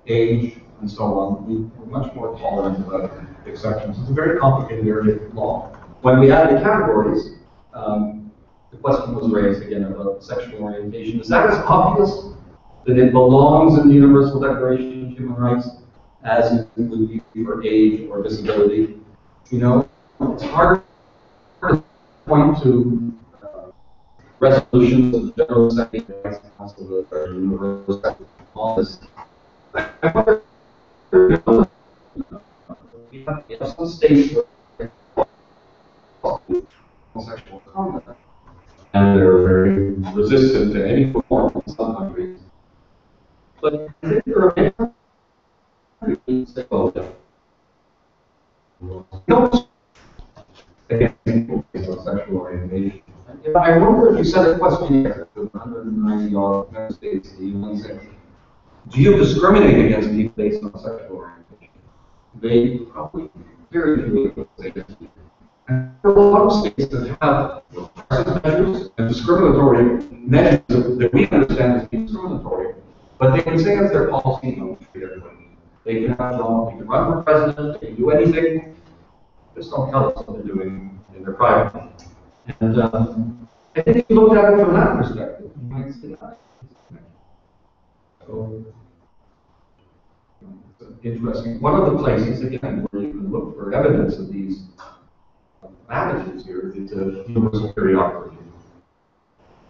age, and so on, we're much more tolerant about exceptions. It's a very complicated area of law. When we added the categories, the question was raised again about sexual orientation. Is that as obvious that it belongs in the Universal Declaration of Human Rights as it would be for age or disability? You know, it's hard to point to resolutions of the General Assembly Council that are universal on this. I wonder if we have some states where sexual conduct, and they're very resistant to any form in some countries. But I think there are many countries that go there. No sexual orientation. I wonder if you said a question here to 190 member states in the UN said, do you discriminate against people based on sexual orientation? They probably very few would say that. And there are a lot of states that have measures and discriminatory measures that we understand as being discriminatory, but they can say as their policy, no, they can have law, they can run for president, they can do anything. Just don't tell us what they're doing in their private life. And I think if you look at it from that perspective, you might say that. So, it's interesting. One of the places, again, where you can look for evidence of these attitudes here is the human superiority.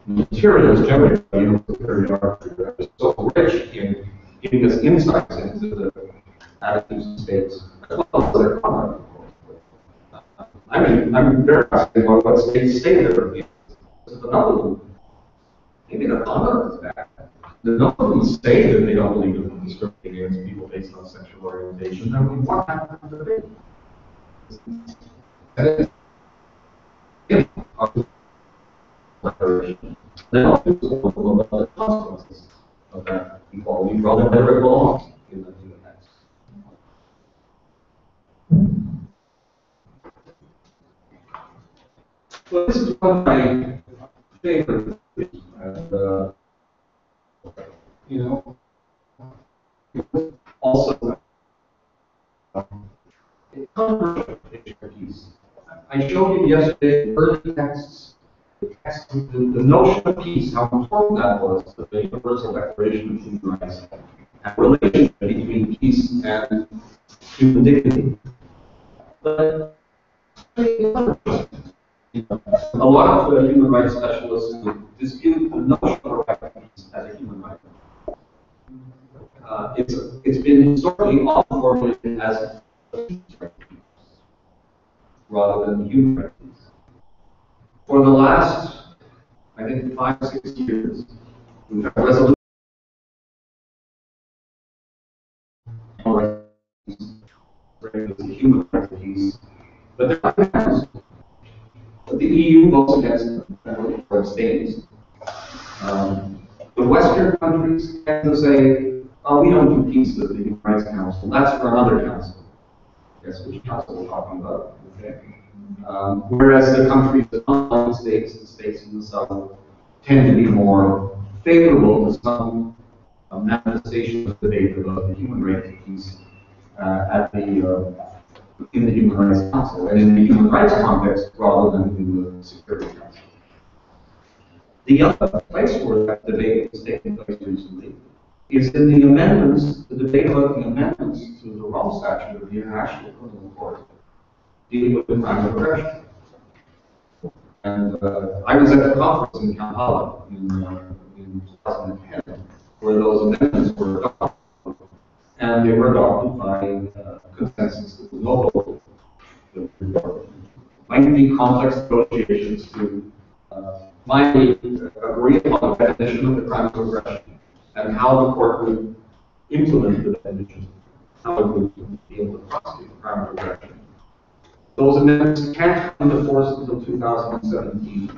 Materials generated by human superiority are so rich in giving us insights into the attitudes and states, as well as their conduct. I'm very fascinated by what states say there. Another one, maybe their conduct is bad. None of them say that they don't believe in discriminating against people based on sexual orientation. Then we want that to debate. Then I'll do something about the consequences of that equality rather than where it belongs in the text. Well, this is one of my favorite things, and you know, also piece. I showed you yesterday early texts, the notion of peace, how important that was to the Universal Declaration of Human Rights, and relationship between peace and human dignity. But a lot of human rights specialists dispute the notion of right to peace as a human right. It's been historically often formulated as a peace right rather than human right to peace. For the last, I think, 5 or 6 years, we've had resolutions human right to peace, but they're not passed. But the EU votes against them or abstains. The Western countries tend to say, oh, we don't do peace with the Human Rights Council. That's for another council. Guess which council we're talking about. Okay. Whereas the countries, the non states, the states in the South, tend to be more favorable to some manifestation of debate about the human right to peace in the Human Rights Council and in the human rights context rather than in the Security Council. The other place where that debate is taking place recently is in the amendments, the debate about the amendments to the Rome Statute of the International Criminal Court dealing with the crime of aggression. And I was at the conference in Kampala in 2010 where those amendments were adopted. And they were adopted by consensus. There was no vote. Lengthy, complex negotiations to finally agree upon the definition of the crime of aggression and how the court would implement the definition, how it would be able to prosecute the crime of aggression. Those amendments can't come into force until 2017.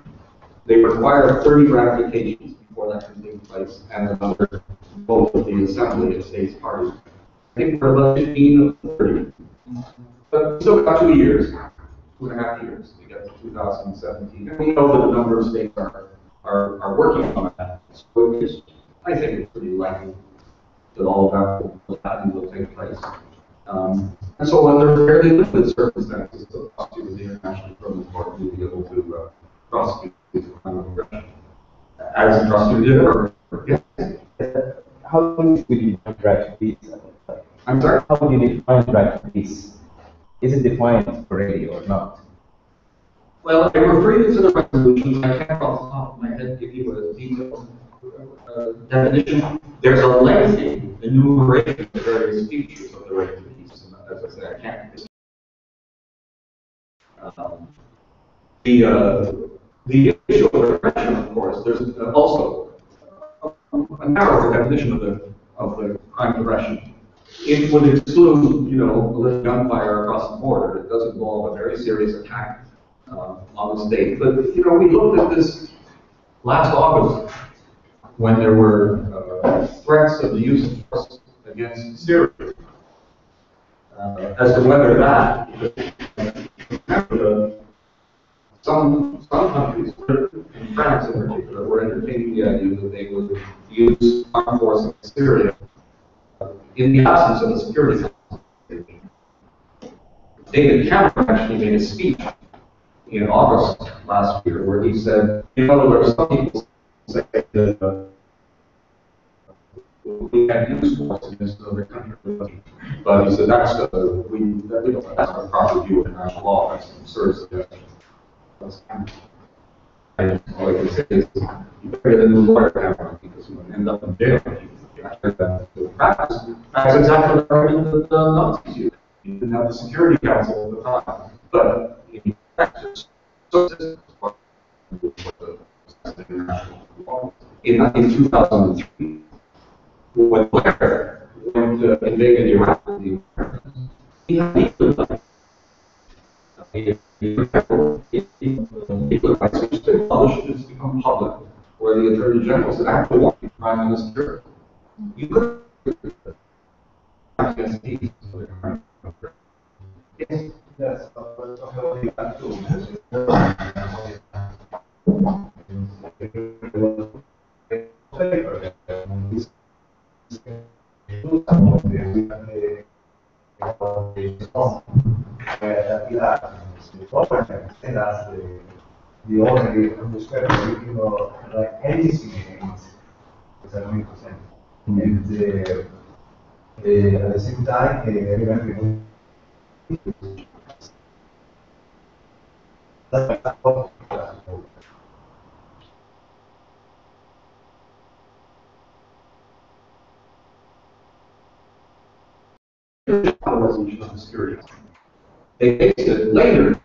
They require 30 ratifications before that can take place and another vote of the Assembly of States Parties. I think we're about 15 of 30. But we still got 2 years, 2.5 years to get to 2017. And we know that a number of states are working on that. So I think it's pretty likely that all of that will take place. And so under fairly limited circumstances, the prosecutor of the International Criminal Court will be able to prosecute the crime of aggression. As a prosecutor, how do you define right to peace? I'm sorry? How do you define right to peace? Is it defined already or not? Well, I refer you to the resolutions. I can't off the top of my head give you a detailed definition. There's a lengthy enumeration of various features of the right to peace. And as I said, I can't. The issue of aggression, of course, there's also a narrower definition of the crime of aggression. It would exclude, illicit gunfire across the border. It does involve a very serious attack on the state. But we looked at this last August when there were threats of the use of force against Syria, as to whether that, some countries, in France in particular, were entertaining the idea that they would use armed force against Syria in the absence of a security council. David Cameron actually made a speech in August last year, where he said, you know, there are some people say that we have used force against other countries, but he said that's that's our proper view of international law. That's an absurd suggestion. And all I can say is, you better get a new lawyer now because you're going to end up in jail. That's exactly the argument that the Nazis used. You didn't have the Security Council at the time, but in practice, in 2003, when Blair went to invade Iraq, he had equal rights. Equal rights which they published has become public, where the Attorney General said, actually, want the Prime Minister. You could. Yes. The only understanding, you know, like anything against is 100%. And at the same time, everyone resolution of the security. They based it later,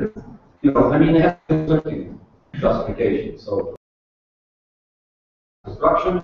you know, I mean, they have conflicting justification. So, destruction.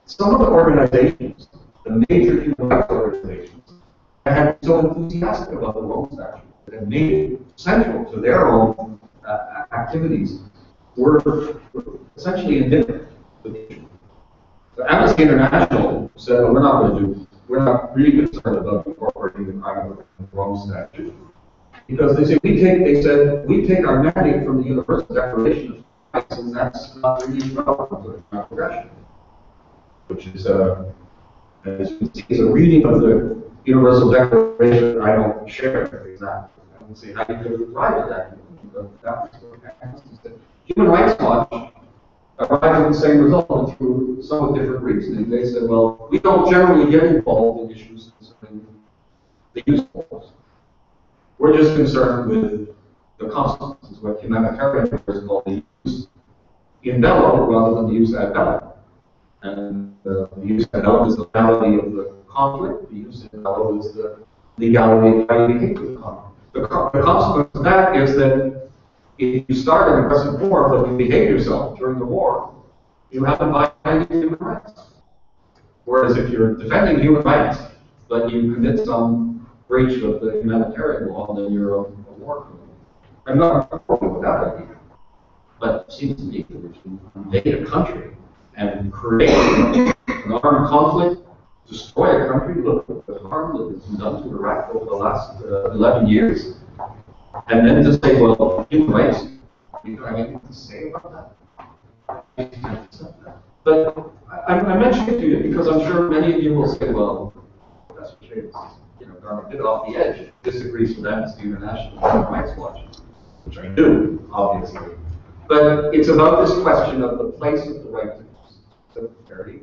Some of the organizations, the major human rights organizations, have been so enthusiastic about the Rome Statute that have made it central to their own activities, were essentially indifferent to the issue. So Amnesty International said, well, we're not really concerned about incorporating the crime of the Rome Statute. Because they said, we take our mandate from the Universal Declaration of Rights, and that's not really relevant to the progression. Which is, as you can see, is a reading of the Universal Declaration I don't share exactly. I don't see how you could arrive at that. Human Rights Watch arrived at the same result through somewhat different reasoning. They said, well, we don't generally get involved in issues concerning the use of force. We're just concerned with the consequences, what humanitarian lawyers call the use in bello rather than the use ad bellum. And the use ad bellum is the legality of the conflict. The use ad bellum is the legality of how you behave with the conflict. The consequence of that is that if you start an aggressive war, but you behave yourself during the war, you haven't violated human rights. Whereas if you're defending human rights, but you commit some breach of the humanitarian law, then you're a war criminal. I'm not a problem with that idea. But it seems to me that if you invade a country and create an armed conflict, destroy a country, look at the harm that has been done to Iraq over the last 11 years, and then to say, well, human rights, you don't have anything to say about that. But I mention it to you because I'm sure many of you will say, well, Professor Schabas, you know, going a bit off the edge, disagrees with Amnesty International and Human Rights Watch. which I do, obviously. But it's about this question of the place of the right to severity.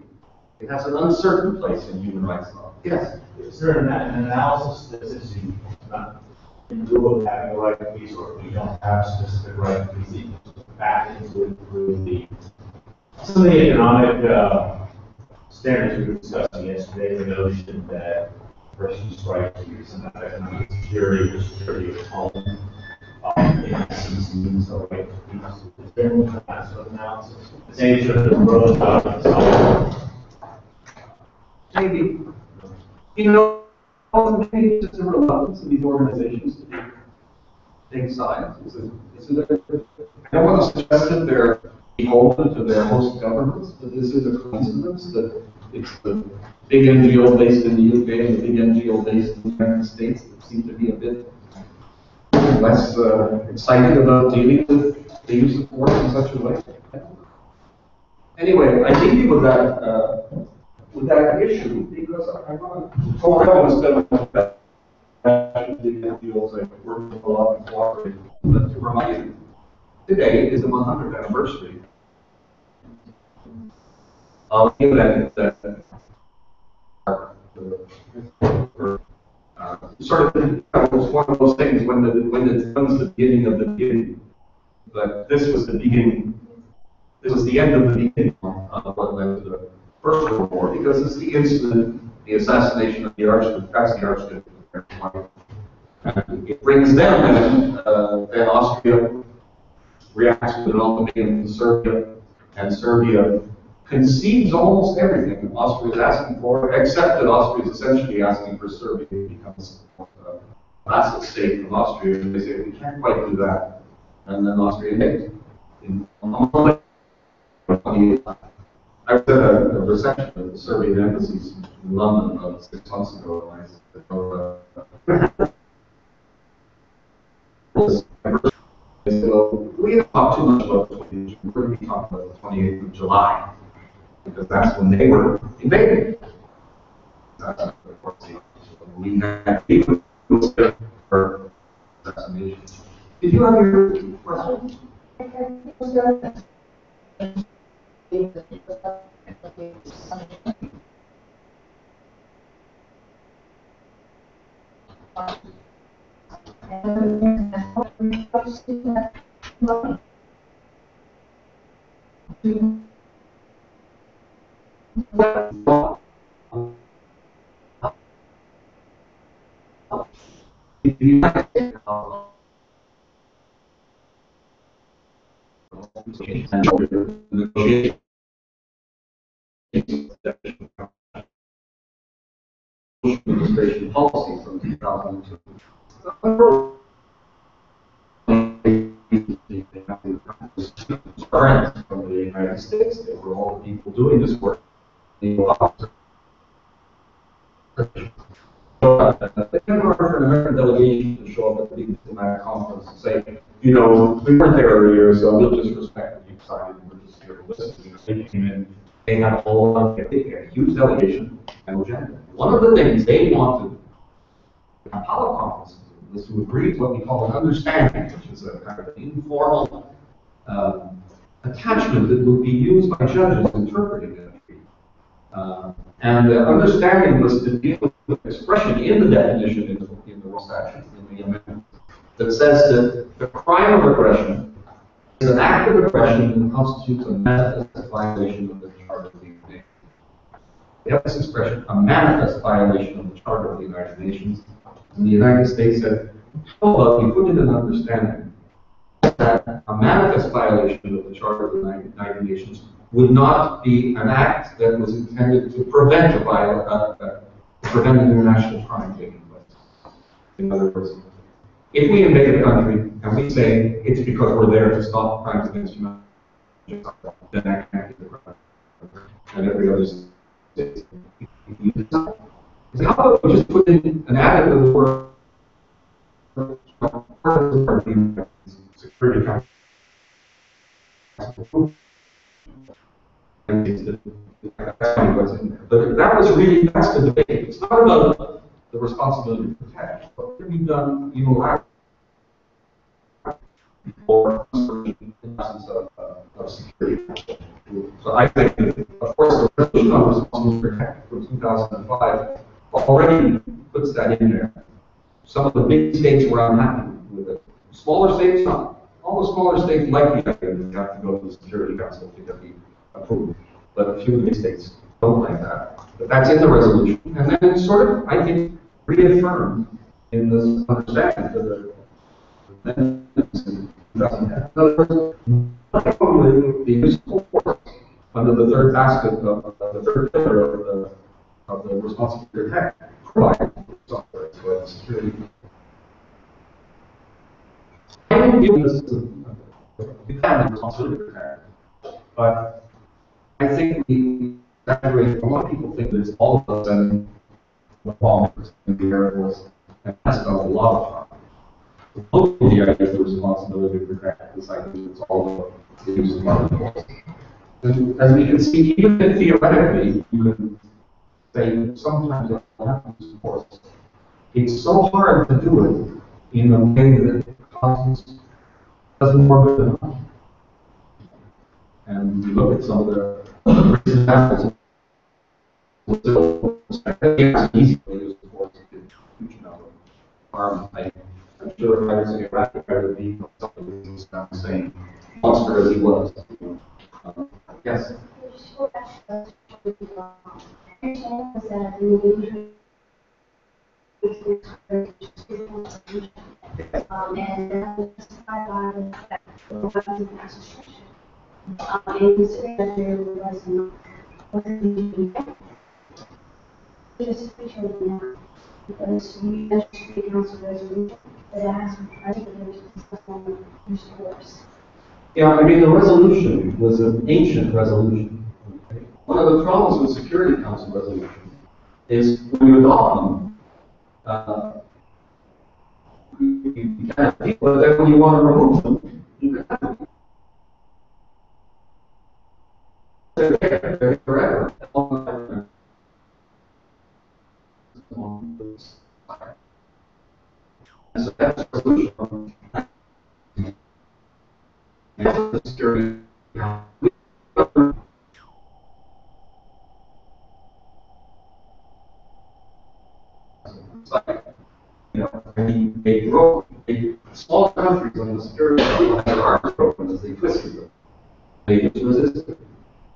It has an uncertain place in human rights law. Yes? Is there an analysis that says you not in lieu of having a right to peace, or if you don't have a specific right to peace, factors would improve some of the economic standards we were discussing yesterday, the notion that a person's right to some kind of economic security or security of home, in essence, means a right to peace. Is there any kind of analysis? The same sort of growth of Maybe. You know, maybe it's a reluctance of these organizations to take sides. I don't want to suggest that they're open to their host governments, but this is a coincidence that it's the big NGO based in the UK and the big NGO based in the United States that seem to be a bit less excited about dealing with the use of force in such a way. Anyway, I leave you with that issue because I want to spend the NGOs I work with a lot and cooperate with to remind you. Today is the 100th anniversary of the event that sort of was one of those things when it comes to the beginning of the beginning. But this was the beginning. This was the end of the beginning of what led to the First World War, because it's the incident, the assassination of the Archduke. That's the Archduke. It brings them, and then Austria reacts with an ultimatum to Serbia, and Serbia concedes almost everything Austria is asking for, except that Austria is essentially asking for Serbia to become a vassal state of Austria, and they say, we can't quite do that. And then Austria makes it. I was at a reception at the Serbian embassies in London about 6 months ago, and I said, well, we didn't talk too much about the 28th. We're going to be talking about the 28th of July, because that's when they were invaded. That's of course we had people for assassination. Did you have your question? Administration policy from 2002. Friends from the United States, they were all the people doing this work. They never for an American delegation to show up at the diplomatic conference and say, you know, we weren't there earlier, so we'll just respect what you decided. We're just here to listen. They came in, they had a whole a huge delegation and agenda. One of the things they wanted at Apollo conference was to agree to what we call an understanding, which is a kind of informal attachment that would be used by judges interpreting it. And the understanding was to deal with expression in the definition in the World Statute, in the amendment, that says that the crime of aggression is an act of aggression that constitutes a manifest violation of the Charter of the United Nations. We have this expression, a manifest violation of the Charter of the United Nations. And the United States said, how about we put in an understanding that a manifest violation of the Charter of the United Nations would not be an act that was intended to prevent prevent an international crime taking place. In other words, if we invade a country and we say it's because we're there to stop crimes against humanity, then that can't be the crime. And every other state. How about we just put in an added of the word security council? But that was really, that's the debate. It's not about the responsibility to protect, but what have we done unilaterally? for of security. So I think, of course, the resolution on responsible protect from 2005 already puts that in there. Some of the big states were unhappy with it. Smaller states, not. All the smaller states like the idea that you have to go to the Security Council to get the approval. But a few of the big states don't like that. But that's in the resolution. And then it's sort of, I think, reaffirmed in this understanding that the useful force under the third basket of the third pillar of the responsibility to protect provide software for security. I don't give this we have the responsibility to protect, but I think we exaggerate. A lot of people think that it's all of us and the bombers and the Air Force, and that's a lot of fun. Locally, I guess the responsibility to protect the site is all the use of market. And as we can see, even if theoretically you can say that sometimes it happens, of course, it's so hard to do it in a way that it does more good than harm. And you look at some of the examples. It's easy to use the force to do huge amount of harm. I'm sure if I was in Iraq, I would be something that was not the same monster as he was. Yes? Because we actually the council resolution that has, I think there's some use force. Yeah, I mean, the resolution was an ancient resolution. Okay? One of the problems with Security Council resolutions is when you adopt them, you can't think, but then when you want to remove them, you can't. They're forever. So that's the solution. The security. It's like, you know, a small countries in the security have arms programs, they twisted them. They just resisted.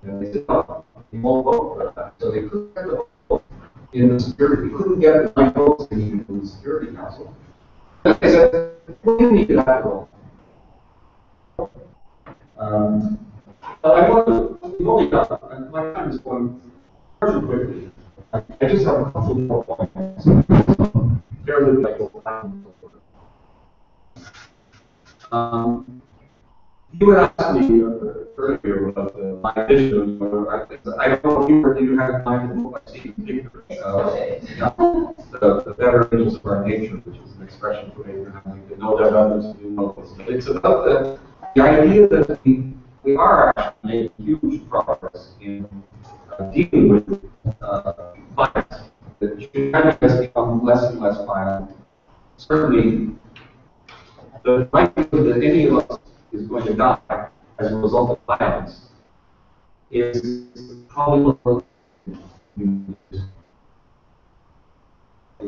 You know, they said, oh, you won't vote for that. So they couldn't get the vote in the security. We couldn't get 9 votes they needed in the Security Council. And they said, we need that vote. But I want to, we've only got, my time is going very quickly. I just have a couple more points. Fairly like you would ask me earlier about my vision. I don't know if you have in mind what I see the better angels of our nature, which is an expression for Abraham, to know that others do know us. But it's about the idea that we are actually making huge progress in dealing with violence. That humanity has become less and less violent. Certainly, the likelihood that any of us is going to die as a result of violence is probably lower than I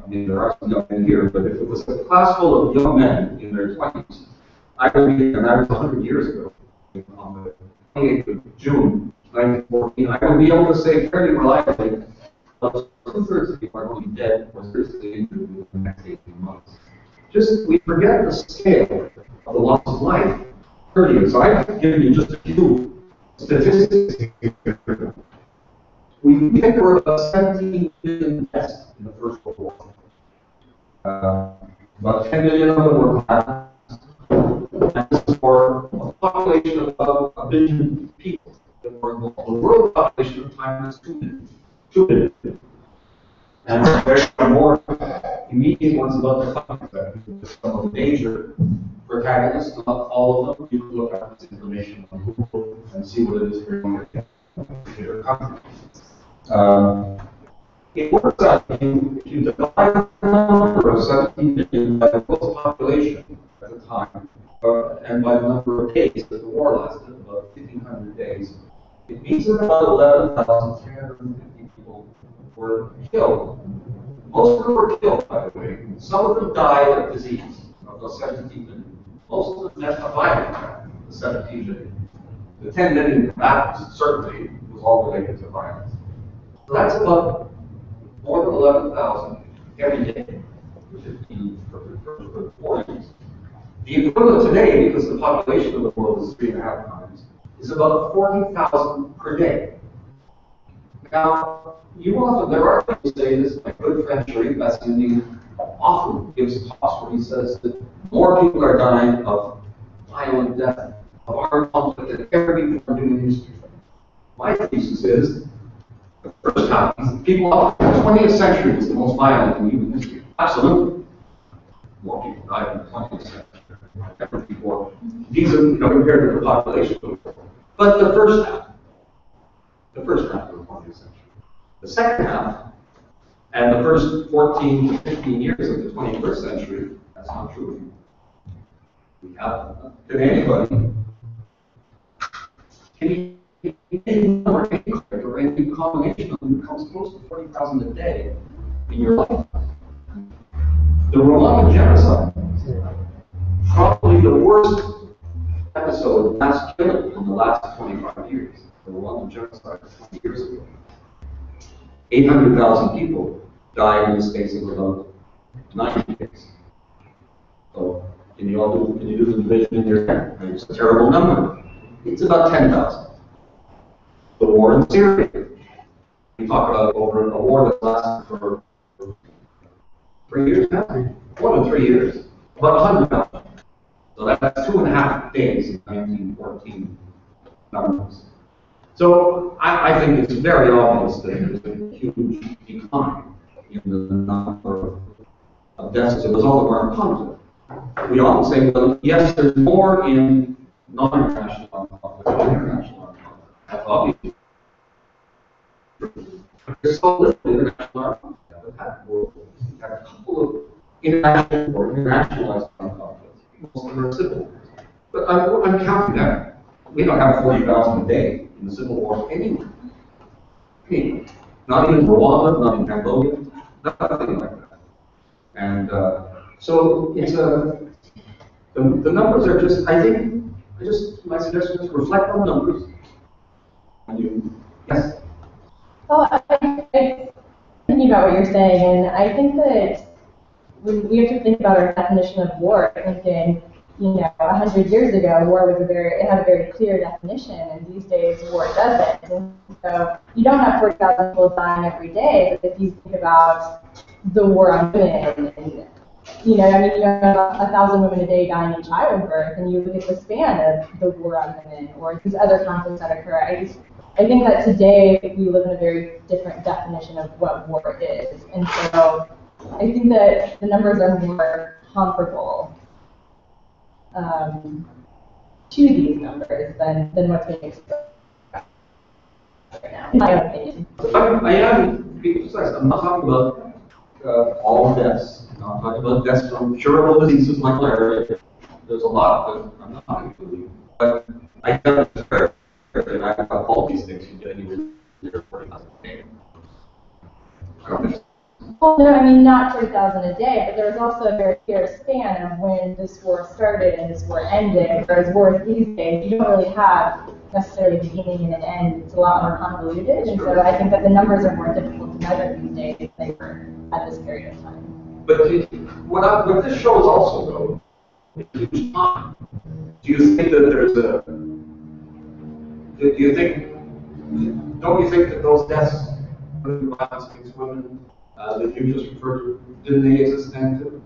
mean, there are some young men here, but if it was a class full of young men in their 20s, I would be, and that was 100 years ago, on the 28th of June, 1914, I would be able to say fairly reliably, two-thirds of people are going to be dead or seriously injured in the next 18 months. Just, we forget the scale of the loss of life earlier. So I've given you just a few statistics. We think there were about 17 million deaths in the First World War. About 10 million of them were black. And this is for a population of about 1 billion people. The world population at the time was 2 million. 2 billion. And there are more immediate ones about the conflict. Some of the major protagonists, not all of them. You can look at this information on Google and see what it is you're going to get. it works out, if you divide the number of 17 million by the world's population at the time, and by the number of days that the war lasted, about 1,500 days, it means that about 11,350 people were killed. Most of them were killed, by the way. Some of them died of disease, of those 17 million. Most of them met a violent death, the 17 million. The 10 million combatants certainly was all related to violence. So that's about more than 11,000 every day for 15, for 4 years. The equivalent today, because the population of the world is 3.5 times, is about 40,000 per day. Now, there are people who say this, my good friend Sharif Bassini often gives talks where he says that more people are dying of violent death, of armed conflict than ever before in history. My thesis is, the first time, people up to the 20th century was the most violent in human history. Absolutely. More people died in the 20th century than ever before. These are, compared to the population of the world. But the first half of the 20th century. The second half, and the first 14 to 15 years of the 21st century, that's not true. We have, can anybody, any combination of them comes close to 40,000 a day in your life. The Rwandan genocide, probably the worst episode of mass killing in the last 25 years. The Rwandan genocide 20 years ago. 800,000 people died in the space of about 90 days. So, can you do the division in your head? It's a terrible number. It's about 10,000. The war in Syria. We talk about over a war that lasted for 3 years now. More than 3 years. About 100,000. So that's 2.5 days in 1914 numbers. So I think it's very obvious that there's a huge decline in the number of deaths as a result of armed conflict. We often say, well, yes, there's more in non-international armed conflict than international armed conflict. That's obvious. There's so little international armed conflict. We've had a couple of international or internationalized armed conflicts. Most of them are civil. But I'm counting that. We don't have 40,000 a day in the Civil War anywhere. Not even Rwanda, not in Cambodia, nothing like that. And so it's the numbers are just, my suggestion is reflect on numbers. Yes? Well, I'm thinking about what you're saying, and I think that we have to think about our definition of war. Thinking, 100 years ago, war was it had a very clear definition, and these days war doesn't. And so you don't have 40,000 people dying every day, but if you think about the war on women, and, you have 1,000 women a day dying in childbirth, and you look at the span of the war on women or these other conflicts that occur. I think that today we live in a very different definition of what war is, and so I think that the numbers are more comparable to these numbers than what's being expressed right now, in my opinion. I'm not talking about all deaths. I'm talking about deaths from curable diseases like malaria. There's a lot that I'm not including. But I can't compare. And I have all these things you get anywhere near 40,000 a day. Well, no, not 40,000 a day, but there was also a very clear span of when this war started and this war ended. Whereas wars these days, you don't really have necessarily a beginning and an end. It's a lot more convoluted, and so I think that the numbers are more difficult to measure these days than they were at this period of time. But what this shows also, though, is huge time. Do you think that there's a? Don't you think that those deaths, violence against women, that you just referred to, didn't they exist then too?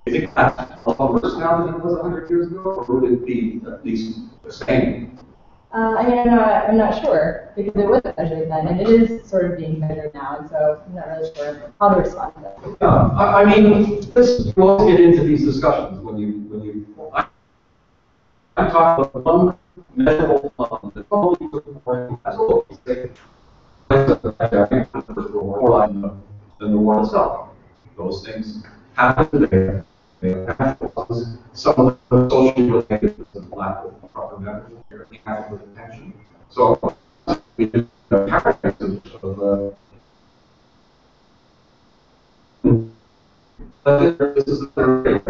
Do you think that's a lot worse now than it was 100 years ago, or would it be at least the same? I'm not sure, because it wasn't measured then, and it is sort of being measured now, and so I'm not really sure how to respond to that. Yeah, this will get into these discussions I'm talking about one measurable phenomenon that probably took more as a local state. more than the war itself. Those things happen today. Some of the socially related to the lack of proper medical care, adequate attention. So we do paradigms of but this is the third rate.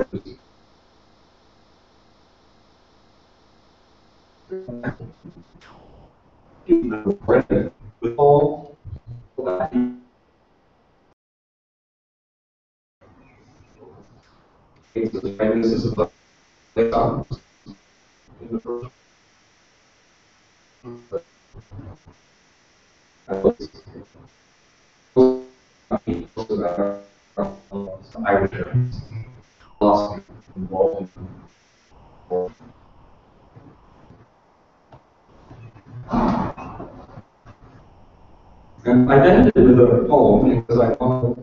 With all that. This is the philosophy involved in and I ended it with a poem because I thought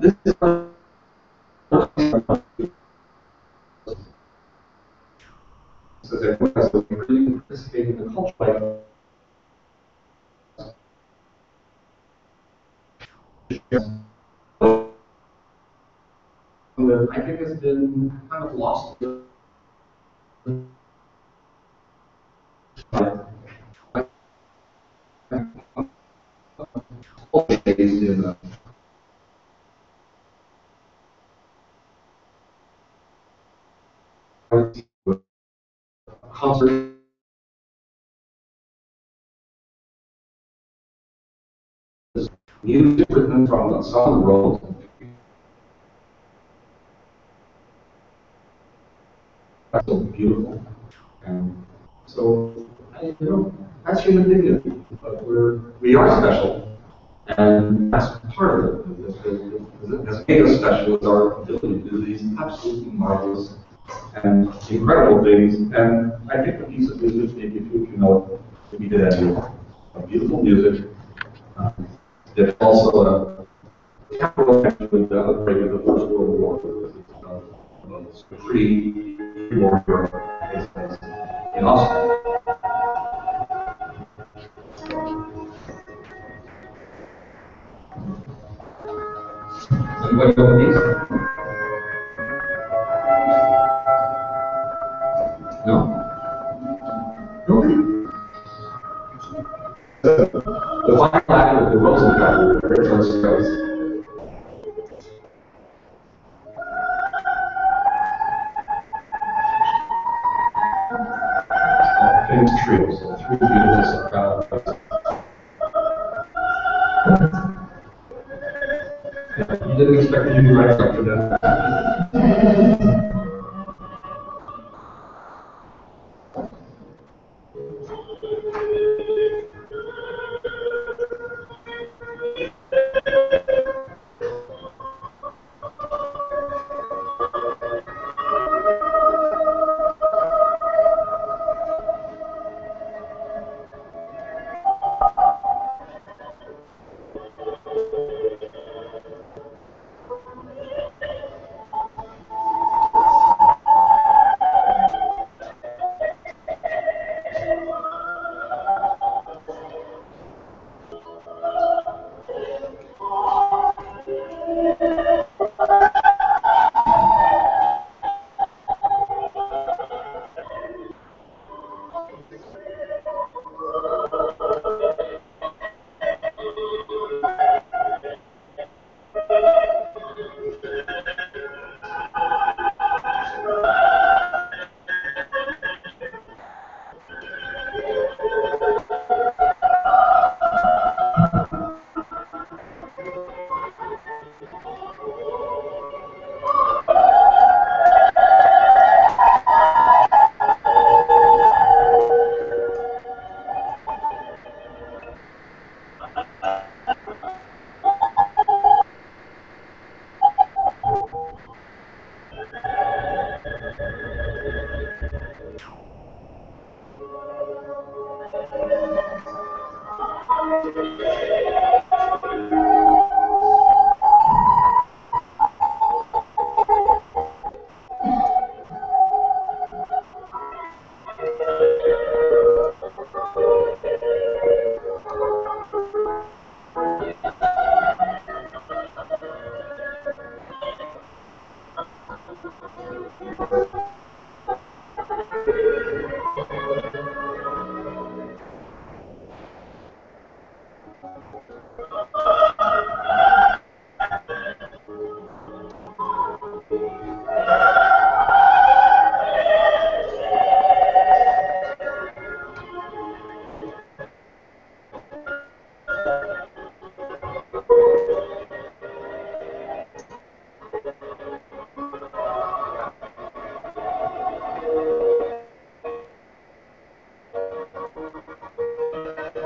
this is because everyone has to really participate in the culture. I think has been kind of lost. Concert. Music written from some of the roads. That's so beautiful. And so, that's human dignity. But we are special, and that's part of it. As made us special is our ability to do these absolutely marvelous and incredible things. And I think the piece of music, maybe if you know, we did a beautiful music. It's also a capital with the outbreak of the First World War. It's a free war in Austria. Anybody go with these? No? No? The final act of the Rosenthal, very first goes. Famous trio, so three beautiful sopranos. You didn't expect me to do right up for that.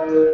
Thank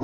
you.